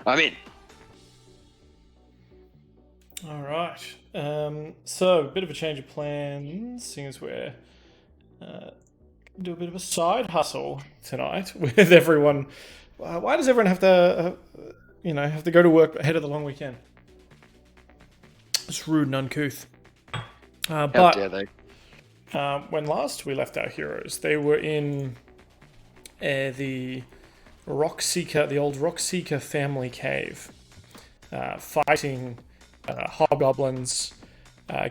I'm in. All right. So, a bit of a change of plans, seeing as we're do a bit of a side hustle tonight with everyone. Why does everyone have to, have to go to work ahead of the long weekend? It's rude and uncouth. How But dare they? when last we left our heroes, they were in the Rockseeker, the old Rockseeker family cave, fighting hobgoblins,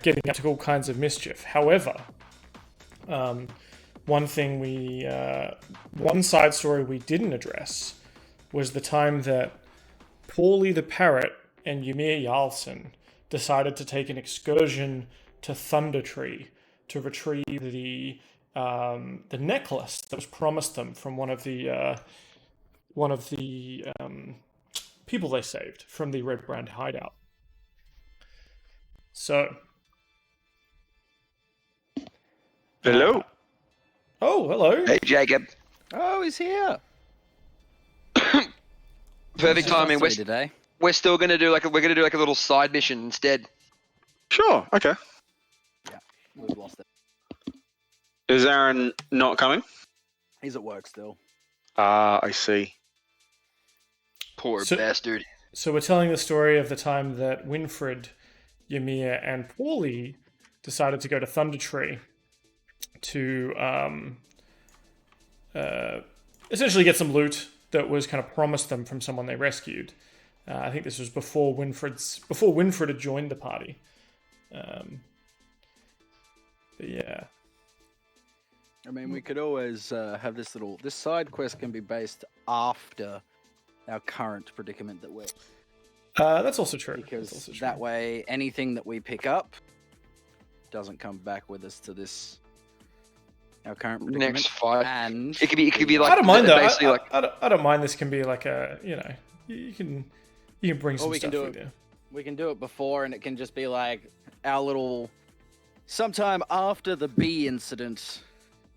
getting up to all kinds of mischief. However, one side story we didn't address was the time that Paulie the Parrot and Ymir decided to take an excursion to Thundertree to retrieve the necklace that was promised them from one of the people they saved from the Red Brand hideout. So, Hello. hello. Hey, Jacob. Oh, he's here. Perfect timing. Today. We're still gonna do like a little side mission instead. Sure. Okay. Yeah, we've lost it. Is Aaron not coming? He's at work still. Ah, I see. Poor bastard. So we're telling the story of the time that Winfred, Ymir, and Pauly decided to go to Thundertree to essentially get some loot that was kind of promised them from someone they rescued. I think this was before Winfred had joined the party. But yeah. I mean, we could always have this side quest can be based after our current predicament that we're. That's also true. Because that way, anything that we pick up doesn't come back with us to our current predicament. Next fight, and it could be like. I don't mind that. Basically, I don't mind. This can be like a you can bring some stuff with you. We can do it before, and it can just be like our little sometime after the bee incident.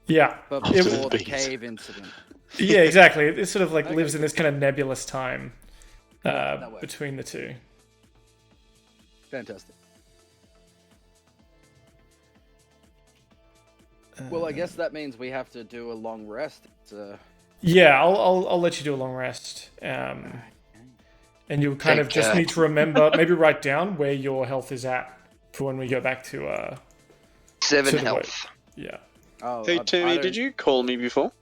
Yeah, but before the cave incident. Yeah, exactly. It sort of like lives in this kind of nebulous time between the two. Fantastic. Well, I guess that means we have to do a long rest. Yeah, I'll let you do a long rest. And you'll kind of just need to remember, maybe write down where your health is at for when we go back to 7 health. Yeah. Oh, hey, Timmy, did you call me before?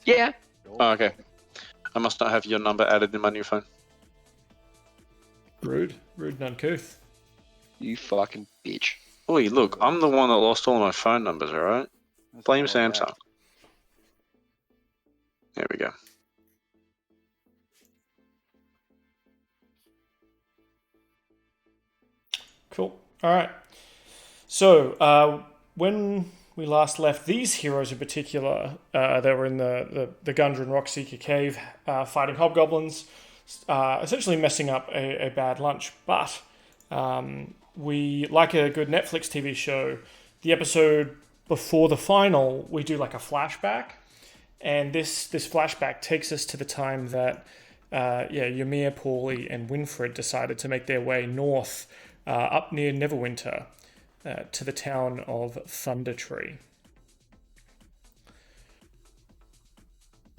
Yeah. Oh, okay. I must not have your number added in my new phone. Rude and uncouth. You fucking bitch. Oi, look, I'm the one that lost all my phone numbers, alright? Blame Samsung. There we go. Cool. Alright. So, when we last left these heroes in particular, they were in the Gundren Rockseeker cave fighting hobgoblins, essentially messing up a bad lunch. But we, like a good Netflix TV show, the episode before the final, we do like a flashback. And this flashback takes us to the time that Ymir, Pauly, and Winfred decided to make their way north up near Neverwinter to the town of Thundertree.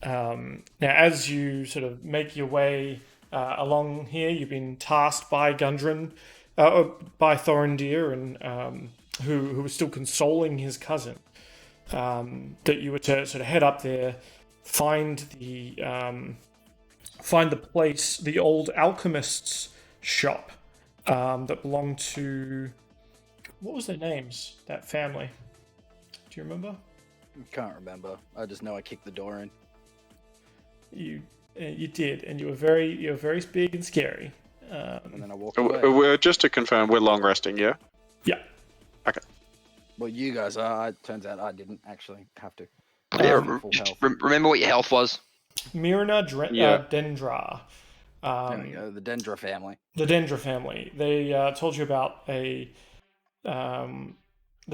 Now, as you sort of make your way along here, you've been tasked by Gundren, by Thorendir, and who was still consoling his cousin, that you were to sort of head up there, find the place, the old alchemist's shop that belonged to. What was their names? That family. Do you remember? Can't remember. I just know I kicked the door in. You did, and you were very big and scary. And then I walked away. We're just to confirm, we're long resting, yeah? Yeah. Okay. Well, you guys are. It turns out I didn't actually have to. Remember what your health was. Mirna Dendra. There we go. The Dendra family. The Dendra family. They told you about the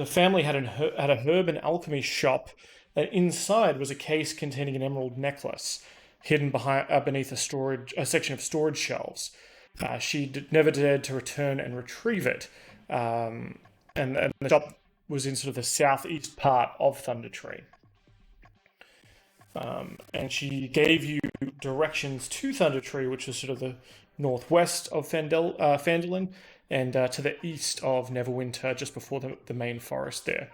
family had a herb and alchemy shop, and inside was a case containing an emerald necklace. hidden beneath a section of storage shelves. She never dared to return and retrieve it. And the shop was in sort of the southeast part of Thundertree. And she gave you directions to Thundertree, which is sort of the northwest of Phandelver, and to the east of Neverwinter, just before the main forest there.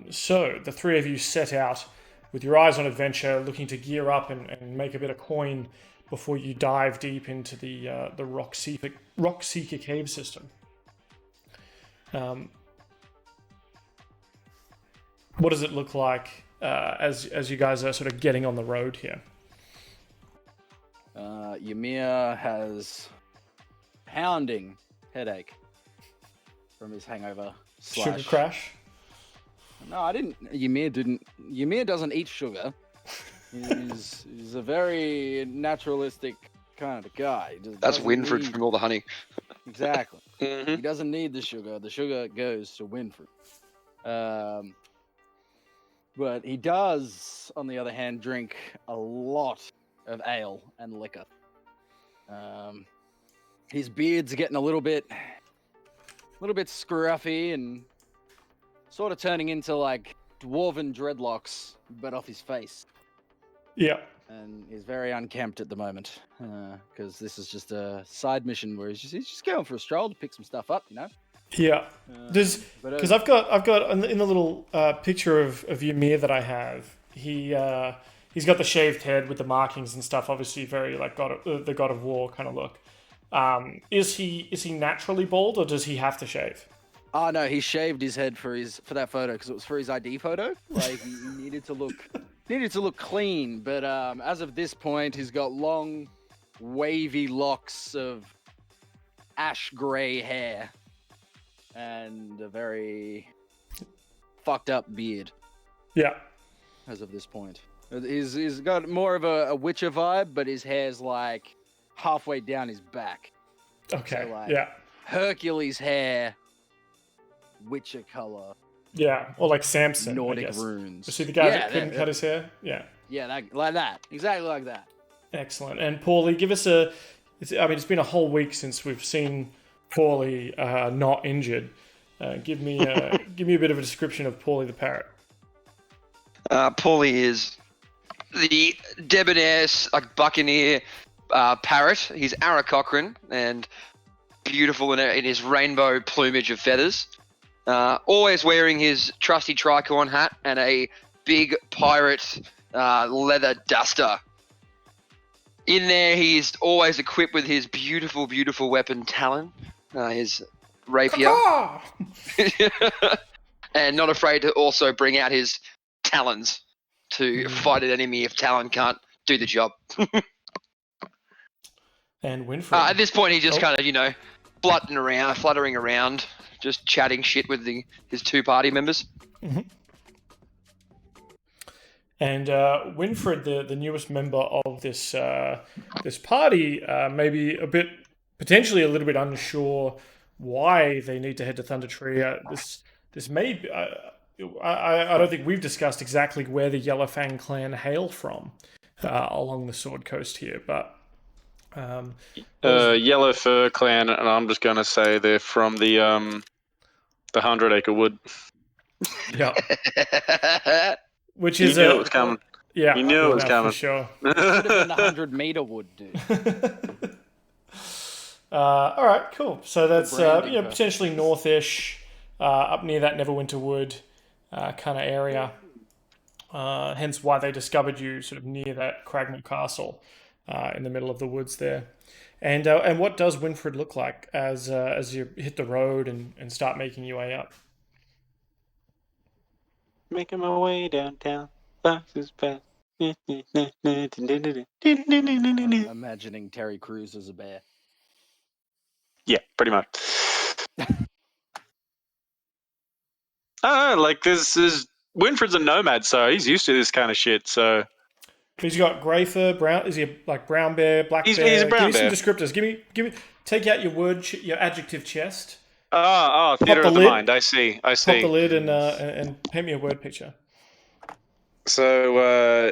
So the three of you set out with your eyes on adventure, looking to gear up and make a bit of coin before you dive deep into the Rockseeker cave system. What does it look like as you guys are sort of getting on the road here? Ymir has pounding headache from his hangover. Sugar crash? No, I didn't. Ymir doesn't eat sugar. He's a very naturalistic kind of guy. That's Winfred from all the honey. Exactly. Mm-hmm. He doesn't need the sugar. The sugar goes to Winfred. But he does, on the other hand, drink a lot of ale and liquor. His beard's getting a little bit scruffy and sort of turning into like dwarven dreadlocks, but off his face. Yeah. And he's very unkempt at the moment, because this is just a side mission where he's just going for a stroll to pick some stuff up, you know. Yeah. Because I've got in the little picture of Ymir that I have, he's got the shaved head with the markings and stuff. Obviously, very like the God of War kind of look. Is he naturally bald, or does he have to shave? Oh no, he shaved his head for that photo because it was for his ID photo. Like he needed to look clean. But as of this point, he's got long, wavy locks of ash gray hair and a very fucked up beard. Yeah. As of this point, he's got more of a Witcher vibe, but his hair's like halfway down his back. Okay. So, like, yeah. Hercules hair. Witcher color. Yeah, or like Samson. Nordic runes. See the guy that couldn't cut his hair? Yeah. Yeah, like that. Exactly like that. Excellent. And Pauly, give us it's been a whole week since we've seen Pauly not injured. Give me a bit of a description of Pauly the Parrot. Pauly is the debonair, like buccaneer parrot. He's Aaraockran and beautiful in his rainbow plumage of feathers. Always wearing his trusty tricorn hat and a big pirate leather duster. In there, he's always equipped with his beautiful, beautiful weapon, Talon, his rapier. And not afraid to also bring out his talons to fight an enemy if Talon can't do the job. And Winfred. At this point, he's just kind of, fluttering around, just chatting shit with his two party members. Mm-hmm. And Winfred, the newest member of this party, maybe potentially a little bit unsure why they need to head to Thundertree. This may be, I don't think we've discussed exactly where the Yellowfang clan hail from along the Sword Coast here, but Yellow Fur clan, and I'm just going to say they're from the 100 Acre Wood. Yeah. Which You is knew it was coming. Yeah, you knew it was coming. For sure. Should have been the 100-meter wood, dude. All right, cool. So that's potentially northish, up near that Neverwinter Wood kind of area. Hence why they discovered you sort of near that Cragmore Castle in the middle of the woods there. And what does Winfred look like as you hit the road and start making your way up? Making my way downtown. Boxes fast. I'm imagining Terry Crews as a bear. Yeah, pretty much. Like this is Winfred's a nomad, so he's used to this kind of shit. So he's got grey fur, brown. Is he like brown bear, black bear? He's a brown bear. Give me some descriptors. Give me. Take out your adjective chest. Theater of the mind. I see. Pop the lid and paint me a word picture. So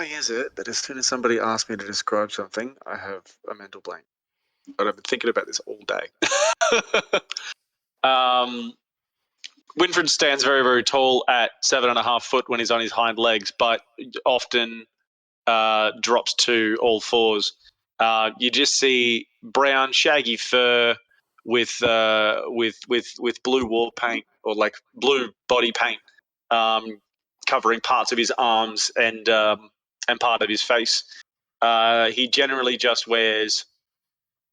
why is it that as soon as somebody asks me to describe something, I have a mental blank? But I've been thinking about this all day. Winfred stands very, very tall at 7.5 foot when he's on his hind legs, but often drops to all fours. You just see brown, shaggy fur with blue war paint or like blue body paint covering parts of his arms and part of his face. He generally just wears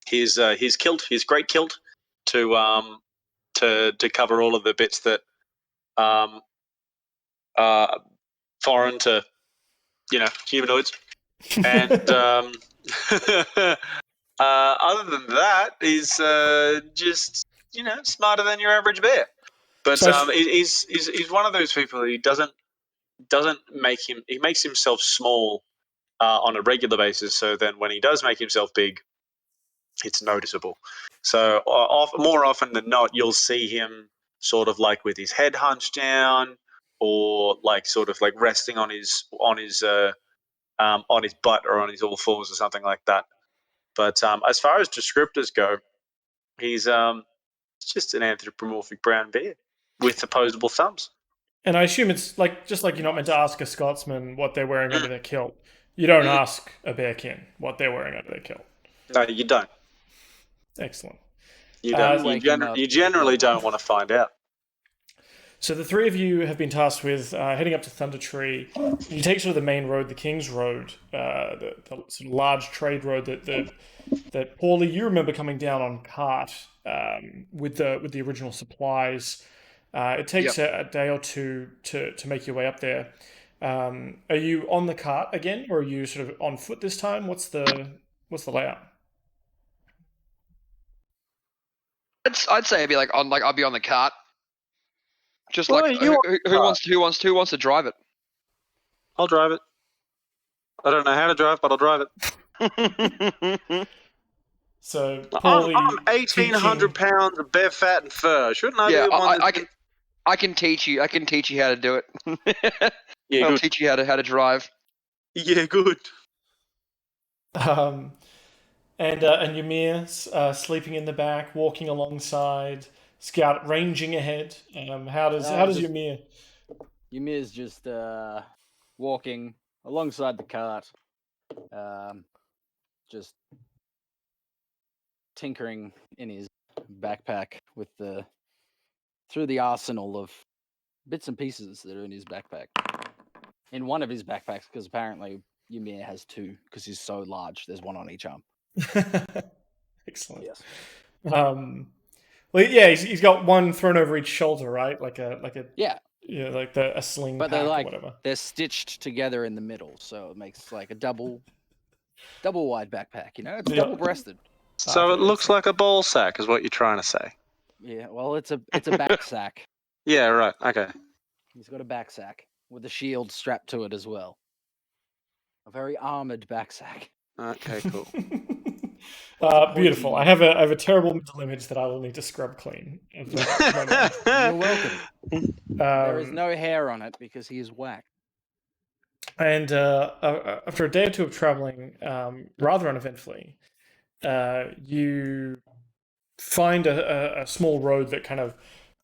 his kilt, his great kilt, to cover all of the bits that are foreign to humanoids. And other than that, he's just smarter than your average bear. But he's one of those people who doesn't he makes himself small on a regular basis. So then when he does make himself big, it's noticeable. So more often than not, you'll see him sort of like with his head hunched down, or like sort of like resting on his butt or on his all fours or something like that. But as far as descriptors go, he's just an anthropomorphic brown bear with opposable thumbs. And I assume it's just like you're not meant to ask a Scotsman what they're wearing under their kilt. You don't ask a bearkin what they're wearing under their kilt. No, you don't. Excellent. You don't. You generally don't want to find out. So the three of you have been tasked with heading up to Thundertree. You take sort of the main road, the King's Road, the sort of large trade road that Pauly, you remember coming down on cart with the original supplies. It takes a day or two to make your way up there. Are you on the cart again, or are you sort of on foot this time? What's the layout? I'd say I'd be I'll be on the cart. Just Well, who wants to drive it? I'll drive it. I don't know how to drive, but I'll drive it. So I'm 1,800 pounds of bare fat and fur. Shouldn't I? Yeah, I can teach you. I can teach you how to do it. Yeah, I'll good. teach you how to drive. Yeah, good. And Ymir sleeping in the back, walking alongside, Scout ranging ahead. How does Ymir? Ymir's just walking alongside the cart, just tinkering in his backpack through the arsenal of bits and pieces that are in his backpack. In one of his backpacks, because apparently Ymir has two, because he's so large. There's one on each arm. Excellent. Yes. Well, yeah, he's got one thrown over each shoulder, right? Like a a sling but pack they're or whatever. They're stitched together in the middle, so it makes like a double wide backpack. It's double-breasted. So it looks like a ball sack, is what you're trying to say. Yeah, well, it's a back sack. Yeah, right. Okay. He's got a back sack with a shield strapped to it as well. A very armored back sack. Okay, cool. Beautiful. I have a terrible mental image that I will need to scrub clean. You're welcome. There is no hair on it because he is whacked. And after a day or two of traveling, rather uneventfully, you find a small road that kind of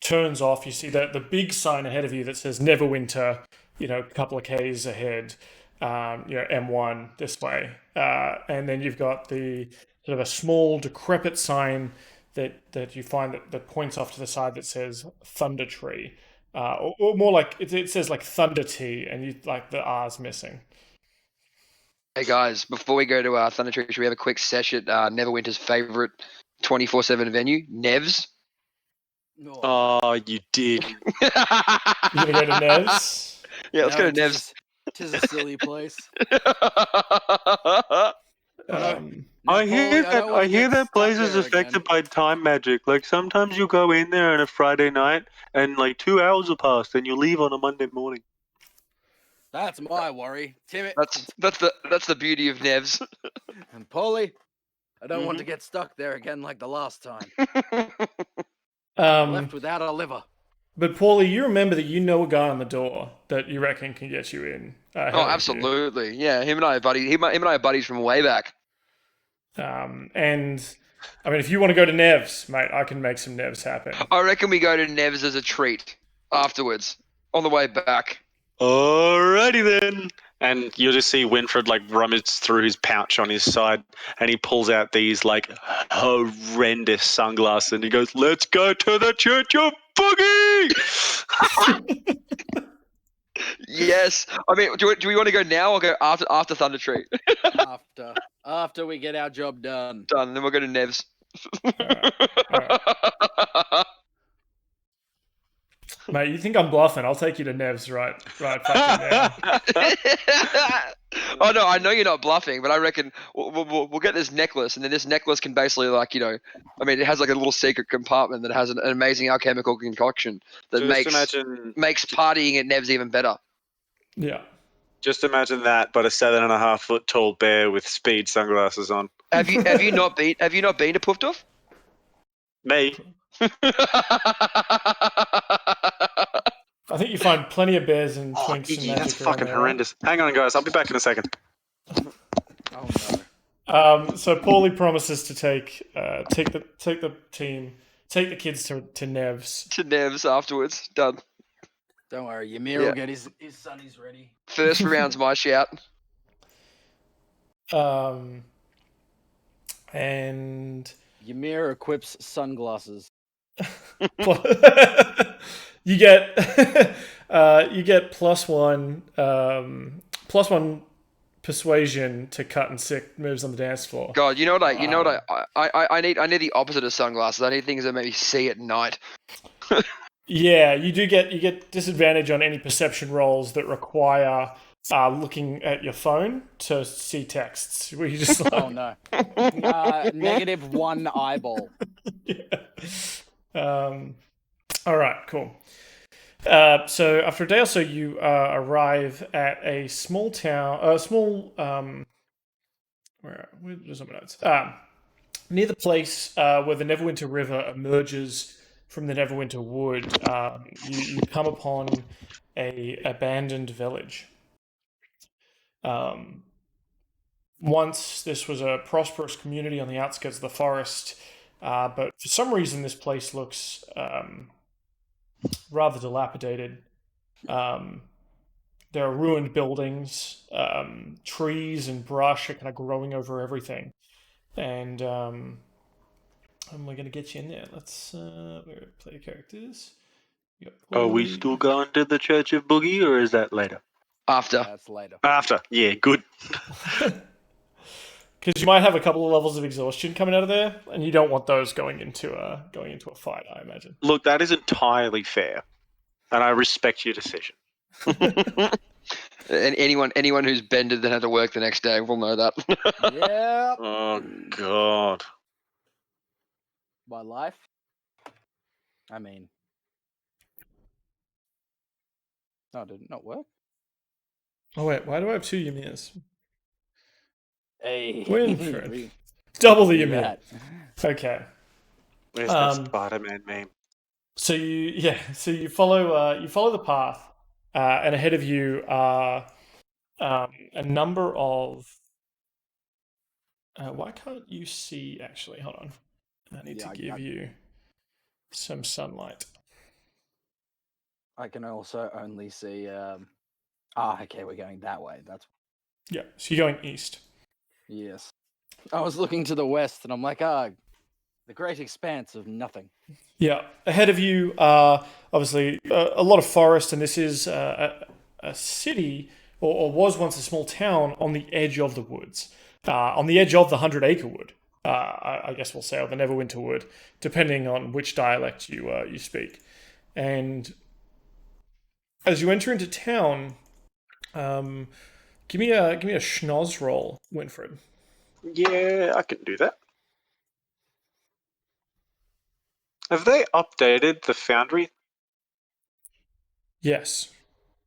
turns off. You see the big sign ahead of you that says Neverwinter, a couple of Ks ahead, M1 this way. And then you've got the sort of a small decrepit sign that you find that points off to the side that says Thundertree. Or more like it says like Thundertree, and you like the R's missing. Hey guys, before we go to Thundertree, should we have a quick session at Neverwinter's favorite 24/7 venue, Nev's? Oh, you did. You gonna go to Nev's? Yeah, let's go to Nev's. Tis a silly place. I hear that place is affected by time magic. Like sometimes you go in there on a Friday night and like 2 hours will pass, and you leave on a Monday morning. That's my worry, Timmy. That's the beauty of Nev's. And Pauly, I don't want to get stuck there again like the last time. Um, Left without a liver. But Paulie, you remember that you know a guy on the door that you reckon can get you in. Oh, Hell, you do. absolutely. Yeah, him and I are buddies. Him and I are buddies from way back. And I mean, if you want to go to Nev's, mate, I can make some Nev's happen. I reckon we go to Nev's as a treat afterwards on the way back. Alrighty then. And you'll just see Winfred like rummage through his pouch on his side, and he pulls out these like horrendous sunglasses, and he goes, "Let's go to the Church of Boogie." Yes. I mean, do we want to go now or go after Thundertree? After we get our job done. Done. Then we'll go to Nev's. Alright. Mate, you think I'm bluffing? I'll take you to Nev's right fucking now. Oh no, I know you're not bluffing, but I reckon we'll get this necklace, and then this necklace can basically I mean, it has like a little secret compartment that has an amazing alchemical concoction that makes partying at Nev's even better. Yeah. Just imagine that, but a 7.5 foot tall bear with speed sunglasses on. Have you not been to Puffdorf? Me. I think you find plenty of bears and twinks and magic. That's fucking horrendous. Hang on, guys. I'll be back in a second. Oh no. So Paulie promises to take the kids to Nev's. To Nev's afterwards. Done. Don't worry, Ymir will get his sunnies ready. First round's my shout. And Ymir equips sunglasses. you get +1 persuasion to cut and sick moves on the dance floor. God, you know what I need the opposite of sunglasses. I need things that make me see at night. Yeah, you get disadvantage on any perception rolls that require looking at your phone to see texts. Where you just like, oh no, -1 eyeball. Yeah. All right, cool. So after a day or so, you arrive at a small town, where's my notes? Near the place where the Neverwinter River emerges from the Neverwinter Wood. You come upon a abandoned village. Once this was a prosperous community on the outskirts of the forest, but for some reason this place looks rather dilapidated. There are ruined buildings, trees and brush are kind of growing over everything, and we're gonna get you in there. Let's play characters. Are we still going to the Church of Boogie, or is that later? After. That's later. After, yeah, good. Because you might have a couple of levels of exhaustion coming out of there, and you don't want those going into a fight, I imagine. Look, that is entirely fair, and I respect your decision. And anyone who's bended and had to work the next day will know that. Yeah. Oh God. My life. I mean. No, did it not work? Oh wait, why do I have 2 Ymirs? Hey. Winfred. Double the Ymir. that. Okay. Where's that Spider-Man meme? So you follow the path, and ahead of you are a number of. Why can't you see? Actually, hold on. I need to give you some sunlight. I can also only see. Okay, we're going that way. That's. Yeah, so you're going east. Yes. I was looking to the west, and I'm like, the great expanse of nothing. Yeah, ahead of you are obviously a lot of forest, and this is a city, or was once a small town on the edge of the woods, on the edge of the 100-acre wood. I guess we'll say, or the Neverwinter Wood, depending on which dialect you speak. And as you enter into town, give me a schnoz roll, Winfred. Yeah, I can do that. Have they updated the Foundry? Yes,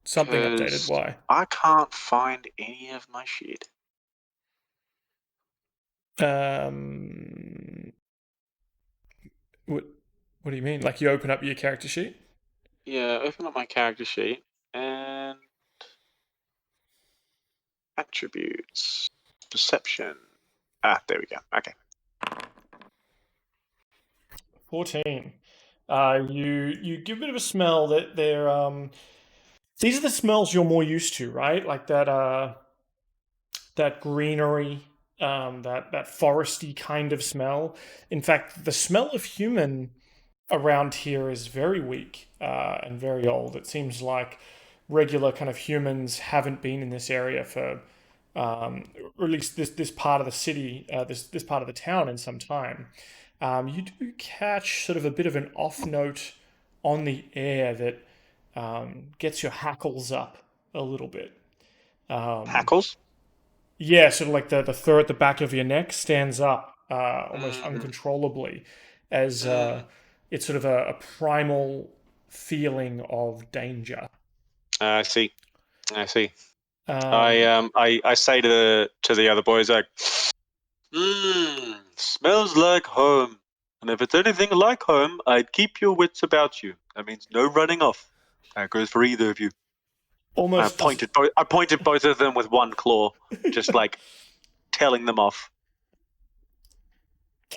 something updated. Why? I can't find any of my shit. What do you mean? Like you open up your character sheet? open up my character sheet and attributes, perception. There we go. Okay. 14. You give a bit of a smell that they're these are the smells you're more used to, right? Like that greenery, that foresty kind of smell. In fact, the smell of human around here is very weak and very old. It seems like regular kind of humans haven't been in this area for, or at least this part of the city, this part of the town in some time. You do catch sort of a bit of an off note on the air that gets your hackles up a little bit. Hackles? Yeah, sort of like the fur at the back of your neck stands up almost uncontrollably as it's sort of a primal feeling of danger. I see. I Um, say to the other boys, like, smells like home. And if it's anything like home, I'd keep your wits about you. That means no running off. That goes for either of you. almost I pointed both of them with one claw, just like telling them off.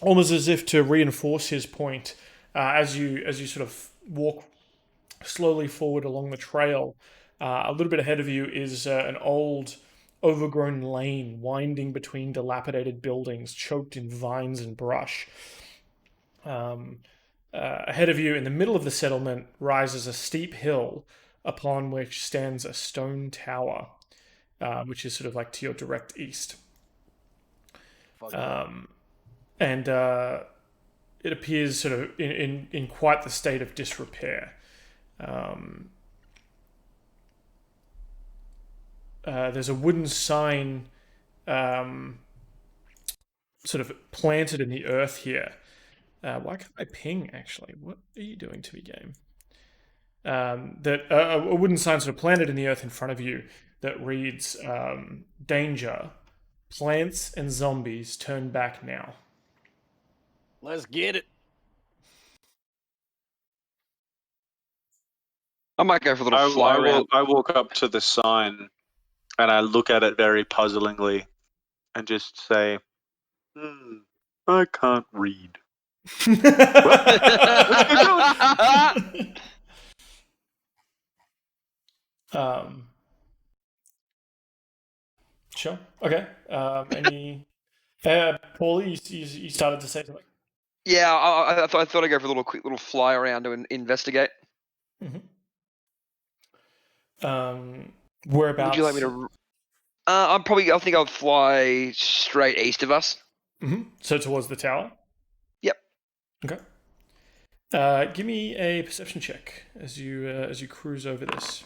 almost as if to reinforce his point, as you sort of walk slowly forward along the trail. A little bit ahead of you is an old, overgrown lane winding between dilapidated buildings, choked in vines and brush. Ahead of you, in the middle of the settlement, rises a steep hill upon which stands a stone tower, which is sort of like to your direct east. And it appears sort of in quite the state of disrepair. There's a wooden sign sort of planted in the earth here. Why can't I ping, actually? What are you doing to me, game? That a wooden sign sort of planted in the earth in front of you that reads, danger, plants and zombies turn back now. Let's get it. I might go for a little fly around. I walk up to the sign and I look at it very puzzlingly and just say, I can't read. Sure. Okay. Any Paulie, you started to say something. Yeah, I thought I'd go for a quick little fly around to investigate. Whereabouts? Would you like me to? I think I'll fly straight east of us. So towards the tower. Yep. Okay. Give me a perception check as you cruise over this.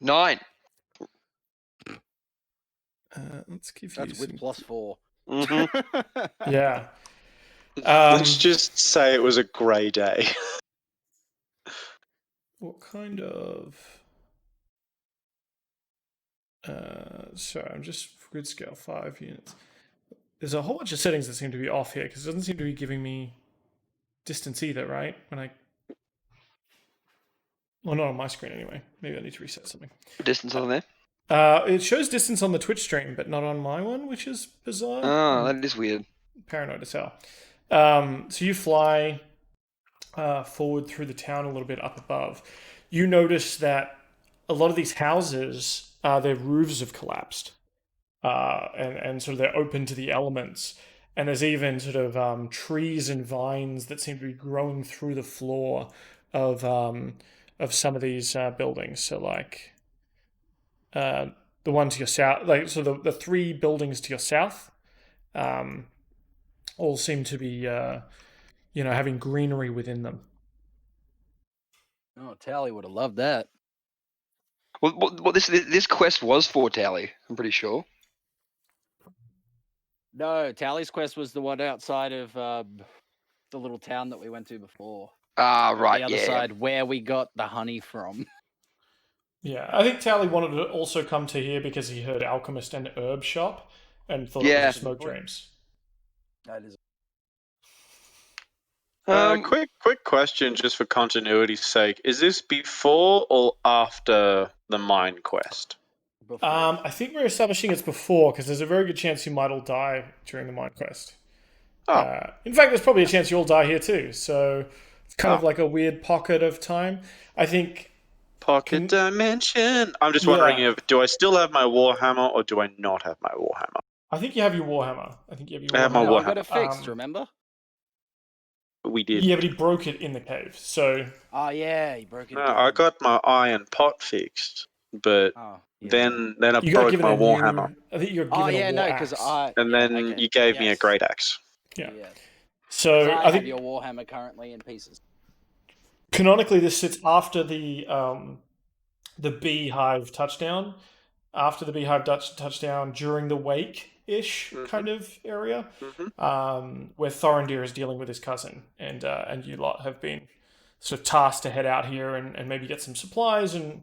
9. Let's give you That's with some... +4. Mm-hmm. Yeah. Let's just say it was a grey day. What kind of... sorry, I'm just grid scale 5 units. There's a whole bunch of settings that seem to be off here because it doesn't seem to be giving me distance either, right? Well, not on my screen anyway. Maybe I need to reset something. Distance on there? It shows distance on the Twitch stream, but not on my one, which is bizarre. Oh, that is weird. Paranoid as hell. So you fly forward through the town a little bit up above. You notice that a lot of these houses, their roofs have collapsed, and sort of they're open to the elements. And there's even sort of trees and vines that seem to be growing through the floor of some of these buildings. So like the one to your south, like so the 3 buildings to your south, all seem to be having greenery within them. Oh, Tally would have loved that. Well, this quest was for Tally, I'm pretty sure. No, Tally's quest was the one outside of the little town that we went to before. Ah, right, the other side where we got the honey from. Yeah, I think Tally wanted to also come to here because he heard Alchemist and Herb Shop and thought it was a smoke dreams. That is. Quick question, just for continuity's sake: is this before or after the mine quest? Before. I think we're establishing it's before because there's a very good chance you might all die during the mine quest. Oh, In fact, there's probably a chance you all die here too. So it's kind of Oh. like a weird pocket of time. I think. pocket dimension. I'm just wondering Yeah. if do I still have my warhammer or do I not have my warhammer? I think you have your Warhammer. I think you have your I have my Warhammer. No, I got it Warhammer. fixed. Remember? We did. Yeah, but he broke it in the cave. So Oh yeah, he broke it. No, again. I got my iron pot fixed, but Oh, yeah. then I you got broke given my a warhammer, new. I think you got Oh given yeah, a war no, axe. because I. and yeah, then okay. you gave me a Yes. great axe. Yeah. Yeah. So I I have think your Warhammer currently in pieces. canonically this sits after the beehive touchdown, after the beehive touchdown during the wake-ish kind of area, where Thorendir is dealing with his cousin, and you lot have been sort of tasked to head out here and maybe get some supplies and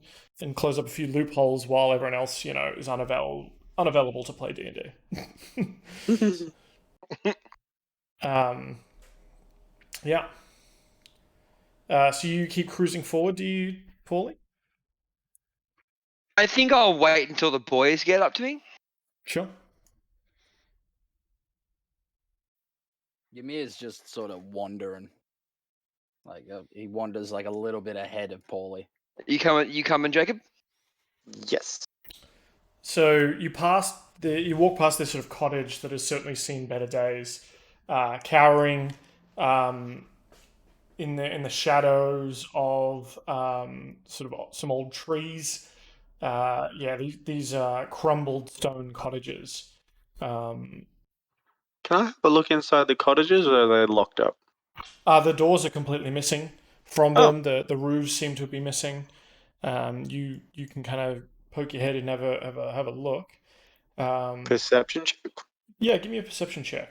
close up a few loopholes while everyone else, is unavailable to play D&D. Yeah. So you keep cruising forward, do you, Paulie? I think I'll wait until the boys get up to me. Sure. Ymir's just sort of wandering. Like he wanders like a little bit ahead of Pauly. You coming, Jacob? Yes. So you walk past this sort of cottage that has certainly seen better days, cowering in the shadows of sort of some old trees. These crumbled stone cottages. Can I have a look inside the cottages, or are they locked up? The doors are completely missing from them. The roofs seem to be missing. You can kind of poke your head and have a look. Perception check. Yeah, give me a perception check.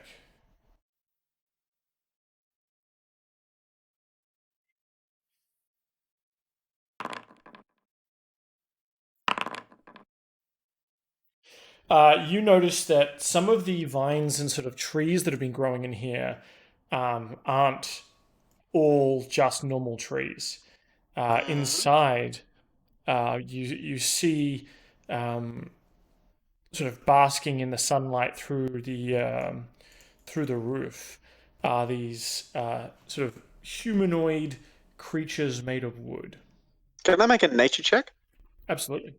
You notice that some of the vines and sort of trees that have been growing in here aren't all just normal trees. Inside, you see sort of basking in the sunlight through the roof are these sort of humanoid creatures made of wood. Can I make a nature check? Absolutely.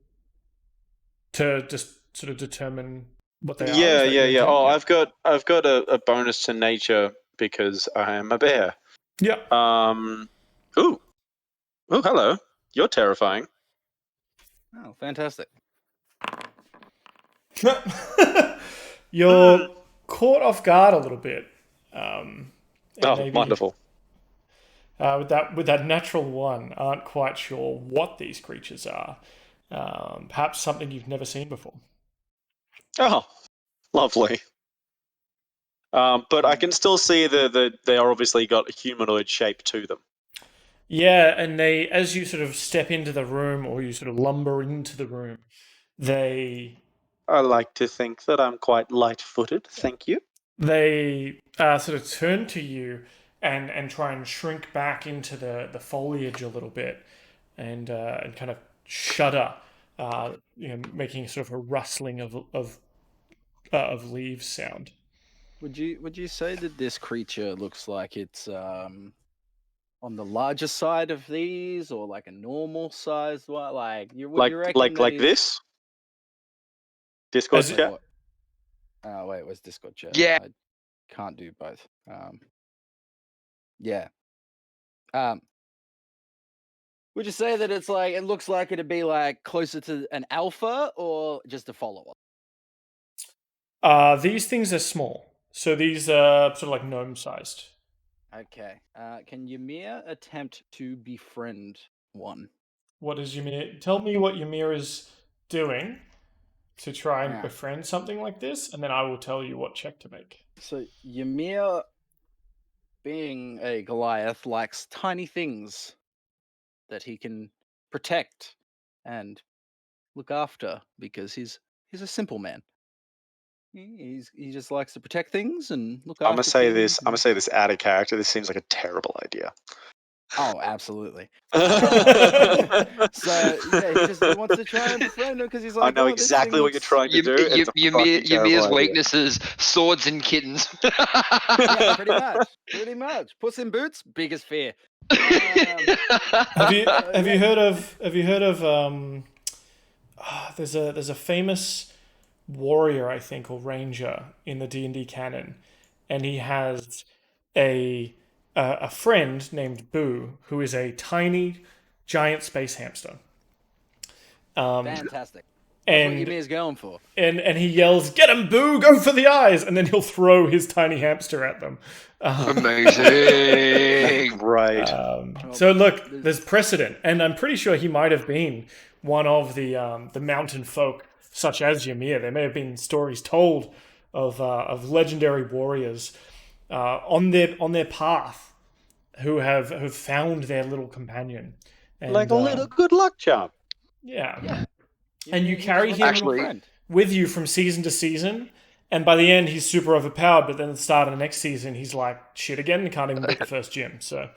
To just sort of determine what they are. Yeah, Is that your yeah. intent? Oh, I've got a bonus to nature because I am a bear. Yeah. Ooh, hello. You're terrifying. Oh, fantastic. You're caught off guard a little bit. Wonderful. With that natural one, aren't quite sure what these creatures are. Perhaps something you've never seen before. Oh, lovely. But I can still see they are obviously got a humanoid shape to them. Yeah, and they, as you sort of step into the room or you sort of lumber into the room, they I like to think that I'm quite light-footed. Thank you. they sort of turn to you and try and shrink back into the foliage a little bit and kind of shudder, making sort of a rustling of leaves sound. Would you say that this creature looks like it's on the larger side of these, or like a normal sized one? Like you reckon like this? Discord As- chat? Oh wait, where's Discord chat? Yeah. I can't do both. Yeah. Would you say that it's like it looks like it'd be like closer to an alpha or just a follower? These things are small, so these are sort of like gnome sized. Okay. Can Ymir attempt to befriend one? What is Ymir? Tell me what Ymir is doing to try and Yeah. befriend something like this, and then I will tell you what check to make. So Ymir, being a Goliath, likes tiny things that he can protect and look after because he's a simple man. He just likes to protect things and look I'm after gonna say things this. I'm gonna and- say this out of character. This seems like a terrible idea. Oh, absolutely. Uh, So yeah, he wants to try and befriend him because he's I like, know oh, this exactly thing what you're looks... trying to do. And it's a fucking terrible Ymir's idea. weaknesses: swords and kittens. Yeah, pretty much. Pretty much. Puss in Boots, biggest fear. have you yeah. heard of there's a famous warrior, I think, or ranger in the D&D canon, and he has a friend named Boo, who is a tiny giant space hamster. Fantastic. That's what And Ymir's going for. and he yells, "Get him, Boo! Go for the eyes!" And then he'll throw his tiny hamster at them. Amazing. Right. So look, there's precedent, and I'm pretty sure he might have been one of the mountain folk, such as Ymir. There may have been stories told of legendary warriors on their path who have found their little companion, and, Like a little good luck charm. yeah. And you He carry just him wants to be a Actually- friend. with you from season to season, and by the end he's super overpowered. But then at the start of the next season, he's like shit again and can't even beat the first gym. So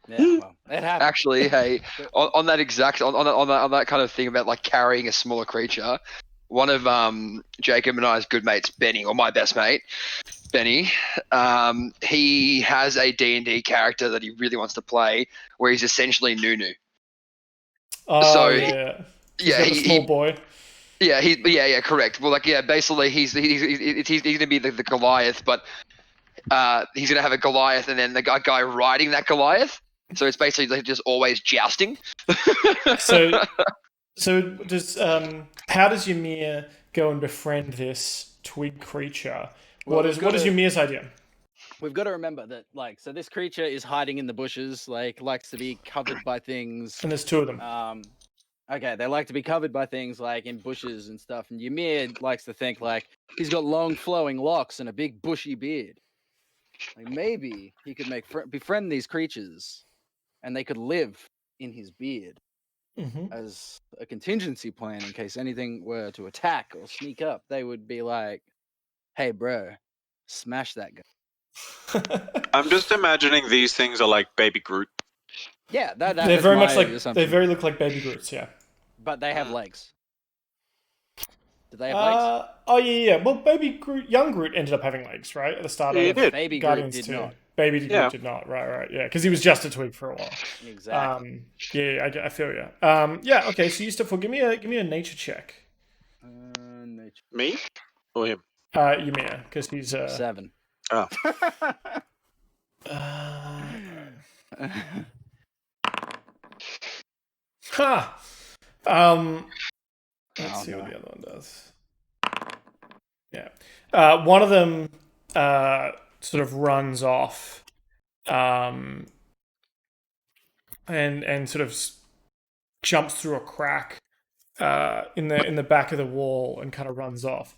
Yeah, well, it happens. Actually, hey, on that kind of thing about like carrying a smaller creature, one of Jacob and I's good mates, Benny, or my best mate, Benny, he has a D&D character that he really wants to play, where he's essentially Nunu. So, yeah, he's Yeah, got a small boy. yeah, correct. Well, basically he's gonna be the Goliath, but he's gonna have a Goliath, and then the guy riding that Goliath. So it's basically like just always jousting. So does how does Ymir go and befriend this twig creature? Well, what we've is got to- Ymir's idea? We've got to remember that, like, so this creature is hiding in the bushes, like, likes to be covered by things. And there's two of them. Okay, they like to be covered by things like in bushes and stuff. And Ymir likes to think like he's got long flowing locks and a big bushy beard. Like maybe he could befriend these creatures, and they could live in his beard Mm-hmm. as a contingency plan in case anything were to attack or sneak up. They would be like, "Hey, bro, smash that guy." I'm just imagining these things are like Baby Groot. Yeah, They're that's very my much like assumption. they very look like baby Groots. Yeah. But they have legs. Do they have legs? Oh yeah. Well, baby Groot, young Groot ended up having legs, right? At the start Yeah, he of did. Baby Groot Guardians did 2. not. Baby Groot Yeah. did not. Right. Yeah, because he was just a twig for a while. Exactly. I feel you. Yeah. Okay. So you step forward. Give me a nature check. Nature. Me or him? Ymir, because he's 7. Oh. Ha. Let's Oh, see what no. the other one does. Yeah. One of them sort of runs off, and sort of jumps through a crack in the back of the wall and kind of runs off.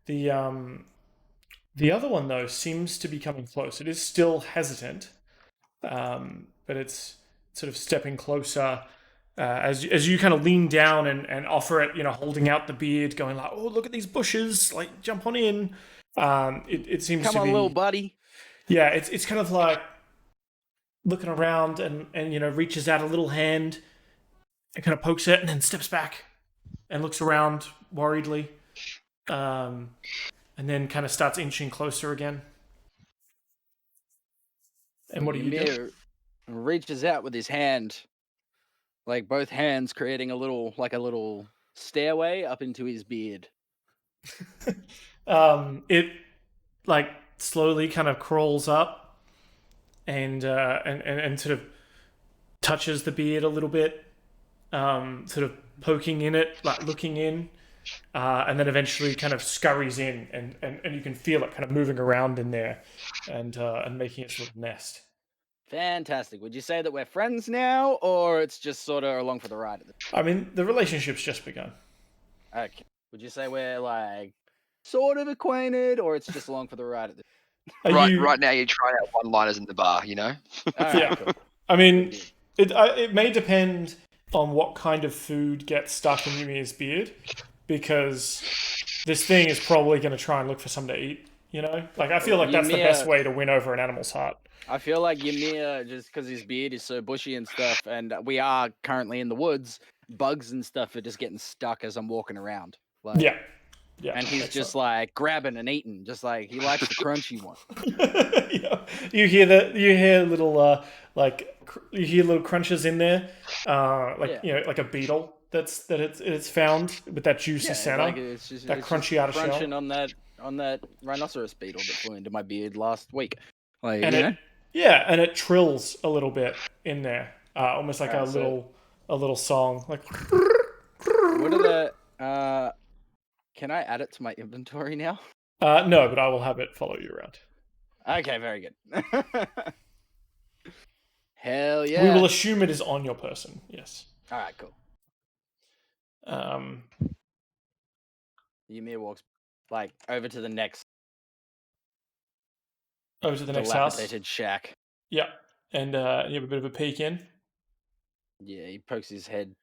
The other one though seems to be coming close. It is still hesitant, but it's sort of stepping closer. As you kind of lean down and offer it, holding out the beard, going like, "Oh, look at these bushes! Like, jump on in." It seems Come to on, be, little buddy. yeah. It's kind of like looking around and reaches out a little hand and kind of pokes it and then steps back and looks around worriedly, and then kind of starts inching closer again. And what do you do? Ymir reaches out with his hand, like both hands creating a little stairway up into his beard. It like slowly kind of crawls up and sort of touches the beard a little bit, sort of poking in it, like looking in, and then eventually kind of scurries in, and you can feel it kind of moving around in there, and making its little nest. Fantastic. Would you say that we're friends now, or it's just sort of along for the ride? I mean, the relationship's just begun. Okay. Would you say we're like sort of acquainted, or it's just along for the ride? Are you- Right now, you're trying out one-liners in the bar. All right, Yeah. cool. I mean, it may depend on what kind of food gets stuck in Ymir's beard, because this thing is probably going to try and look for something to eat. You know, like I feel like that's the best way to win over an animal's heart. I feel like Ymir, just because his beard is so bushy and stuff, and we are currently in the woods, bugs and stuff are just getting stuck as I'm walking around. Like, yeah, and he's just like grabbing and eating, just like he likes the crunchy one. Yeah. You hear little you hear little crunches in there, you know, like a beetle it's found with that juicy center, like it's crunchy outer shell. Crunching on that rhinoceros beetle that flew into my beard last week. Like, and it trills a little bit in there, almost like a little song, like. What are the? Can I add it to my inventory now? No, but I will have it follow you around. Okay, very good. Hell yeah. We will assume it is on your person. Yes. All right, cool. Ymir walks like over to the next. Over to the next house. Dilapidated shack. Yeah, and you have a bit of a peek in. Yeah, he pokes his head.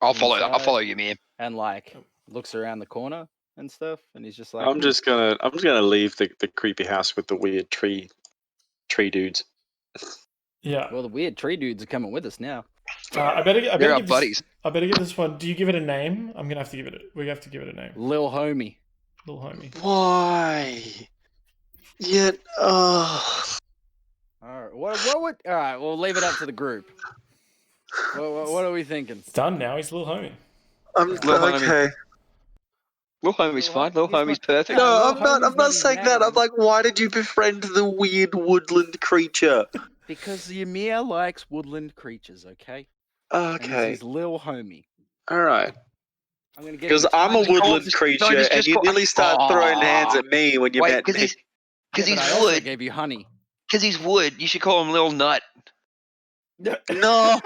I'll follow you, man. And like looks around the corner and stuff, and he's just like, I'm just gonna leave the creepy house with the weird tree dudes. Yeah. Well, the weird tree dudes are coming with us now. I better give buddies. I better give this one. Do you give it a name? I'm gonna have to give it. We have to give it a name. Lil Homie. Lil Homie. Why? Yet, All right. What would? All right. We'll leave it up to the group. What are we thinking? It's done now. He's Lil Homie. I'm okay. Lil Homie's fine. Lil Homie's perfect. No, I'm not saying that. I'm like, why did you befriend the weird woodland creature? Because Ymir likes woodland creatures. Okay. Okay. He's Lil Homie. All right. I'm gonna get. Because I'm a woodland creature, and you nearly start throwing hands at me when you met me. Because he's I also wood. gave you honey. Because he's wood. You should call him Lil Nut. No.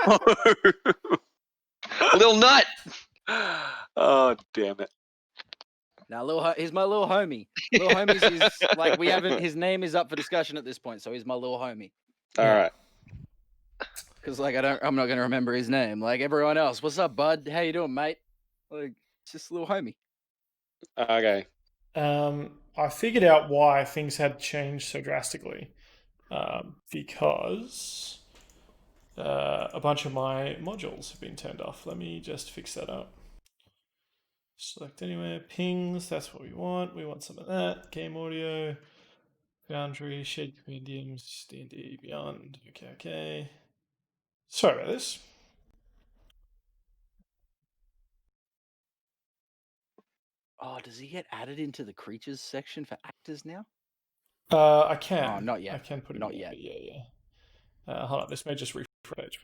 Lil Nut. Oh, damn it. Now, he's my little homie. Little homie's is like we haven't. His name is up for discussion at this point, so he's my little homie. All right. Because like I'm not gonna remember his name. Like everyone else, what's up, bud? How you doing, mate? Like it's just a little homie. Okay. I figured out why things had changed so drastically, because a bunch of my modules have been turned off. Let me just fix that up. Select anywhere, pings, that's what we want. We want some of that. Game audio, boundary, shared mediums, D&D, beyond. Okay. Sorry about this. Oh, does he get added into the creatures section for actors now? I can. Oh, not yet. I can put it not in, yet. Yeah. Hold on, this may just refresh.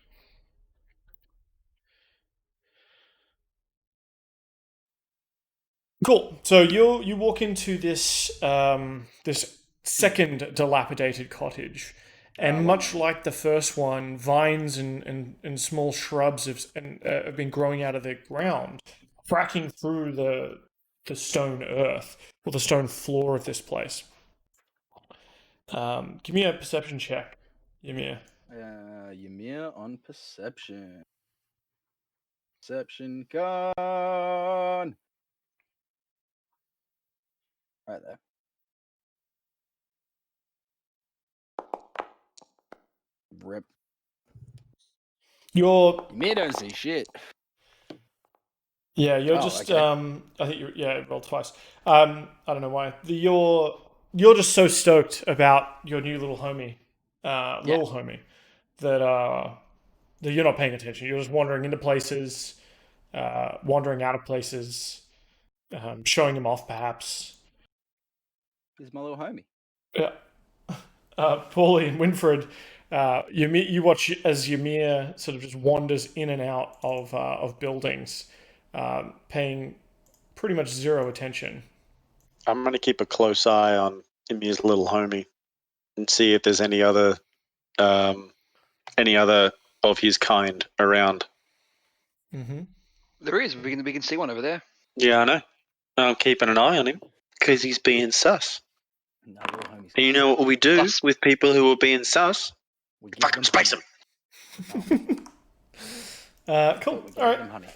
Cool. So you walk into this this second dilapidated cottage, and much like the first one, vines and small shrubs have been growing out of the ground, cracking through the stone earth or the stone floor of this place. Give me a perception check, Ymir. Ymir on perception. Perception gone. Right there. Rip. Ymir don't see shit. Yeah, you're just. Okay. I think you rolled twice. I don't know why. You're just so stoked about your new little homie, little homie, that you're not paying attention. You're just wandering into places, wandering out of places, showing him off, perhaps. He's my little homie. Yeah. Pauly and Winfred, you watch as Ymir sort of just wanders in and out of buildings, paying pretty much zero attention. I'm going to keep a close eye on Ymir's little homie and see if there's any other of his kind around. Mm-hmm. There is. We can see one over there. Yeah, I know. I'm keeping an eye on him because he's being sus. No, and you know what we do with people who are being sus? We fucking space them. Cool. All right.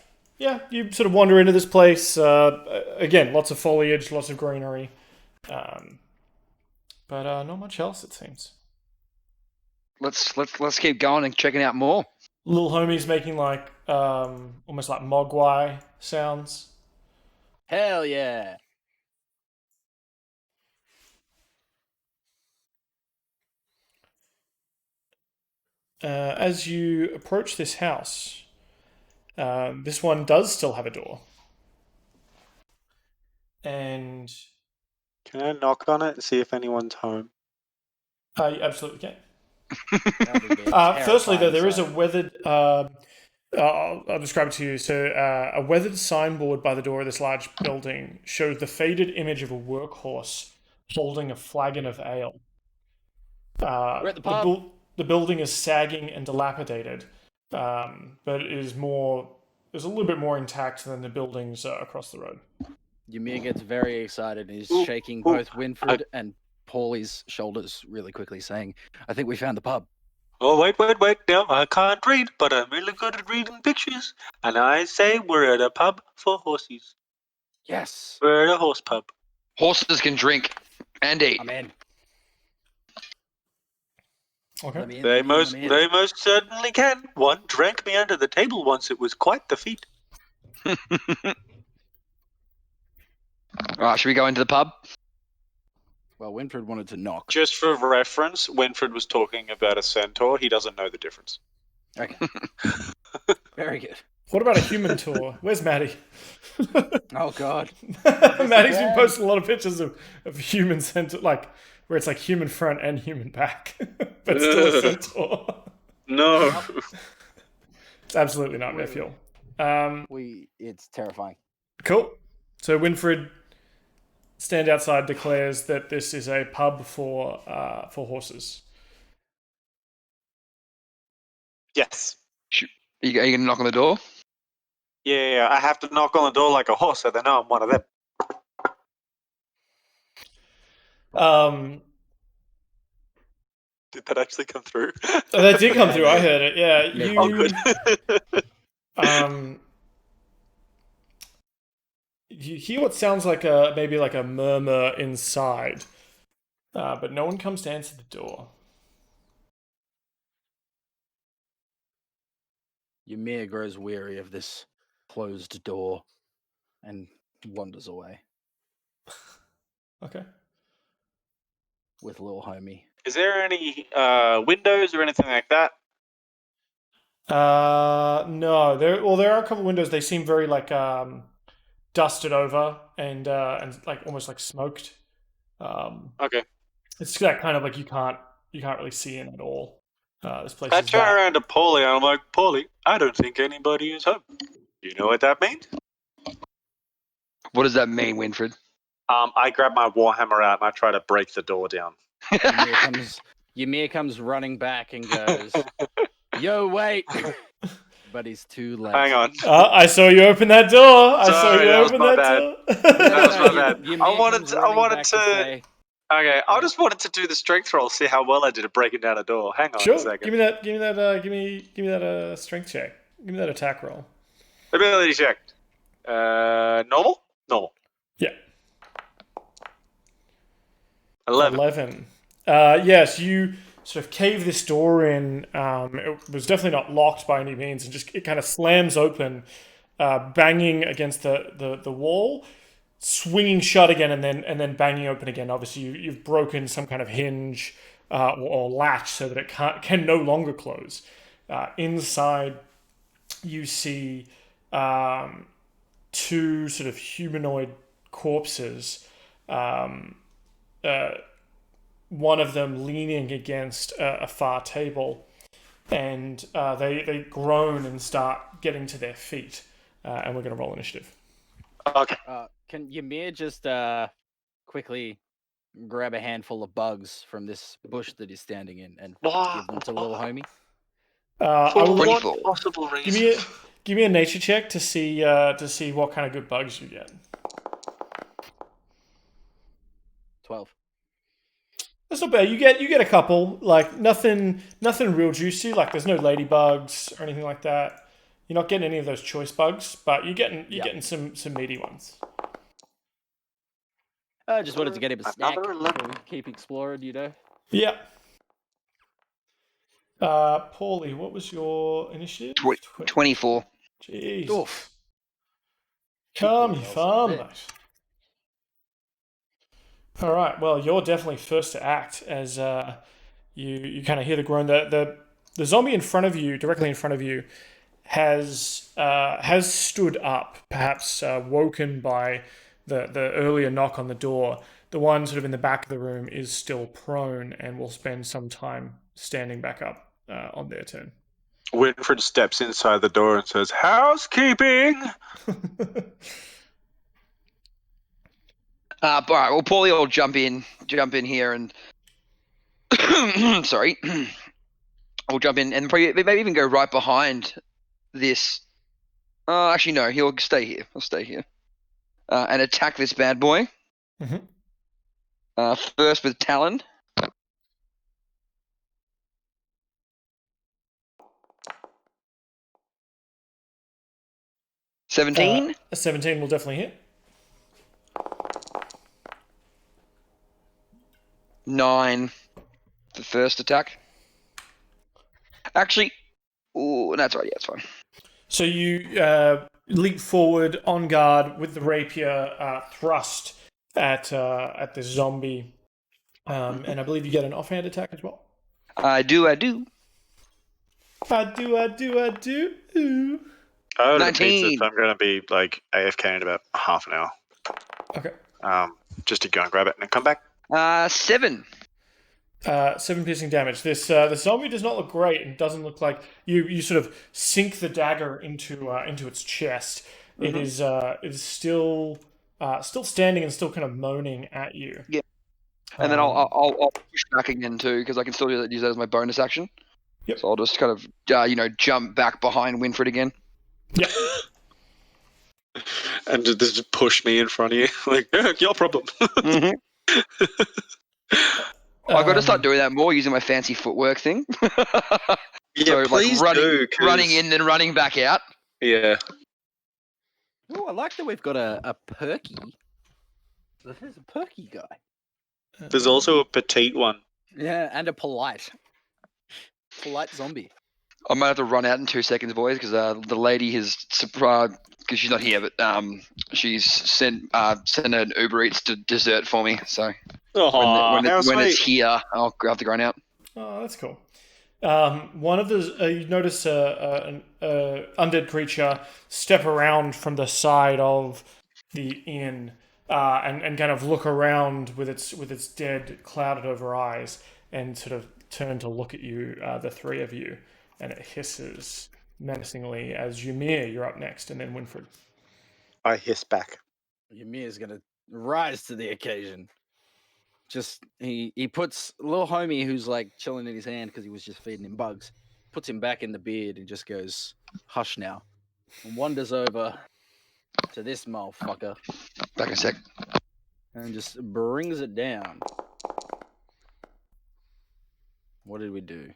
yeah, you sort of wander into this place. Again, lots of foliage, lots of greenery, but not much else, it seems. Let's keep going and checking out more. Little homie's making like almost like mogwai sounds. Hell yeah. As you approach this house, this one does still have a door. And Can I knock on it and see if anyone's home? you absolutely can. That would be Firstly, though, terrifying there is a sight. weathered. I'll describe it to you. So, a weathered signboard by the door of this large building shows the faded image of a workhorse holding a flagon of ale. We're at the pub. The building is sagging and dilapidated, but it is more. Is a little bit more intact than the buildings across the road. Ymir gets very excited and he's shaking ooh, both Winfred and Pauly's shoulders really quickly, saying, I think we found the pub. Oh, wait. No, I can't read, but I'm really good at reading pictures. And I say we're at a pub for horses. Yes. We're at a horse pub. Horses can drink and eat. I'm in. Okay. Let me in, They let me in. most certainly can. One drank me under the table once. It was quite the feat. Alright, should we go into the pub? Well, Winfred wanted to knock. Just for reference, Winfred was talking about a centaur. He doesn't know the difference. Okay. Very good. What about a human tour? Where's Maddie? Oh, God. Maddie's been posting a lot of pictures of human centaur, like where it's like human front and human back, but still a centaur. No. It's absolutely not Nephiel. It's terrifying. Cool. So Winfred, stand outside, declares that this is a pub for horses. Yes. Are you going to knock on the door? Yeah, I have to knock on the door like a horse so they know I'm one of them. Did that actually come through? That did come through. I heard it. Yeah. Oh, good. You hear what sounds like maybe like a murmur inside, but no one comes to answer the door. Ymir grows weary of this closed door and wanders away Okay. with little homie. Is there any windows or anything like that? No. There are a couple windows. They seem very like dusted over and like almost like smoked. Okay. It's that kind of like you can't really see in at all. This place. I is turn dark. around to Paulie and I'm like, Paulie, I don't think anybody is home. You know what that means? What does that mean, Winfred? I grab my warhammer out and I try to break the door down. Ymir comes running back and goes, Yo, wait! But he's too late. Hang on. I saw you open that door. I saw Sorry, you that was open my that bad. door. That was my bad. Ymir I wanted comes to. running back say, Okay, I just wanted to do the strength roll, see how well I did at breaking down a door. Hang on Sure. a second. Give me that strength check. Give me that attack roll. Ability check. Normal? Normal. Yeah. 11. Yes, you sort of cave this door in. It was definitely not locked by any means, and just it kind of slams open, banging against the wall, swinging shut again, and then banging open again. Obviously, you've broken some kind of hinge or latch so that it can no longer close. Inside, you see two sort of humanoid corpses. One of them leaning against a far table, and they groan and start getting to their feet. And we're going to roll initiative. Okay. Can Ymir just quickly grab a handful of bugs from this bush that he's standing in and give them to little homie? I will For what 24. possible reason? give me a nature check to see what kind of good bugs you get. 12. That's not bad. You get a couple, like nothing real juicy. Like there's no ladybugs or anything like that. You're not getting any of those choice bugs, but you're getting some meaty ones. I just wanted to get him a snack. Another Before we keep exploring, you know. Yeah. Paulie, what was your initiative? 24. Jeez. Oof. Calm your farm, mate. All right. Well, you're definitely first to act as you kind of hear the groan. The zombie in front of you, directly in front of you, has stood up, perhaps woken by the earlier knock on the door. The one sort of in the back of the room is still prone and will spend some time standing back up on their turn. Winfred steps inside the door and says, "Housekeeping." All right. Well, Paulie will jump in here and sorry, we'll jump in and probably maybe even go right behind this. Actually, no. He'll stay here. And attack this bad boy. Mm-hmm. First with Talon. A 17. 17 will definitely hit. 9 for first attack. Actually, that's right. Yeah, it's fine. So you leap forward on guard with the rapier thrust at the zombie, and I believe you get an offhand attack as well. I do. I ordered 19. pizza, so I'm going to be like AFK in about half an hour. Okay. Just to go and grab it and then come back. 7. 7 piercing damage. This the zombie does not look great and doesn't look like you sort of sink the dagger into its chest. Mm-hmm. It is still standing and still kind of moaning at you. Yeah. And then I'll push back again too because I can still use that as my bonus action. Yep. So I'll just kind of jump back behind Winfred again. Yep. And just push me in front of you. Like, your problem. Mm-hmm. I've got to start doing that more using my fancy footwork thing. Yeah, so please like do. Running in, then running back out. Yeah. Oh, I like that we've got a perky. There's a perky guy. There's also a petite one. Yeah, and a polite zombie. I might have to run out in 2 seconds, boys, because the lady has surprised because she's not here, but she's sent an Uber Eats to dessert for me. So when it's here, I'll grab the ground out. Oh, that's cool. One of the you notice an undead creature step around from the side of the inn and kind of look around with its dead, clouded over eyes and sort of turn to look at you, the three of you, and it hisses menacingly as Ymir, you're up next, and then Winfred. I hiss back. Ymir's gonna rise to the occasion. Just he puts little homie who's like chilling in his hand because he was just feeding him bugs. Puts him back in the beard and just goes, "Hush now," and wanders over to this motherfucker. Back in a sec. And just brings it down. What did we do?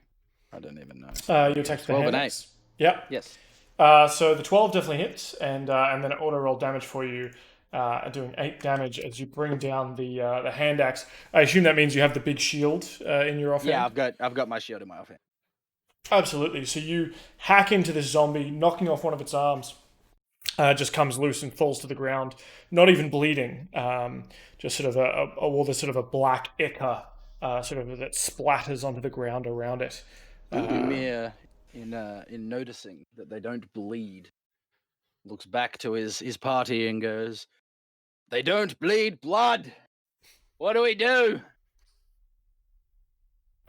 I don't even know. You attacked the 12 and hand. Yep. Yes. So the 12 definitely hits, and then it auto roll damage for you, doing 8 damage as you bring down the hand axe. I assume that means you have the big shield in your offhand. Yeah, I've got my shield in my offhand. Absolutely. So you hack into this zombie, knocking off one of its arms. Just comes loose and falls to the ground, not even bleeding. Just sort of there's sort of a black ichor, sort of that splatters onto the ground around it. Ymir, in noticing that they don't bleed, looks back to his party and goes, "They don't bleed blood. What do we do?"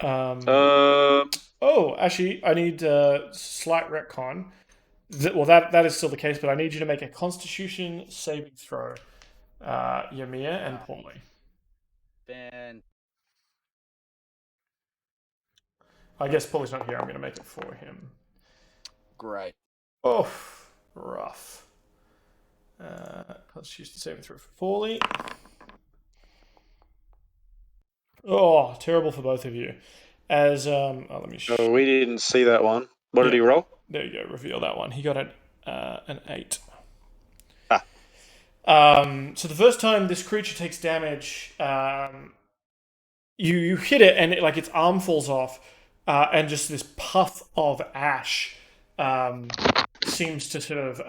Oh, actually, I need slight retcon. That is still the case, but I need you to make a Constitution saving throw, Ymir and Pauly. Ben. I guess Pauly's not here. I'm going to make it for him. Great. Oh, rough. Constitution saving throw for Pauly. Oh, terrible for both of you. As let me show. Oh, we didn't see that one. What did he roll? There you go. Reveal that one. He got an 8. So the first time this creature takes damage, you hit it and its arm falls off, and just this puff of ash seems to sort of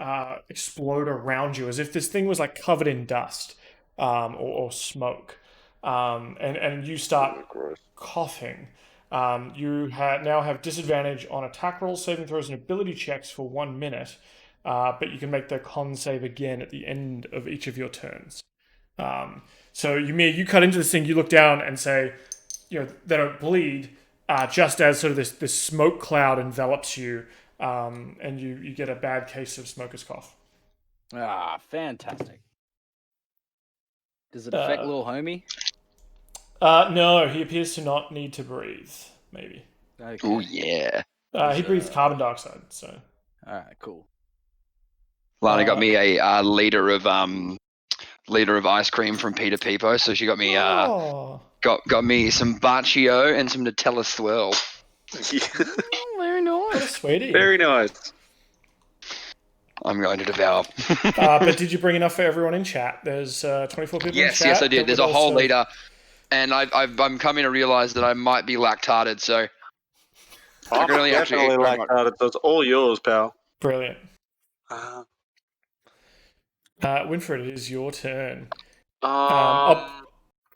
explode around you, as if this thing was like covered in dust or smoke, and you start coughing. You now have disadvantage on attack rolls, saving throws, and ability checks for 1 minute, but you can make the con save again at the end of each of your turns. So Ymir, you cut into this thing, you look down and say, they don't bleed, just as sort of this smoke cloud envelops you, and you get a bad case of smoker's cough. Ah, fantastic. Does it affect little homie? No, he appears to not need to breathe, maybe. Okay. Oh yeah. He breathes carbon dioxide, so... Alright, cool. Lana got me a liter of ice cream from Peter Peepo, so she got me got me some Baccio and some Nutella swirl. Oh, very nice. What a sweetie. Very nice. I'm going to devour. But did you bring enough for everyone in chat? There's 24 people in chat. Yes, I did. There's a whole liter, and I'm coming to realize that I might be lactated, so I can only actually eat lactated, so it's all yours, pal. Brilliant. Winfred, it is your turn. I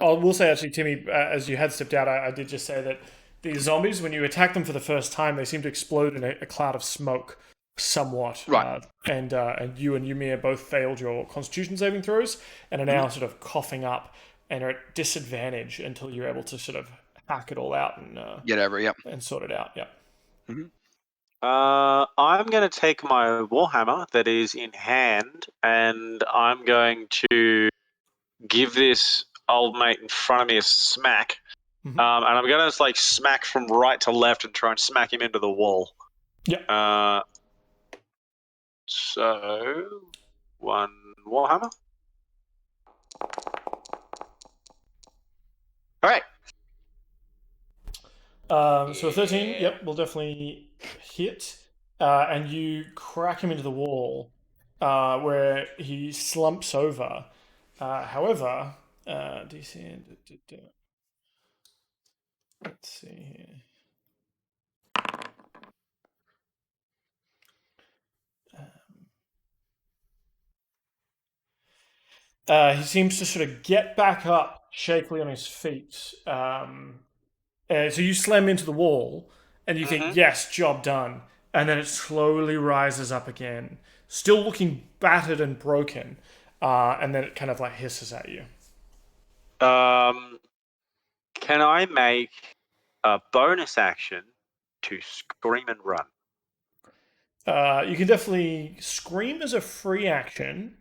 will say, actually, Timmy, as you had stepped out, I did just say that these zombies, when you attack them for the first time, they seem to explode in a cloud of smoke somewhat. Right. And you and Ymir both failed your Constitution saving throws and are now sort of coughing up and are at disadvantage until you're able to sort of hack it all out and get over it, and sort it out. Yep. Mm-hmm. I'm going to take my Warhammer that is in hand, and I'm going to give this old mate in front of me a smack. Mm-hmm. And I'm going to like smack from right to left and try and smack him into the wall. Yeah. So, 1 Warhammer. All right. So a 13, yep, will definitely hit. And you crack him into the wall, where he slumps over. However, DC. Let's see here. He seems to sort of get back up shakily on his feet. So you slam into the wall, and you think, yes, job done. And then it slowly rises up again, still looking battered and broken. And then it kind of like hisses at you. Can I make a bonus action to scream and run? You can definitely scream as a free action.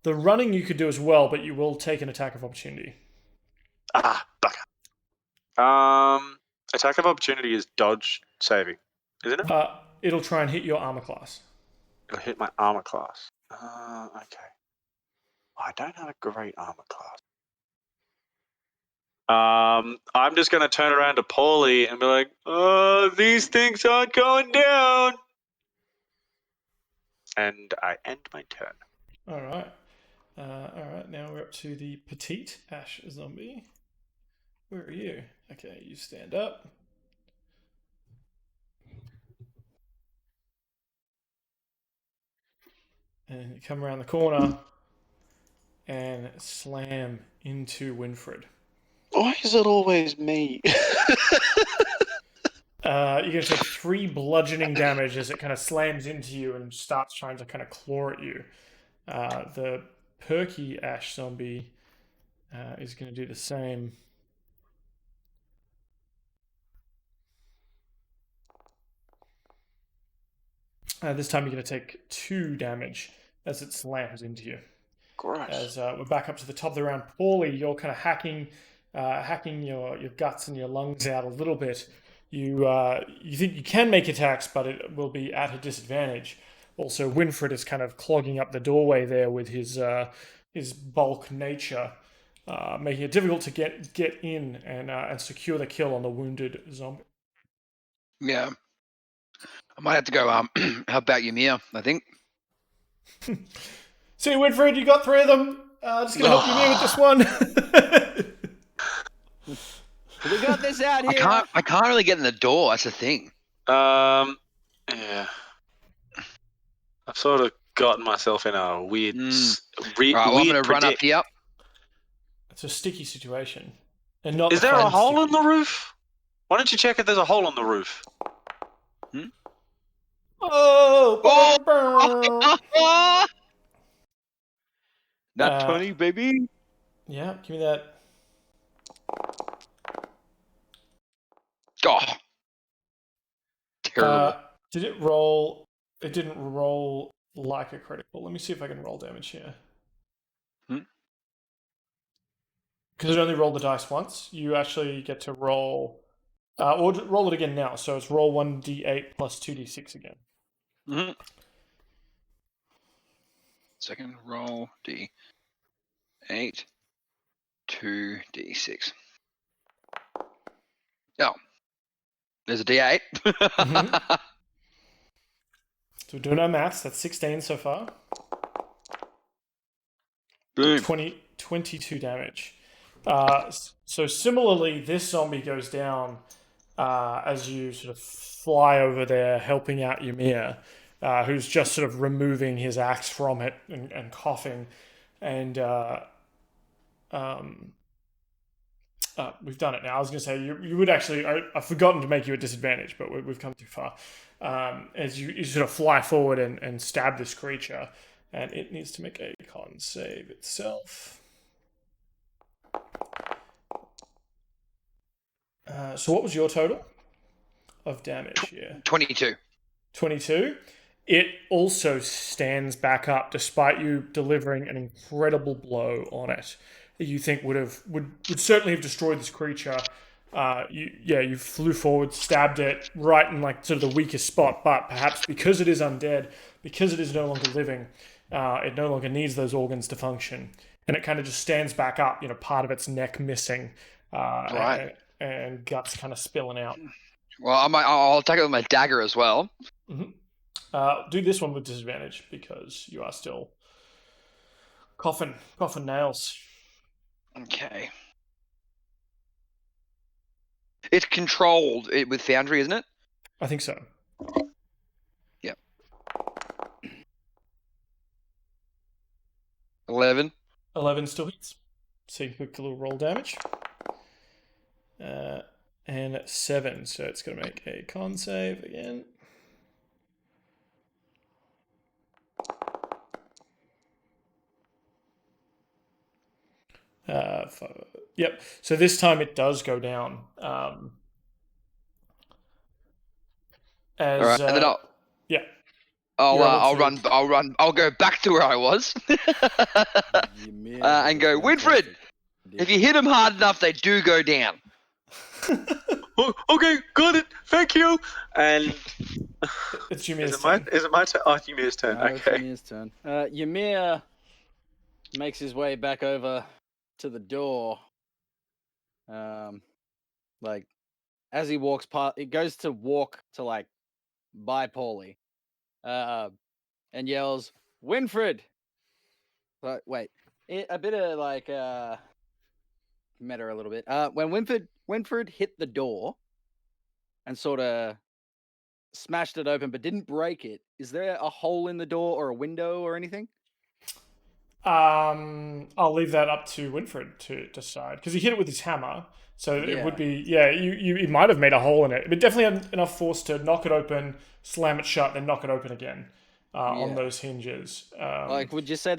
The running you could do as well, but you will take an attack of opportunity. Bugger. Attack of opportunity is dodge saving, isn't it? It'll try and hit your armor class. It'll hit my armor class. Okay. I don't have a great armor class. I'm just going to turn around to Pauly and be like, "Oh, these things aren't going down." And I end my turn. All right. Now we're up to the petite ash zombie. Where are you? Okay, you stand up. And you come around the corner and slam into Winfred. Why is it always me? You're going to take 3 bludgeoning damage as it kind of slams into you and starts trying to kind of claw at you. The perky ash zombie is going to do the same. This time you're going to take 2 damage as it slams into you. Gross. As we're back up to the top of the round, Pauly, you're kind of hacking your guts and your lungs out a little bit. You think you can make attacks, but it will be at a disadvantage. Also, Winfred is kind of clogging up the doorway there with his bulk nature, making it difficult to get in and secure the kill on the wounded zombie. Yeah. I might have to go help out Ymir, I think. See, Winfred, you got 3 of them. Just gonna help you me with this one. We got this out here. I can't really get in the door, that's the thing. Yeah. I've sort of gotten myself in a weird, Right, well, I'm gonna run up here. It's a sticky situation. And not Is there a hole in the roof? Why don't you check if there's a hole in the roof? Oh! Nat 20, baby. Yeah, give me that. Oh. Terrible. Did it roll? It didn't roll like a critical. Let me see if I can roll damage here. Because it only rolled the dice once, you actually get to roll... or roll it again now, so it's roll 1d8 plus 2d6 again. Mm-hmm. Second roll d8, 2d6. Oh, there's a d8. Mm-hmm. So we're doing our maths. That's 16 so far. Boom. 22 damage. So similarly, this zombie goes down as you sort of fly over there, helping out Ymir, who's just sort of removing his axe from it and coughing. And we've done it now. I was going to say you would actually... I've forgotten to make you a disadvantage, but we've come too far. As you sort of fly forward and stab this creature, and it needs to make a con save itself. So what was your total of damage here? 22. 22. It also stands back up despite you delivering an incredible blow on it that you think would certainly have destroyed this creature. You flew forward, stabbed it right in like sort of the weakest spot, but perhaps because it is undead, because it is no longer living, it no longer needs those organs to function, and it kind of just stands back up. Part of its neck missing, Right. and guts kind of spilling out. Well, I'll attack it with my dagger as well. Mm-hmm. Do this one with disadvantage because you are still coughing nails. Okay. It's controlled with Foundry, isn't it? I think so. Yep. 11. 11 still hits. So you quick little roll damage. And 7, so it's going to make a con save again. Yep. So this time it does go down. All right, and then I'll go back to where I was, and go, Winfred. If you hit them hard enough, they do go down. Okay, got it. Thank you. And it's Ymir's turn. Is it my turn? Oh, Ymir's turn. Okay. It's Ymir's turn. Ymir makes his way back over to the door. Like as he walks past, it goes to walk to like by Pauly, and yells, "Winfred!" But wait, a bit of like meta a little bit. When Winfred hit the door and sort of smashed it open but didn't break it, is there a hole in the door or a window or anything? I'll leave that up to Winfred to decide because he hit it with his hammer. So it would be, you might have made a hole in it, but definitely had enough force to knock it open, slam it shut, then knock it open again on those hinges. Like, would you say,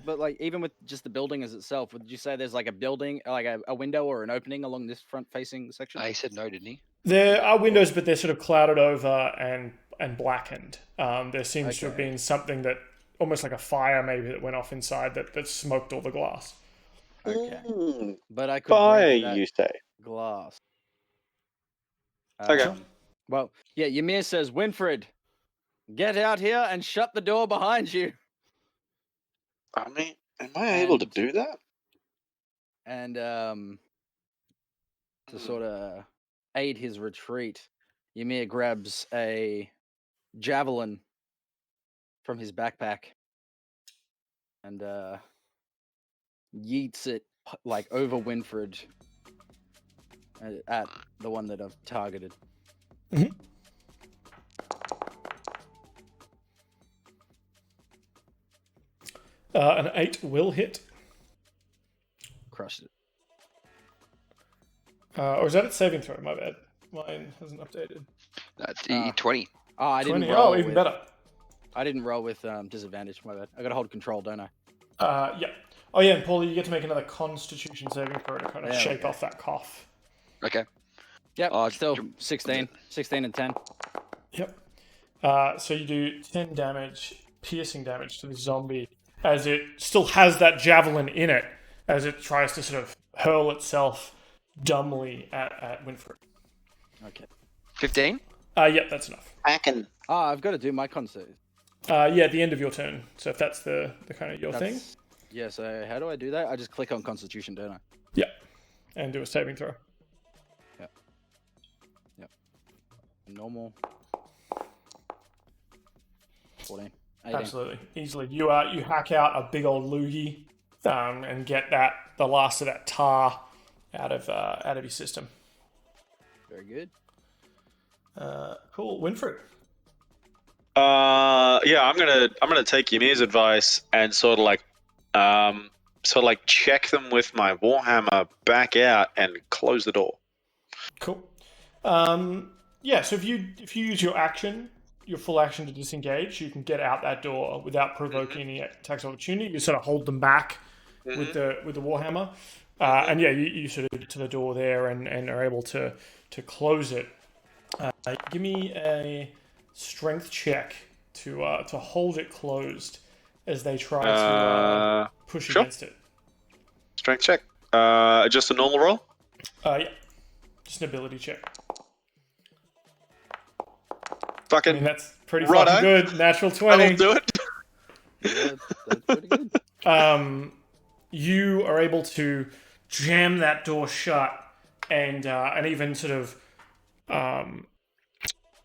but like even with just the building as itself, would you say there's like a building, like a window or an opening along this front-facing section? He said no, didn't he? There are windows, but they're sort of clouded over and blackened. There seems to have been something that, almost like a fire maybe, that went off inside that smoked all the glass. Okay. But I could fire, break that you say? glass. Okay. Well, yeah, Ymir says, Winfred, get out here and shut the door behind you. I mean, am I able to do that? And to sort of aid his retreat, Ymir grabs a javelin from his backpack and yeets it like over Winfred at the one that I've targeted. Mhm. An 8 will hit. Crushed it. Or is that its saving throw? My bad. Mine hasn't updated. That's E20. Oh, I didn't 20. roll. Oh, even better. I didn't roll with disadvantage. My bad. I gotta hold control, don't I? Yeah. Oh, yeah, and Paulie, you get to make another Constitution saving throw to kind of There we shake go. off that cough. Okay. Yep. Oh, Still 16 and 10. Yep. So you do 10 damage, piercing damage to the zombie, as it still has that javelin in it, as it tries to sort of hurl itself dumbly at Winfred. Okay. 15? Yep, that's enough. I've got to do my con save. Yeah, at the end of your turn. So if that's the kind of your thing. Yeah, so how do I do that? I just click on Constitution, don't I? Yeah. And do a saving throw. Yep. Normal. 14. 18. Absolutely. Easily. You hack out a big old loogie and get the last of that tar out of your system. Very good. Cool. Winfred. Yeah, I'm gonna take Ymir's advice and sort of like check them with my warhammer, back out, and close the door. Cool. Yeah, so if you use your full action to disengage, you can get out that door without provoking any attacks of opportunity. You sort of hold them back with the warhammer, and yeah, you sort of get to the door there and are able to close it. Give me a strength check to hold it closed as they try to push against it. Strength check. Just a normal roll. Yeah, just an ability check. Fucking. I mean, that's pretty righto. fucking good. Natural 20. I'll do it. Yeah, that's pretty good. You are able to jam that door shut and even sort of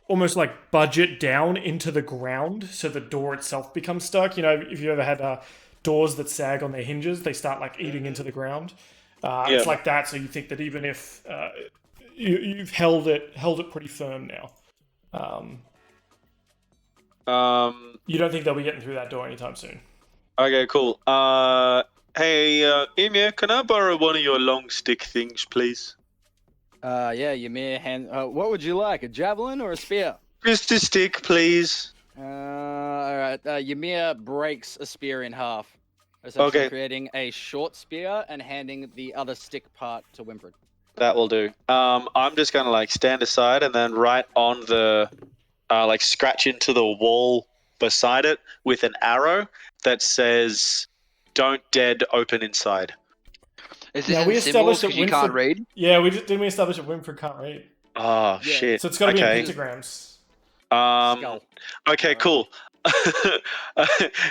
almost like budge it down into the ground so the door itself becomes stuck. You know, if you ever had doors that sag on their hinges, they start like eating into the ground. It's like that. So you think that even if you've held it pretty firm now. You don't think they'll be getting through that door anytime soon? Okay, cool. Hey, Ymir, can I borrow one of your long stick things, please? Yeah, Ymir hand. What would you like? A javelin or a spear? Just a stick, please. All right. Ymir breaks a spear in half, essentially creating a short spear and handing the other stick part to Winfred. That will do. I'm just gonna like stand aside and then right on the, like scratch into the wall beside it with an arrow that says, "Don't dead, open inside." Is this Now, in we symbols established that because you can't Winfred- read? Yeah, didn't we establish that Winfred can't read? Oh shit. So it's got to be in Okay. pictograms. Skull. Okay, cool.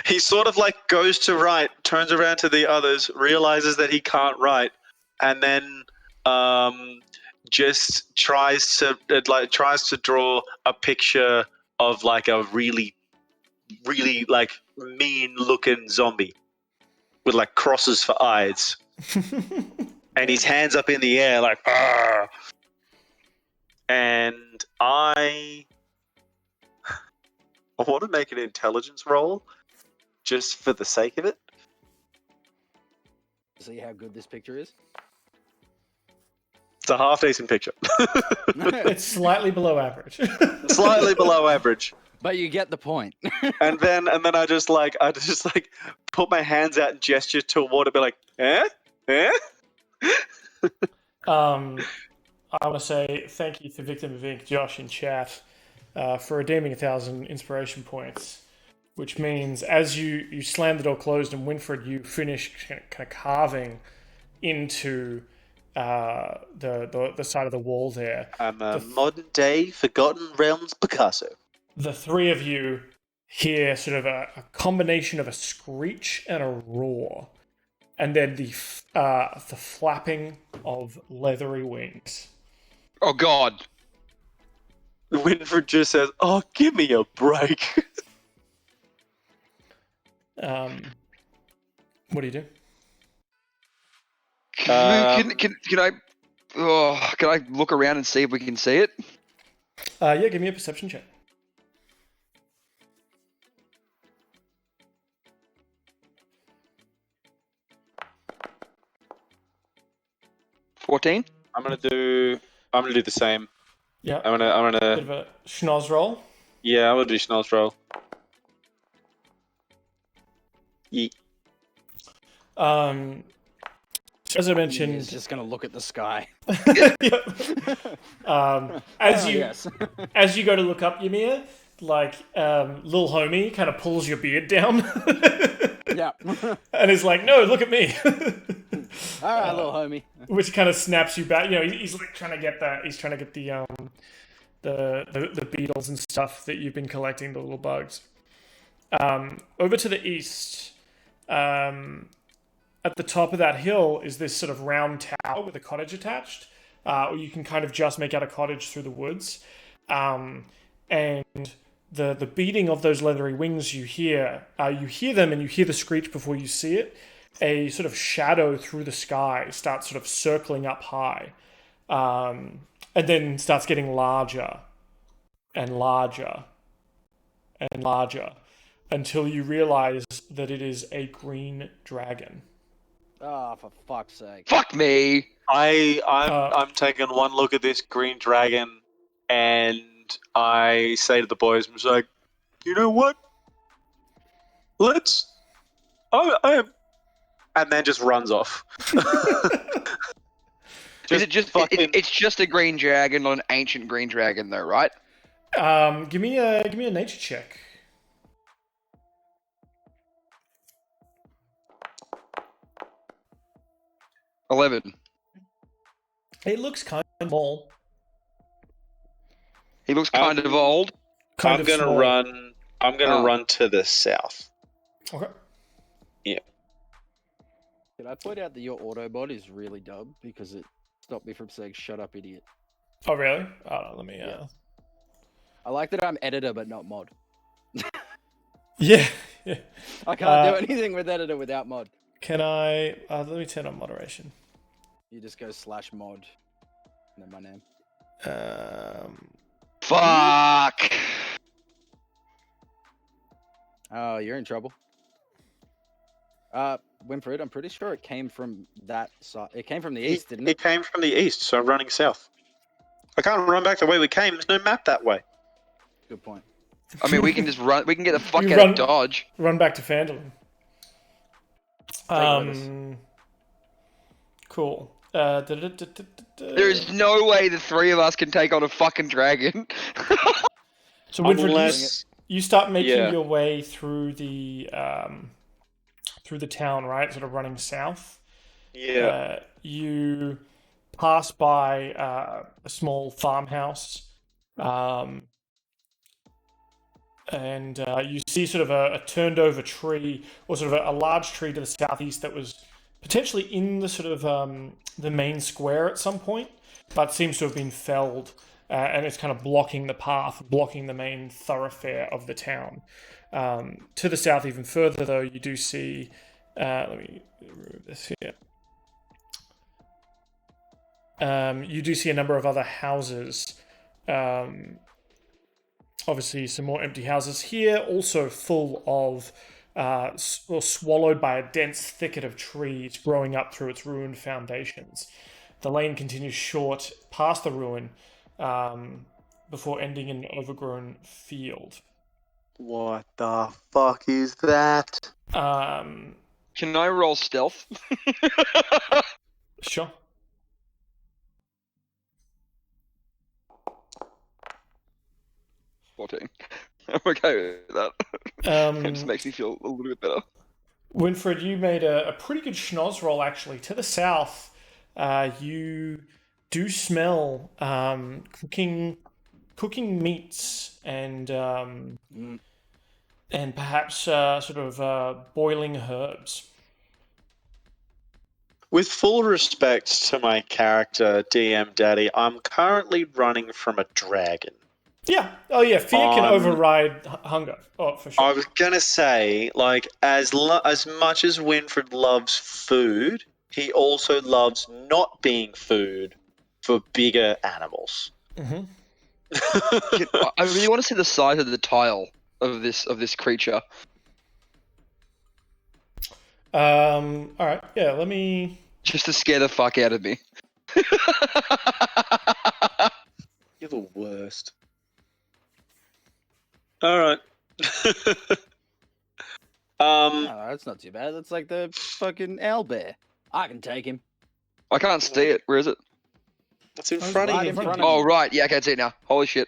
He sort of like goes to write, turns around to the others, realizes that he can't write, and then just tries to draw a picture of like a really like mean looking zombie with like crosses for eyes, and his hands up in the air like, "Arr!" And I want to make an intelligence roll just for the sake of it. See how good this picture is? It's a half decent picture. It's slightly below average. Slightly below average. But you get the point. And then I just put my hands out and gesture toward it, be like, eh? I want to say thank you to Victim of Ink, Josh in chat, for redeeming 1,000 inspiration points, which means as you slam the door closed and Winfred, you finish kind of carving into the side of the wall there. I'm a modern day Forgotten Realms Picasso. The three of you hear sort of a combination of a screech and a roar, and then the flapping of leathery wings. Oh God! Winfred just says, "Oh, give me a break." What do you do? Can I look around and see if we can see it? Yeah, give me a perception check. $14. I'm gonna do the same. Yeah. I'm Bit gonna. of a schnoz roll. Yeah, I'm gonna do Schnoz roll. Yeet. As I mentioned, He's just gonna look at the sky. as you yes. as you go to look up Ymir, like little homie kind of pulls your beard down, Yeah. and is like, "No, look at me," All right, little homie. which kind of snaps you back. You know, he's like trying to get that. He's trying to get the beetles and stuff that you've been collecting, the little bugs. Over to the east, at the top of that hill is this sort of round tower with a cottage attached, or you can kind of just make out a cottage through the woods. And the beating of those leathery wings you hear them and you hear the screech before you see it. A sort of shadow through the sky starts sort of circling up high, and then starts getting larger and larger and larger until you realize that it is a green dragon. Oh, for fuck's sake. Fuck me. I'm taking one look at this green dragon, and I say to the boys, I'm just like, you know what? Let's. I am. And then just runs off. Is it just? It's just a green dragon, not an ancient green dragon, though, right? Give me a nature check. $11. It looks kind of small. He looks kind of old. I'm gonna run to the south. Okay. Yeah. Can I point out that your Autobot is really dumb because it stopped me from saying "shut up, idiot." Oh really? Let me. Yeah. I like that I'm editor but not mod. Yeah. I can't do anything with editor without mod. Can I? Let me turn on moderation. You just go /mod. And then my name. Fuck. Oh, you're in trouble. Winfred, I'm pretty sure it came from that side. It came from the east, didn't it? It came from the east, so I'm running south. I can't run back the way we came. There's no map that way. Good point. I mean, we can just run. We can get the fuck out of Dodge. Run back to Phandelver. Cool. There is no way the three of us can take on a fucking dragon. So Winfred, you start making your way through the town, right? Sort of running south. Yeah. You pass by a small farmhouse, and you see sort of a turned over tree, or sort of a large tree to the southeast that was potentially in the sort of the main square at some point, but seems to have been felled, and it's kind of blocking the path, blocking the main thoroughfare of the town. To the south, even further though, you do see. Let me remove this here. You do see a number of other houses. Obviously, some more empty houses here, also full of, or swallowed by a dense thicket of trees growing up through its ruined foundations. The lane continues short past the ruin before ending in an overgrown field. What the fuck is that? Can I roll stealth? Sure. $14. I'm okay with that. It just makes me feel a little bit better. Winfred, you made a pretty good schnoz roll, actually. To the south, you do smell cooking meats and perhaps sort of boiling herbs. With full respect to my character, DM Daddy, I'm currently running from a dragon. Yeah. Oh, yeah. Fear can override hunger. Oh, for sure. I was gonna say, like, as much as Winfred loves food, he also loves not being food for bigger animals. Mm-hmm. I really want to see the size of the tile of this creature. All right. Yeah. Let me. Just to scare the fuck out of me. You're the worst. All right. Oh, that's not too bad. That's like the fucking owlbear. I can take him. I can't see it. Where is it? It's in Oh, front of right you. in front of Oh, you. right. Yeah, I can see it now. Holy shit.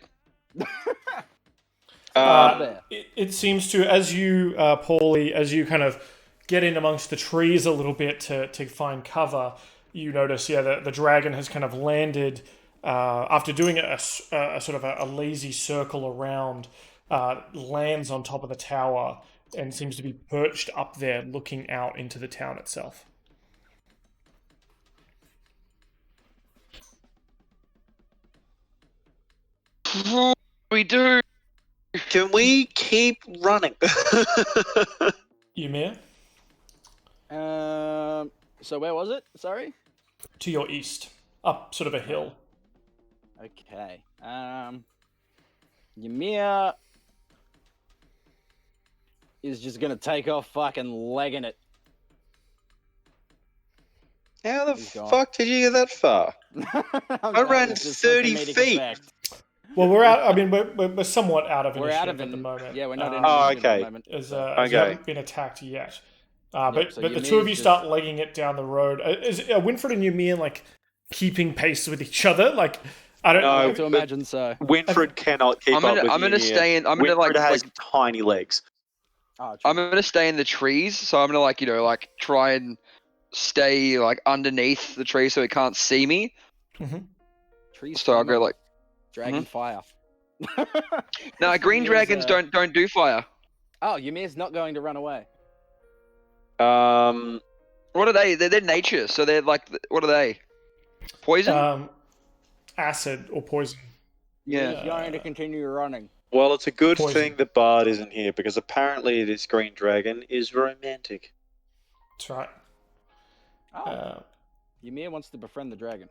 Owlbear. It seems to, as you, Paulie, as you kind of get in amongst the trees a little bit to find cover, you notice, the dragon has kind of landed after doing a sort of a lazy circle around, lands on top of the tower and seems to be perched up there looking out into the town itself. We do. Can we keep running? Ymir, So where was it? Sorry. to your east, up sort of a hill. Okay. Ymir is just gonna take off fucking legging it. How the He's gone. fuck did you get that far? I ran 30 feet. Well, we're out. I mean, we're somewhat out of We're initiative out of at the moment. Yeah, we're not in Oh, initiative at okay. the moment. As Okay. you haven't been attacked yet. But so the two of you Ymir's start legging it down the road. Is Winfred and Ymir like keeping pace with each other? Like, I don't No, I know. like to imagine so. Winfred cannot keep I'm gonna, up with I'm gonna Ymir. stay in. I'm gonna Winfred like has tiny legs. Oh, I'm gonna stay in the trees. So I'm gonna like try and stay like underneath the tree so he can't see me. Trees So I'll go flammable. like. Dragon fire. No, green Ymir's, dragons don't do fire. Oh, Ymir's not going to run away. What are they? They're nature. So they're like. What are they? Poison. Acid or poison. Yeah. Ymir's going to continue running. Well, it's a good Poison. thing that Bard isn't here because apparently this green dragon is romantic. That's right. Oh, Ymir wants to befriend the dragon.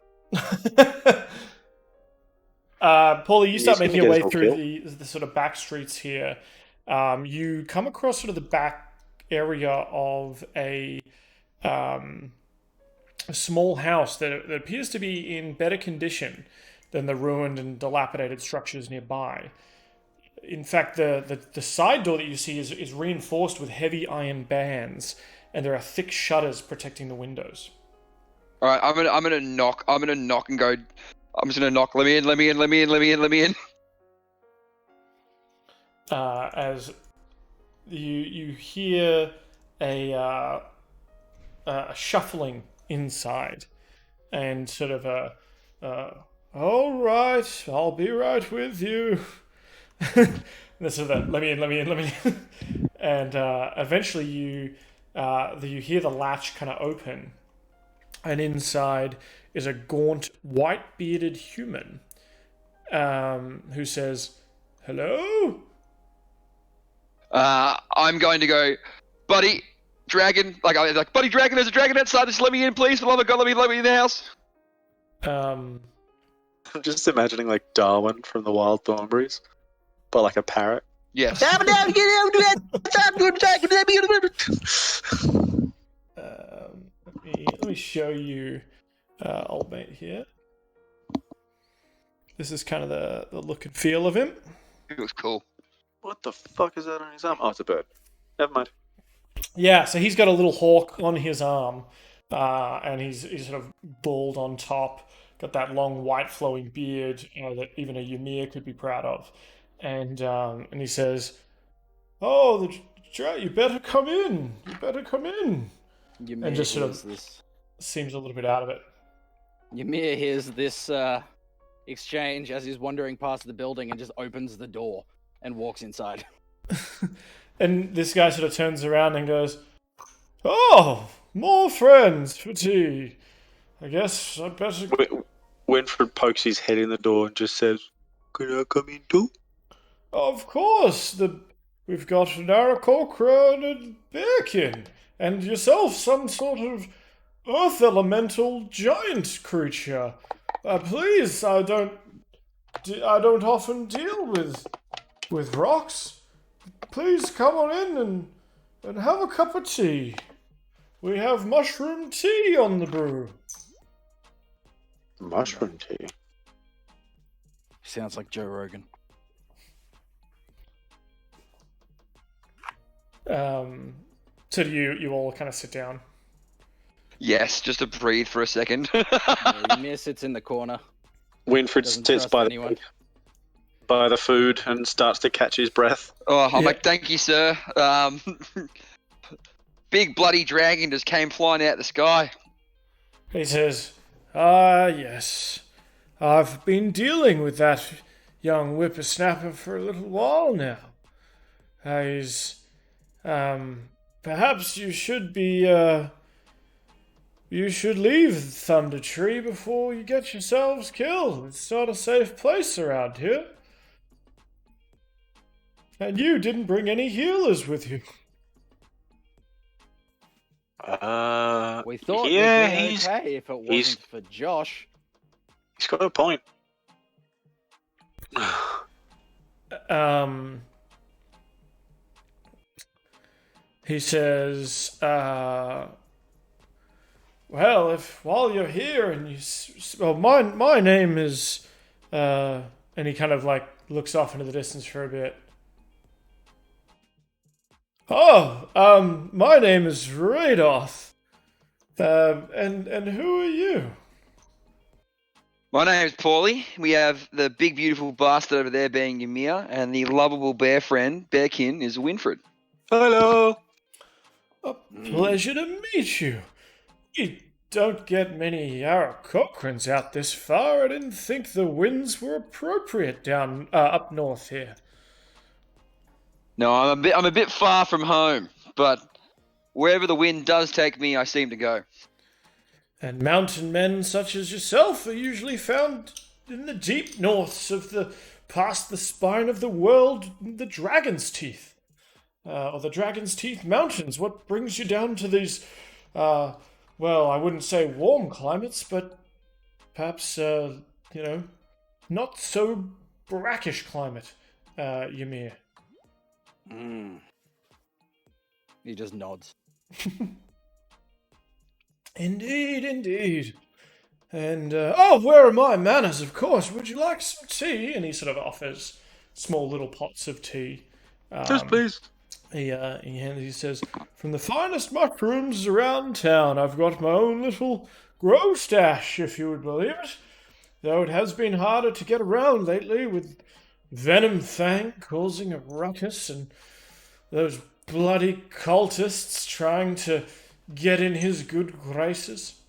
Paulie, you start He's making gonna your get way his through whole the sort of back streets here. You come across sort of the back area of a small house that appears to be in better condition than the ruined and dilapidated structures nearby. In fact, the side door that you see is reinforced with heavy iron bands, and there are thick shutters protecting the windows. All right. I'm gonna knock. I'm gonna knock and go. I'm just gonna knock. Let me in. Let me in. Let me in. Let me in. Let me in. As you hear a shuffling inside, and sort of all right, I'll be right with you. This is let me in, let me in, let me in. And eventually you hear the latch kind of open, and inside is a gaunt, white-bearded human who says, "Hello." I'm going to go, buddy, dragon. Like, buddy, dragon. There's a dragon outside. Just let me in, please. For the love of God, let me in the house. I'm just imagining like Darwin from the Wild Thornberrys, but like a parrot. Yes. Let me show you old mate here. This is kind of the look and feel of him. It looks cool. What the fuck is that on his arm? Oh, it's a bird. Never mind. Yeah, so he's got a little hawk on his arm, and he's sort of bald on top, got that long white flowing beard, that even a Ymir could be proud of, and he says, "Oh, you better come in. You better come in." Ymir And just sort hears of this. seems a little bit out of it. Ymir hears this exchange as he's wandering past the building and just opens the door and walks inside. And this guy sort of turns around and goes, "Oh, more friends for tea. I guess I'd better..." Winfred pokes his head in the door and just says, Can I come in too? Of course, we've got an Aaraockra and a bearkin, and yourself some sort of earth elemental giant creature. Please, I don't often deal with rocks. Please come on in and have a cup of tea. We have mushroom tea on the brew. Mushroom tea. Sounds like Joe Rogan. So do you all kind of sit down? Yes, just to breathe for a second. Ymir sits in the corner. Winfred Doesn't sits trust by anyone. the food and starts to catch his breath. Oh, I'm Yeah. like, thank you, sir. Big bloody dragon just came flying out the sky. He says, yes. I've been dealing with that young whippersnapper for a little while now. Perhaps you should be, you should leave Thundertree before you get yourselves killed. It's not a safe place around here. And you didn't bring any healers with you. We thought yeah, we'd be he's okay if it wasn't for Josh. he's got a point. He says, well, while you're here and my name is, and he kind of like looks off into the distance for a bit. Oh, my name is Radoth. And who are you? My name's Pauly. We have the big, beautiful bastard over there being Ymir, and the lovable bearkin is Winfred. Hello. A pleasure to meet you. We don't get many Aaraockrans out this far. I didn't think the winds were appropriate down up north here. No, I'm a bit far from home, but wherever the wind does take me, I seem to go. And mountain men such as yourself are usually found in the deep norths of past the spine of the world, the Dragon's Teeth. Or the Dragon's Teeth Mountains. What brings you down to these, well, I wouldn't say warm climates, but perhaps, not so brackish climate, Ymir? He just nods. Indeed. And, where are my manners, of course. Would you like some tea? And he sort of offers small little pots of tea. Just please. He says, from the finest mushrooms around town, I've got my own little grow stash, if you would believe it. Though it has been harder to get around lately with Venom Fang causing a ruckus and those bloody cultists trying to get in his good graces.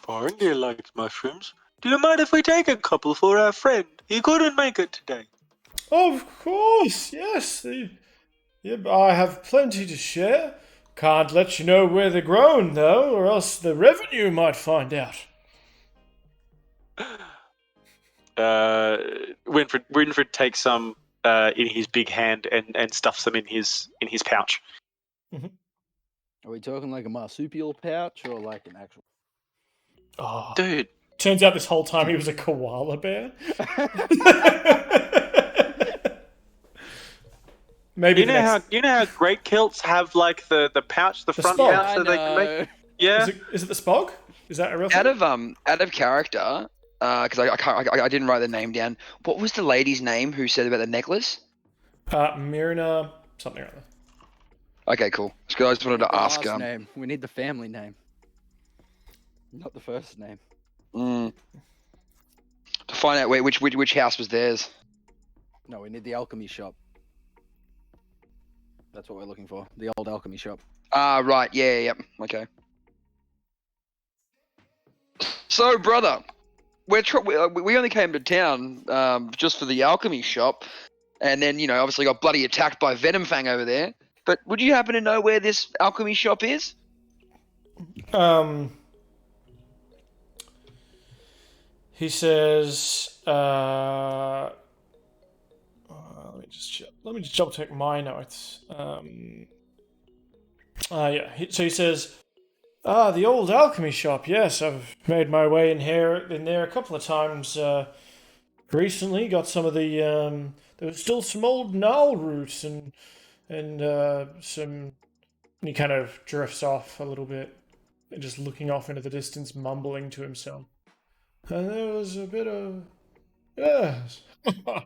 Thorendir likes mushrooms. Do you mind if we take a couple for our friend? He couldn't make it today. Of course, yes. I have plenty to share. Can't let you know where they're grown, though, or else the revenue might find out. Winfred takes some in his big hand and stuffs them in his pouch. Are we talking like a marsupial pouch or like an actual? Oh, Dude, turns out this whole time he was a koala bear. Maybe you know how great kilts have like the pouch, the front spog. pouch that they can make. Yeah. Is it the spog? Is that a real thing? Out of character, because I didn't write the name down. What was the lady's name who said about the necklace? Myrna something or other. Okay, cool. I just wanted to ask. Last name. We need the family name, not the first name. To find out which house was theirs. No, we need the Alchemy Shop. That's what we're looking for. The old Alchemy Shop. Right. Yeah. Okay. So, brother, we only came to town just for the Alchemy Shop, and then obviously got bloody attacked by Venom Fang over there. But would you happen to know where this Alchemy Shop is? he says, let me just double check my notes. So he says, the old Alchemy Shop. Yes, I've made my way in there a couple of times recently. Got some of the there was still some old gnarl roots and some. And he kind of drifts off a little bit, just looking off into the distance, mumbling to himself. And there was a bit of yes.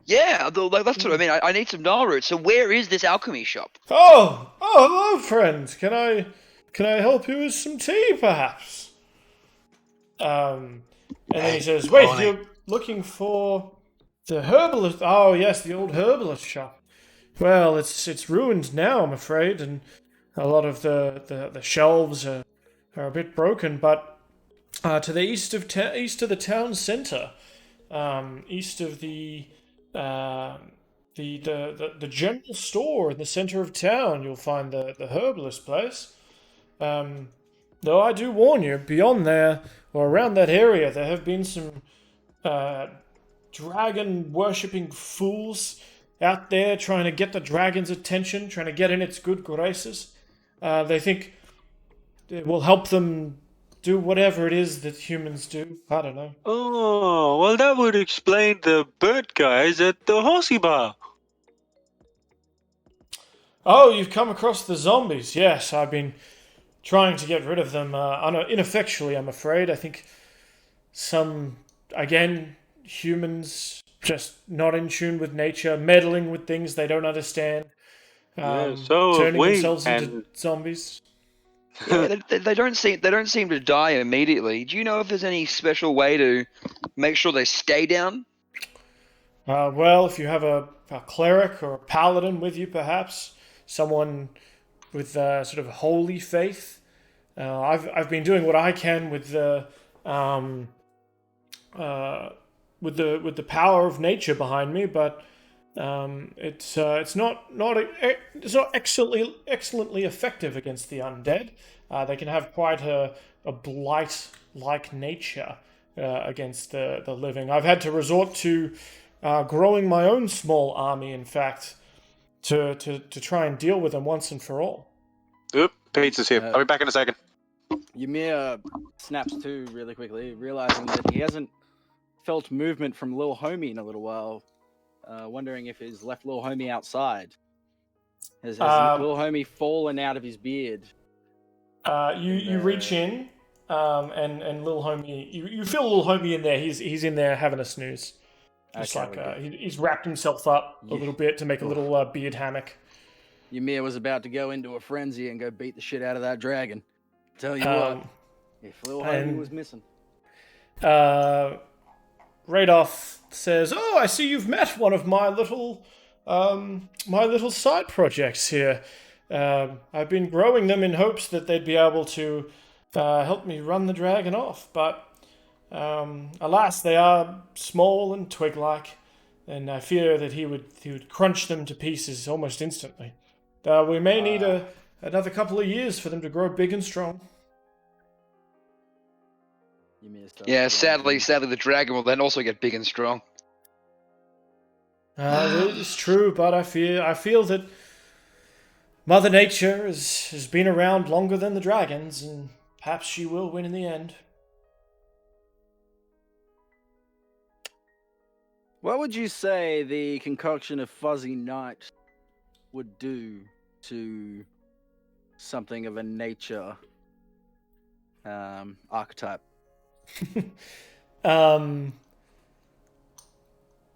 Yeah, that's what I mean. I need some gnarl roots. So where is this alchemy shop? Oh, hello, friend. Can I help you with some tea, perhaps? And then he says, "Wait, you're looking for the herbalist? Oh, yes, the old herbalist shop. Well, it's ruined now, I'm afraid, and a lot of the shelves are a bit broken. But to the east of the town centre, east of the general store in the centre of town, you'll find the herbalist place. Though I do warn you, beyond there or around that area, there have been some dragon worshipping fools out there trying to get the dragon's attention, trying to get in its good graces. They think it will help them do whatever it is that humans do. I don't know. Oh, well, that would explain the bird guys at the horsey bar. Oh, you've come across the zombies. Yes, I've been trying to get rid of them ineffectually, I'm afraid. I think humans just not in tune with nature, meddling with things they don't understand, turning themselves into zombies. Yeah, they don't seem to die immediately. Do you know if there's any special way to make sure they stay down? Well, if you have a cleric or a paladin with you, perhaps someone with sort of holy faith. I've been doing what I can with the power of nature behind me, but it's not excellently effective against the undead. They can have quite a blight-like nature against the living. I've had to resort to growing my own small army, in fact, to try and deal with them once and for all. Oop, pizza's here. I'll be back in a second. Ymir snaps to really quickly, realizing that he hasn't felt movement from Lil Homie in a little while. Wondering if he's left Lil Homie outside. Has Lil Homie fallen out of his beard? You reach in, and Lil Homie, you feel Lil Homie in there. He's in there having a snooze. Just he's wrapped himself up a little bit to make a little beard hammock. Ymir was about to go into a frenzy and go beat the shit out of that dragon. Tell you what, if Lil Homie was missing. Radolf says, "Oh, I see you've met one of my little side projects here. I've been growing them in hopes that they'd be able to help me run the dragon off, but alas, they are small and twig-like, and I fear that he would crunch them to pieces almost instantly. We may need another couple of years for them to grow big and strong." Yeah, sadly, the dragon will then also get big and strong. It's true, but I feel that Mother Nature has been around longer than the dragons, and perhaps she will win in the end. What would you say the concoction of Fuzzy Knight would do to something of a nature archetype?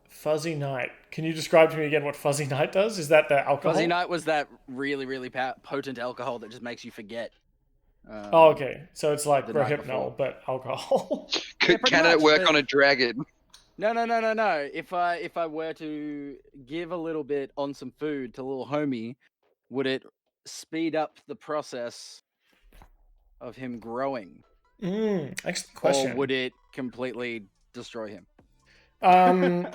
Fuzzy Knight. Can you describe to me again what Fuzzy Knight does? Is that the alcohol? Fuzzy Knight was that really, really potent alcohol that just makes you forget. Okay. So it's like Rohypnol, but alcohol. Can it work on a dragon? No. If I were to give a little bit on some food to Lil Homie, would it speed up the process of him growing? Excellent question. Or would it completely destroy him? Well,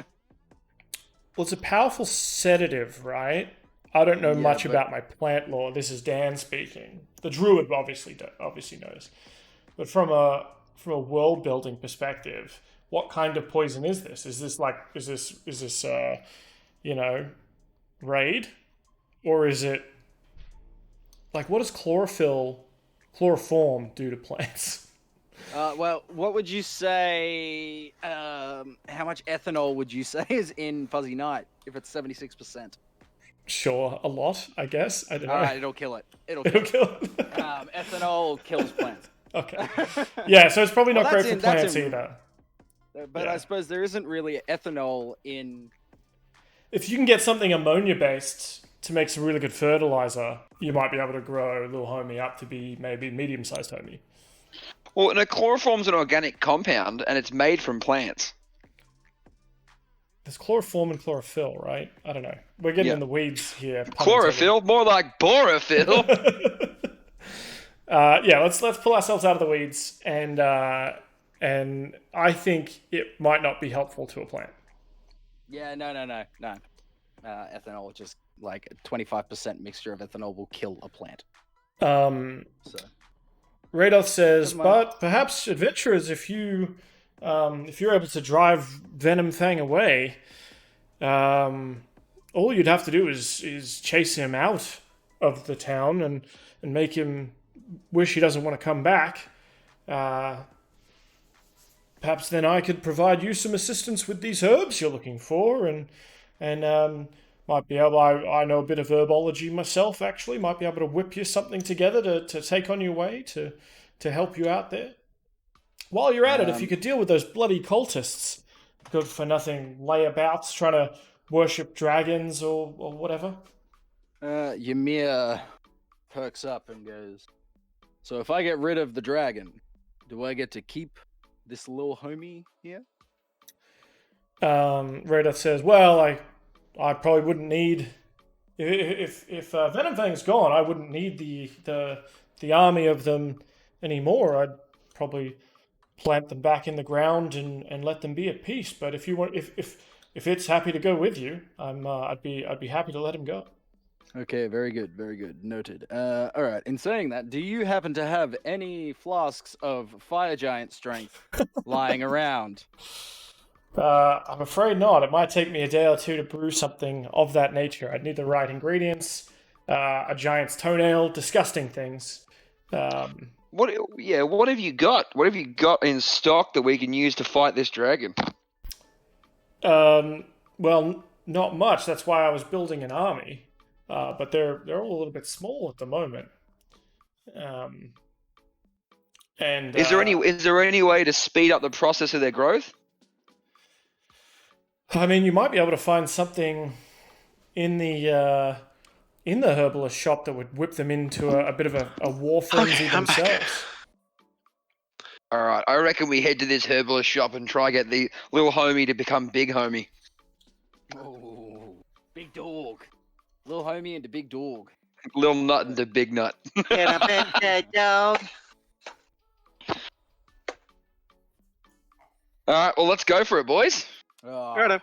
it's a powerful sedative, right? I don't know much about my plant lore. This is Dan speaking. The Druid obviously knows. But from a world building perspective, what kind of poison is this? Is this raid, or is it like what does chloroform do to plants? Well, what would you say? How much ethanol would you say is in Fuzzy Night if it's 76%? Sure, a lot, I guess. I don't know. All right, it'll kill it. It'll It'll kill it. kill. Ethanol kills plants. Okay. Yeah, so it's probably not Well, great that's for plants in- either. But Yeah. I suppose there isn't really ethanol in. If you can get something ammonia based to make some really good fertilizer, you might be able to grow a little homie up to be maybe medium-sized homie. Well, no, chloroform's an organic compound, and it's made from plants. There's chloroform and chlorophyll, right? I don't know. We're getting Yeah. in the weeds here. pun Chlorophyll, more like borophyll. intended. Yeah, let's pull ourselves out of the weeds, and I think it might not be helpful to a plant. Yeah, no. Ethanol, just like a 25% mixture of ethanol will kill a plant. Um, So. Radoth says, Never mind. but perhaps adventurers, if you're able to drive Venom Fang away, all you'd have to do is chase him out of the town and make him wish he doesn't want to come back. Perhaps then I could provide you some assistance with these herbs you're looking for, and might be able. I know a bit of herbology myself. Actually, might be able to whip you something together to take on your way to help you out there. While you're at it, if you could deal with those bloody cultists, good for nothing layabouts trying to worship dragons or whatever. Ymir perks up and goes, "So if I get rid of the dragon, do I get to keep this little homie here?" Radoth says, "Well, I probably wouldn't need if Venom Fang's gone. I wouldn't need the army of them anymore. I'd probably plant them back in the ground and let them be at peace. But if you want, if it's happy to go with you, I'd be happy to let him go." Okay, very good, noted. All right. In saying that, do you happen to have any flasks of fire giant strength lying around? I'm afraid not. It might take me a day or two to brew something of that nature. I'd need the right ingredients, a giant's toenail, disgusting things. What have you got? What have you got in stock that we can use to fight this dragon? Well, not much. That's why I was building an army. But they're all a little bit small at the moment. And Is there any way to speed up the process of their growth? I mean, you might be able to find something in the herbalist shop that would whip them into a bit of a war frenzy I'm back. themselves. All right, I reckon we head to this herbalist shop and try get the little homie to become big homie. Oh, big dog. Little homie into big dog. Little nut into big nut. Get up in that dog. All right, well, let's go for it, boys. Righto.